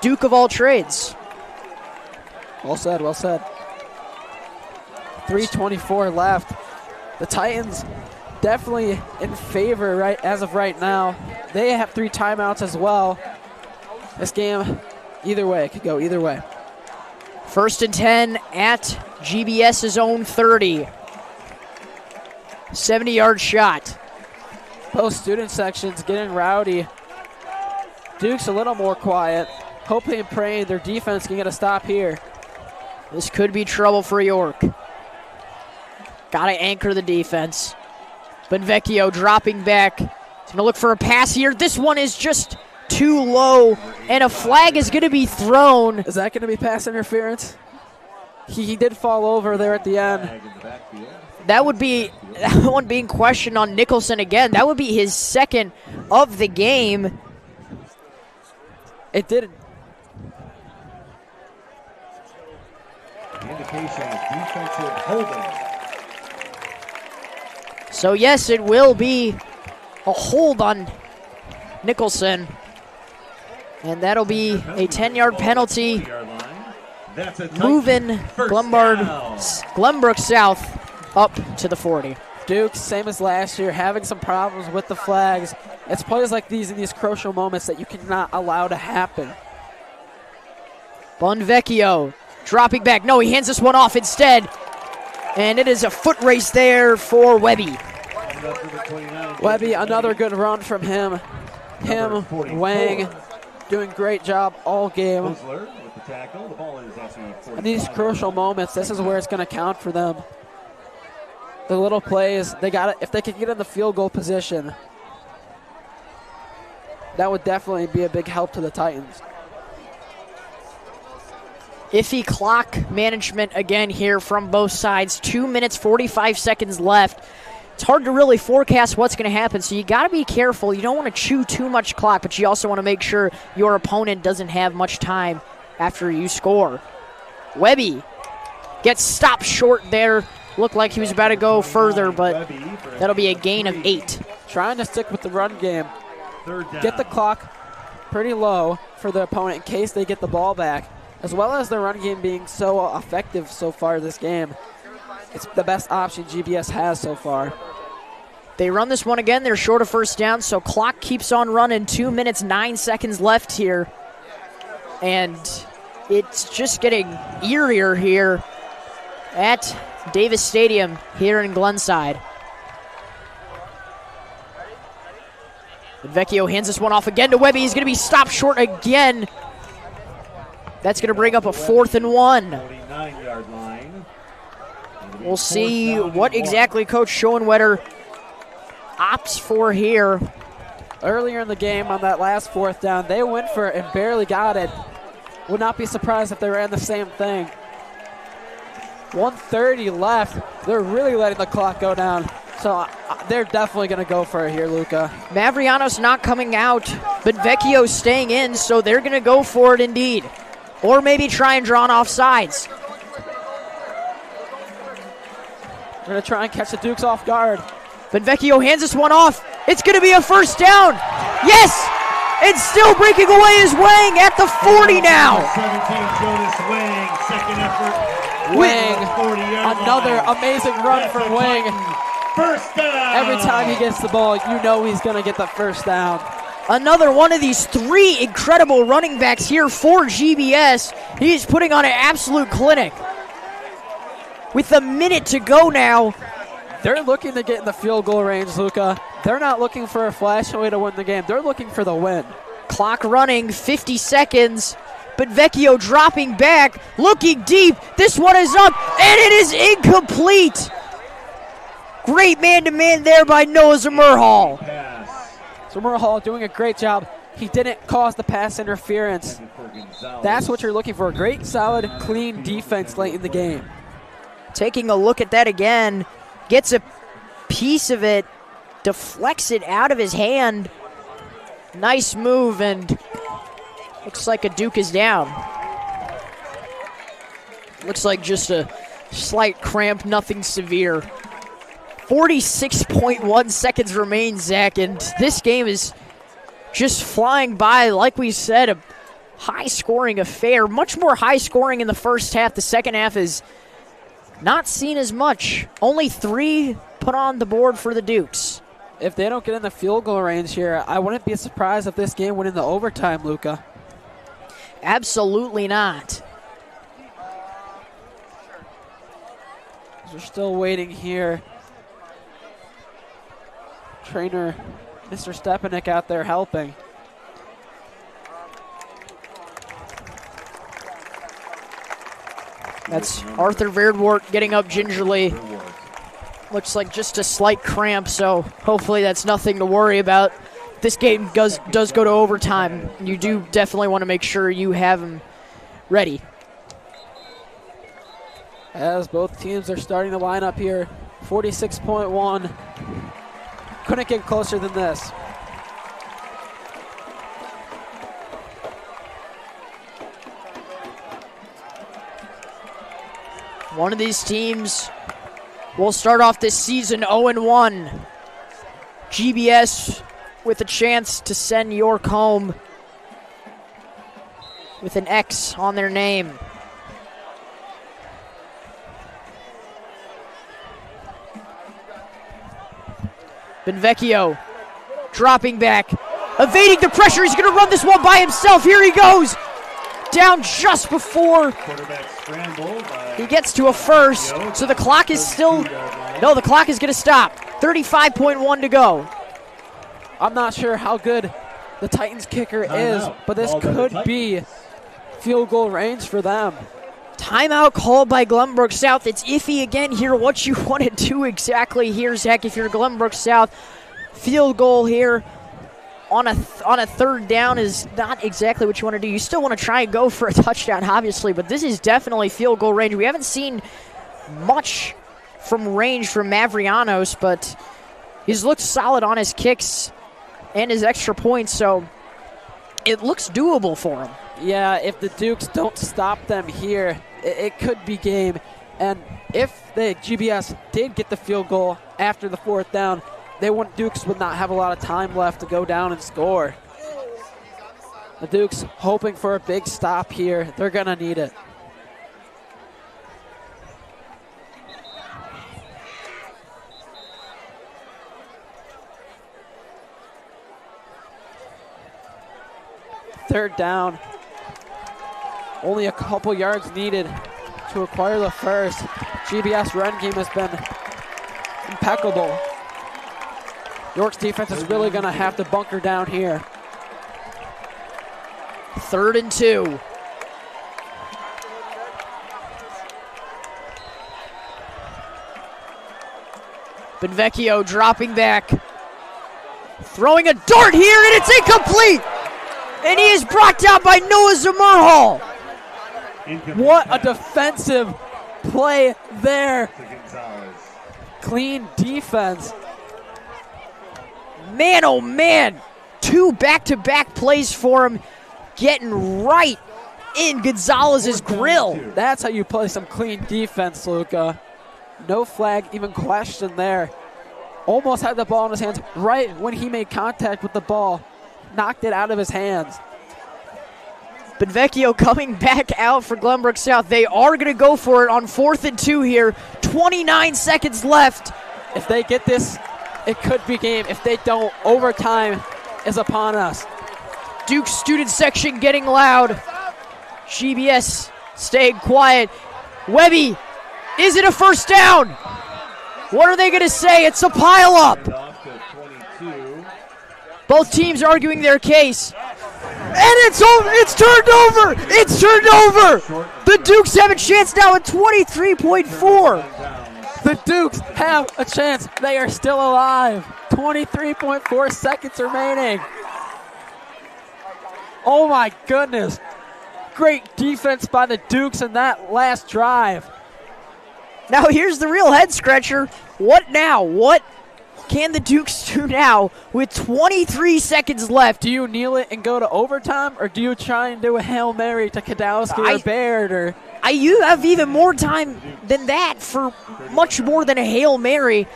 Duke of all trades. Well said, well said. 3:24 left. The Titans definitely in favor right as of right now. They have 3 timeouts as well. This game, either way, it could go either way. 1st and 10 at GBS's own 30. 70-yard shot. Both student sections getting rowdy. Duke's a little more quiet, hoping and praying their defense can get a stop here. This could be trouble for York. Got to anchor the defense. Bonvecchio dropping back. He's going to look for a pass here. This one is just too low, and a flag is going to be thrown. Is that going to be pass interference? He did fall over there at the end. That would be that one being questioned on Nicholson again. That would be his 2nd of the game. It didn't. Indication of defensive holding. So yes, it will be a hold on Nicholson. And that'll be a 10-yard penalty. Moving Glenbrook South up to the 40. Duke, same as last year, having some problems with the flags. It's plays like these in these crucial moments that you cannot allow to happen. Bonvecchio dropping back. No, he hands this one off instead. And it is a foot race there for Webby. Webby, another good run from him. Wang, doing great job all game. In these crucial moments, this is where it's going to count for them. The little plays, they got it. If they could get in the field goal position, that would definitely be a big help to the Titans. Iffy clock management again here from both sides. 2 minutes, 45 seconds left. It's hard to really forecast what's going to happen, so you got to be careful. You don't want to chew too much clock, but you also want to make sure your opponent doesn't have much time after you score. Webby gets stopped short there. Looked like he was about to go further, but that'll be a gain of 8. Trying to stick with the run game. Get the clock pretty low for the opponent in case they get the ball back, as well as the run game being so effective so far this game. It's the best option GBS has so far. They run this one again. They're short of first down, so clock keeps on running. 2 minutes, 9 seconds left here. And it's just getting eerier here at Davis Stadium here in Glenside. Vecchio hands this one off again to Webby. He's going to be stopped short again. That's going to bring up a 4th and 1. 49-yard line. We'll see what exactly Coach Schoenwetter opts for here. Earlier in the game on that last 4th down, they went for it and barely got it. Would not be surprised if they ran the same thing. 1:30 left. They're really letting the clock go down. So they're definitely going to go for it here, Luca. Mavriano's not coming out, but Vecchio's staying in, so they're going to go for it indeed. Or maybe try and draw an offsides. We're going to try and catch the Dukes off guard. Bonvecchio hands this one off. It's going to be a first down. Yes! It's still breaking away is Wang at the 40 now. 17, Jonas Wang, second effort. Wang, another amazing run from Wang. First down. Every time he gets the ball, you know he's going to get the first down. Another one of these 3 incredible running backs here for GBS. He's putting on an absolute clinic. With a minute to go now. They're looking to get in the field goal range, Luca. They're not looking for a flash way to win the game. They're looking for the win. Clock running, 50 seconds. But Vecchio dropping back, looking deep. This one is up, and it is incomplete. Great man-to-man there by Noah Zimmerhall. Zimmerhall doing a great job. He didn't cause the pass interference. That's what you're looking for. Great, solid, clean defense late in the game. Taking a look at that again, gets a piece of it, deflects it out of his hand. Nice move, and looks like a Duke is down. Looks like just a slight cramp, nothing severe. 46.1 seconds remain, Zach, and this game is just flying by. Like we said, a high-scoring affair. Much more high-scoring in the first half. The second half is not seen as much. Only 3 put on the board for the Dukes. If they don't get in the field goal range here, I wouldn't be surprised if this game went into overtime, Luca. Absolutely not. We're still waiting here. Trainer Mr. Stepanek out there helping. That's Arthur Verdwart getting up gingerly. Looks like just a slight cramp, so hopefully that's nothing to worry about. This game does go to overtime. You do definitely want to make sure you have him ready. As both teams are starting to line up here, 46.1. Couldn't get closer than this. One of these teams will start off this season 0-1. GBS with a chance to send York home with an X on their name. Benvecchio dropping back, evading the pressure. He's going to run this one by himself. Here he goes. Down just before he gets to a first. So the clock is still, no, the clock is going to stop. 35.1 to go. I'm not sure how good the Titans kicker is, but this could be field goal range for them. Timeout called by Glenbrook South. It's iffy again here. What you want to do exactly here, Zach, if you're Glenbrook South. Field goal here on a third down is not exactly what you want to do. You still want to try and go for a touchdown, obviously, but this is definitely field goal range. We haven't seen much from range from Mavrianos, but he's looked solid on his kicks and his extra points, so it looks doable for him. Yeah, if the Dukes don't stop them here, it could be game. And if the GBS did get the field goal after the fourth down, Dukes would not have a lot of time left to go down and score. The Dukes hoping for a big stop here. They're going to need it. Third down. Only a couple yards needed to acquire the first. GBS run game has been impeccable. York's defense is really going to have to bunker down here. 3rd and 2. Benvecchio dropping back. Throwing a dart here, and it's incomplete! And he is brought down by Noah Zamerhal. What a defensive play there. Clean defense. Man, oh man. 2 back-to-back plays for him, getting right in Gonzalez's grill. That's how you play some clean defense, Luca. No flag even questioned there. Almost had the ball in his hands right when he made contact with the ball. Knocked it out of his hands. Benvecchio coming back out for Glenbrook South. They are going to go for it on 4th and 2 here. 29 seconds left. If they get this, it could be game. If they don't, overtime is upon us. Duke student section getting loud. GBS staying quiet. Webby, is it a first down? What are they going to say? It's a pile-up. Both teams arguing their case. And it's over. It's turned over. It's turned over. The Dukes have a chance now at 23.4. The Dukes have a chance. They are still alive. 23.4 seconds remaining. Oh my goodness. Great defense by the Dukes in that last drive. Now here's the real head scratcher. What now? What can the Dukes do now with 23 seconds left? Do you kneel it and go to overtime, or do you try and do a Hail Mary to Kadowski or Baird? Or You have even more time than that for much more than a Hail Mary.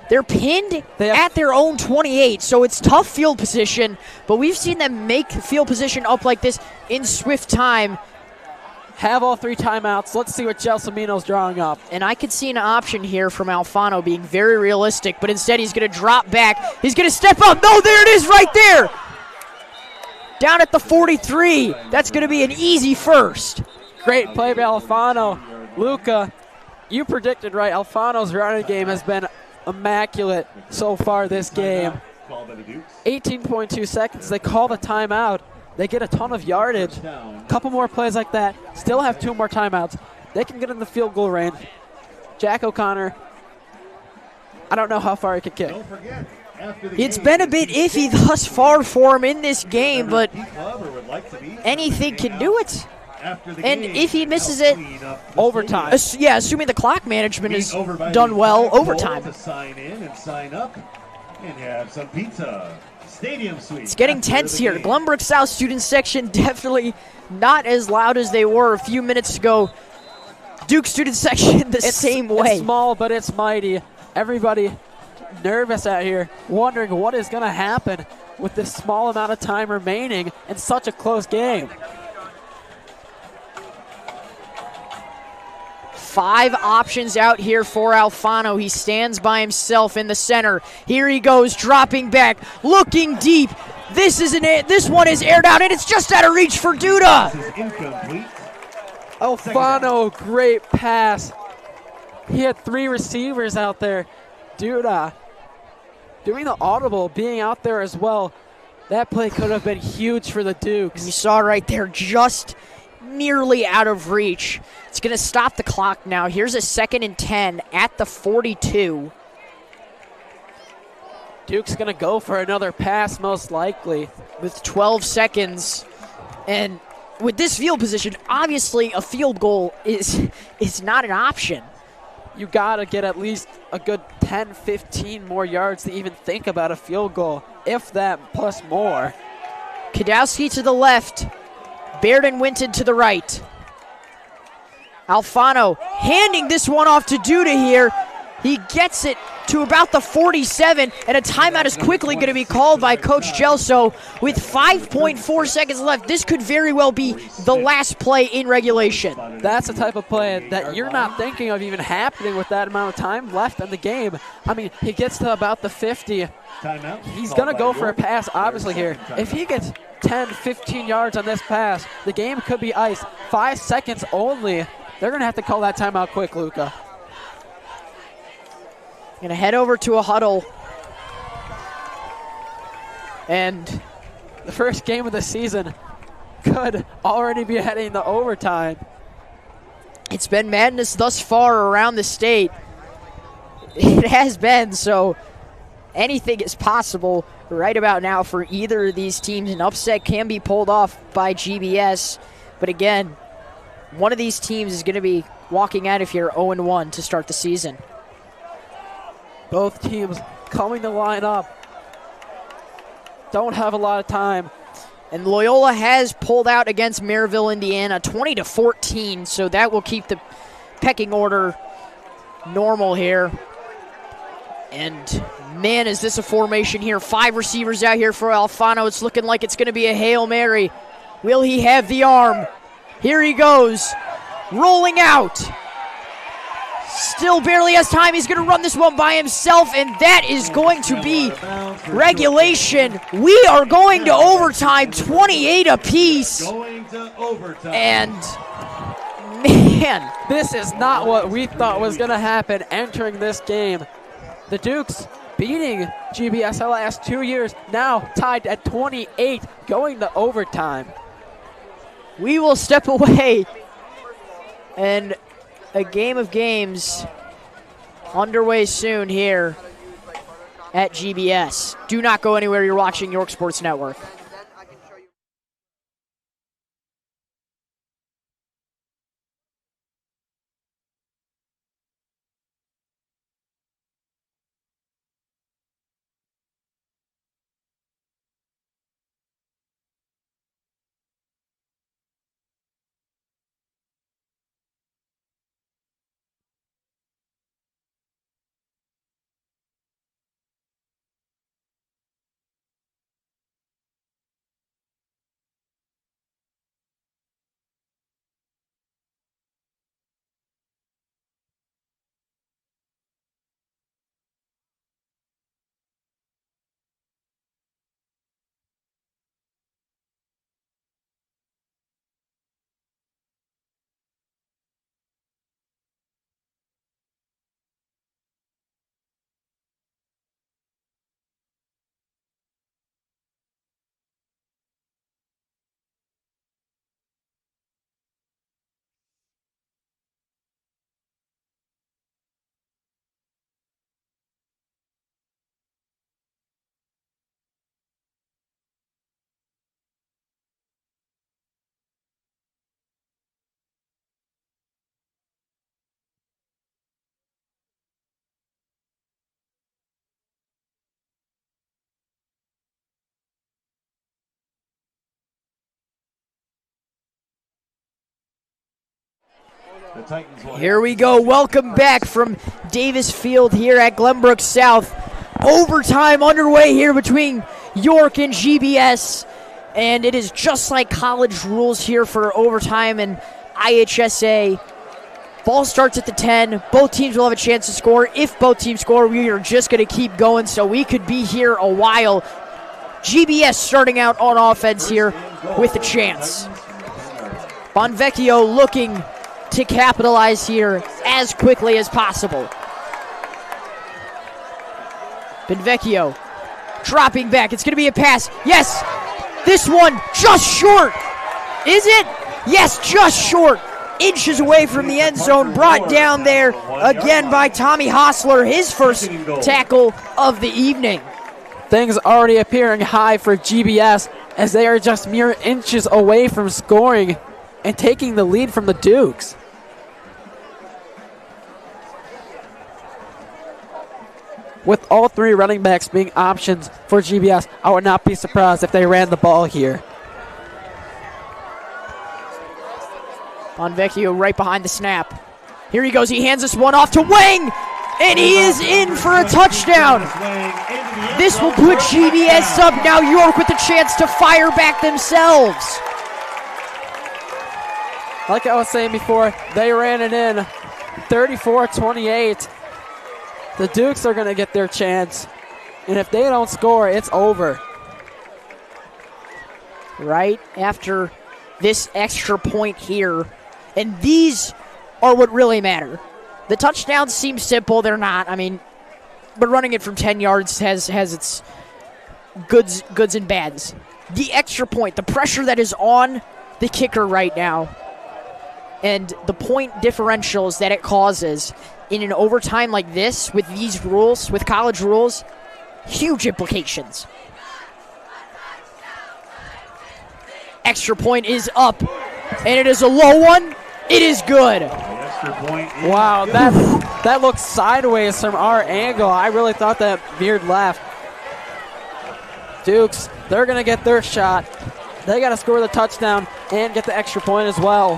They're pinned at their own 28, so it's tough field position, but we've seen them make field position up like this in swift time. Have all 3 timeouts. Let's see what Gelsomino's drawing up. And I could see an option here from Alfano being very realistic, but instead he's going to drop back. He's going to step up. No, there it is right there. Down at the 43. That's going to be an easy first. Great play by Alfano. Luca, you predicted right. Alfano's running game has been immaculate so far this game. 18.2 seconds. They call the timeout. They get a ton of yardage. A couple more plays like that. Still have 2 more timeouts. They can get in the field goal range. Jack O'Connor, I don't know how far he can kick. It's been a bit iffy thus far for him in this game, but anything can do it. And if he misses it, overtime. Assuming the clock management is done well, overtime. To sign in and sign up and have some pizza. Stadium suite. It's getting tense here. Glenbrook South student section definitely not as loud as they were a few minutes ago. Duke student section the same way. It's small, but it's mighty. Everybody nervous out here, wondering what is going to happen with this small amount of time remaining in such a close game. 5 options out here for Alfano. He stands by himself in the center. Here he goes, dropping back, looking deep. This one is aired out, and it's just out of reach for Duda. This is incomplete. Alfano, great pass. He had 3 receivers out there. Duda doing the audible, being out there as well. That play could have been huge for the Dukes. You saw right there, just nearly out of reach. It's going to stop the clock now. Here's a 2nd and 10 at the 42. Duke's going to go for another pass most likely. With 12 seconds. And with this field position, obviously a field goal is not an option. You got to get at least a good 10, 15 more yards to even think about a field goal, if that plus more. Kadowski to the left. Baird and Winton to the right. Alfano handing this one off to Duda here. He gets it to about the 47, and a timeout is quickly going to be called by Coach Gelso with 5.4 seconds left. This could very well be the last play in regulation. That's the type of play that you're not thinking of even happening with that amount of time left in the game. I mean, he gets to about the 50. He's going to go for a pass, obviously, here. If he gets 10, 15 yards on this pass, the game could be iced. 5 seconds only. They're going to have to call that timeout quick, Luca. Going to head over to a huddle. And the first game of the season could already be heading to overtime. It's been madness thus far around the state. It has been, so anything is possible right about now for either of these teams. An upset can be pulled off by GBS. But again, one of these teams is going to be walking out of here 0-1 to start the season. Both teams coming to line up. Don't have a lot of time. And Loyola has pulled out against Maryville, Indiana, 20-14, so that will keep the pecking order normal here. And man, is this a formation here. 5 receivers out here for Alfano. It's looking like it's going to be a Hail Mary. Will he have the arm? Here he goes, rolling out. Still barely has time. He's going to run this one by himself, and that is going to be regulation. We are going to overtime, 28 apiece. And man, this is not what we thought was going to happen entering this game. The Dukes beating GBS the last 2 years, now tied at 28, going to overtime. We will step away, and a game of games underway soon here at GBS. Do not go anywhere. You're watching York Sports Network. The Titans will Here we go. Welcome back from Davis Field here at Glenbrook South. Overtime underway here between York and GBS. And it is just like college rules here for overtime and IHSA. Ball starts at the 10. Both teams will have a chance to score. If both teams score, we are just going to keep going, so we could be here a while. GBS starting out on offense here with a chance. Bonvecchio looking to capitalize here as quickly as possible. Bonvecchio dropping back. It's going to be a pass. Yes! This one just short. Is it? Yes, just short. Inches away from the end zone. Brought down there again by Tommy Hostler. His first tackle of the evening. Things already appearing high for GBS as they are just mere inches away from scoring and taking the lead from the Dukes. With all three running backs being options for GBS, I would not be surprised if they ran the ball here. Bonvecchio right behind the snap. Here he goes. He hands this one off to Wang, and he is in for a touchdown. This will put GBS up. Now York with a chance to fire back themselves. Like I was saying before, they ran it in 34-28. The Dukes are going to get their chance, and if they don't score, it's over. Right after this extra point here, and these are what really matter. The touchdowns seem simple. They're not. I mean, but running it from 10 yards has its goods and bads. The extra point, the pressure that is on the kicker right now, and the point differentials that it causes in an overtime like this with these rules, with college rules, huge implications. Extra point is up, and it is a low one. It is good. Wow, that looks sideways from our angle. I really thought that veered left. Dukes, they're going to get their shot. They got to score the touchdown and get the extra point as well.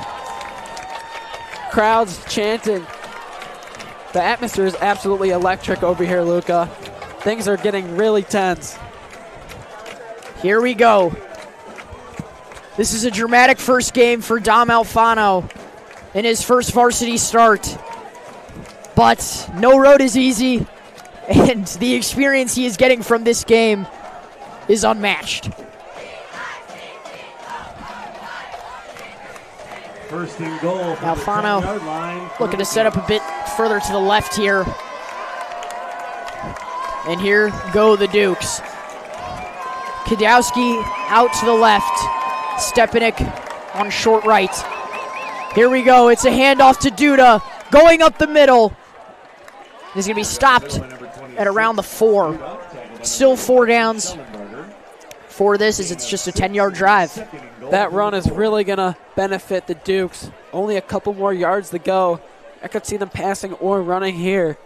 Crowds chanting. The atmosphere is absolutely electric over here, Luca. Things are getting really tense. Here we go. This is a dramatic first game for Dom Alfano in his first varsity start. But no road is easy, and the experience he is getting from this game is unmatched. First and goal. Alfano looking to set up a bit further to the left here. And here go the Dukes. Kadowski out to the left. Stepanek on short right. Here we go. It's a handoff to Duda. Going up the middle. He's going to be stopped at around the 4. Still 4 downs for this as it's just a 10-yard drive. That run is really going to benefit the Dukes. Only a couple more yards to go. I could see them passing or running here.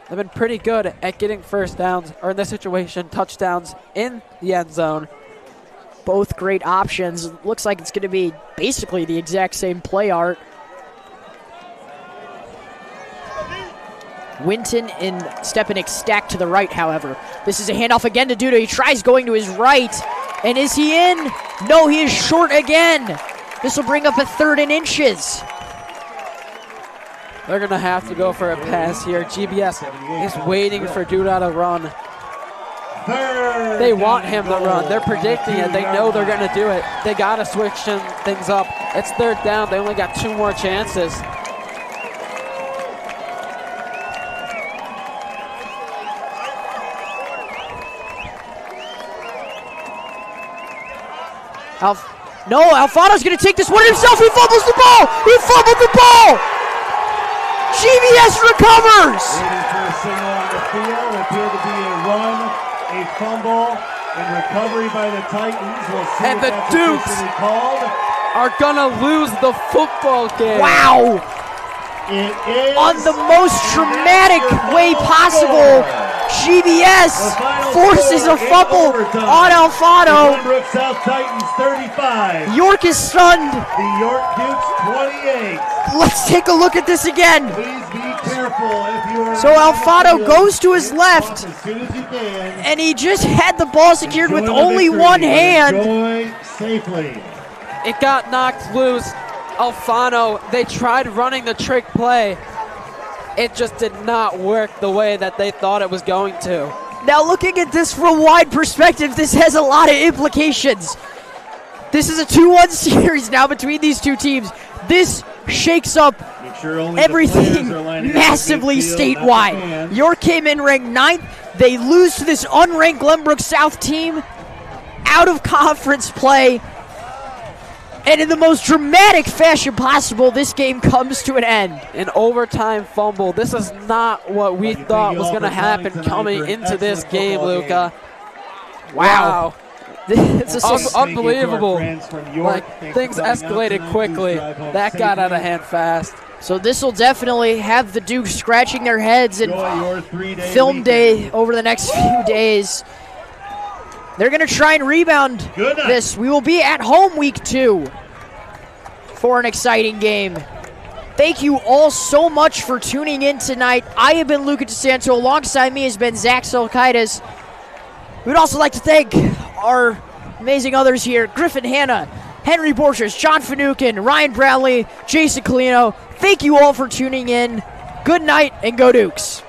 They've been pretty good at getting first downs, or in this situation, touchdowns in the end zone. Both great options. Looks like it's going to be basically the exact same play art. Winton and Stepanek stacked to the right, however. This is a handoff again to Duda. He tries going to his right. And is he in? No, he is short again. This will bring up a 3rd and inches. They're going to have to go for a pass here. GBS is waiting for Duda to run. They want him to run. They're predicting it. They know they're going to do it. They got to switch things up. It's 3rd down. They only got 2 more chances. Alfano's going to take this one himself. He fumbles the ball. He fumbled the ball. GBS recovers. Waiting for a signal on the field. Appeared to be a run, a fumble, and recovery by the Titans. We'll see and if the that's Dukes officially called. are going to lose the football game. Wow. It is on the most dramatic way possible. GBS forces a fumble on Alfano. Glenbrook South Titans 35. York is stunned. The York Dukes 28. Let's take a look at this again. Please be careful if you are. So Alfano goes to his left, as soon as you can. and he just had the ball secured with Enjoy the only victory, one but hand. Enjoy safely. It got knocked loose. Alfano, they tried running the trick play. It just did not work the way that they thought it was going to. Now looking at this from a wide perspective, this has a lot of implications. This is a 2-1 series now between these two teams. This shakes up Make sure only the everything players are lining up massively in midfield, not the statewide. fans. York came in ranked 9th. They lose to this unranked Glenbrook South team out of conference play. And in the most dramatic fashion possible, this game comes to an end. An overtime fumble. This is not what we Thank thought you was all going to for coming happen tonight coming for an into this excellent game, football Luca. Wow. It's a Thank you to our Unbelievable. friends from York. Like, Thanks things for coming out escalated tonight. quickly. Please drive home That got out of safely. hand fast. So this will definitely have the Dukes scratching their heads and Enjoy your 3-day film weekend. day over the next few days. They're going to try and rebound Good night. this. We will be at home week 2 for an exciting game. Thank you all so much for tuning in tonight. I have been Luca DeSanto. Alongside me has been Zach Silkaitis. We'd also like to thank our amazing others here: Griffin, Hanna, Henry Borchers, John Finucane, Ryan Brownlie, Jason Koleno. Thank you all for tuning in. Good night and go Dukes.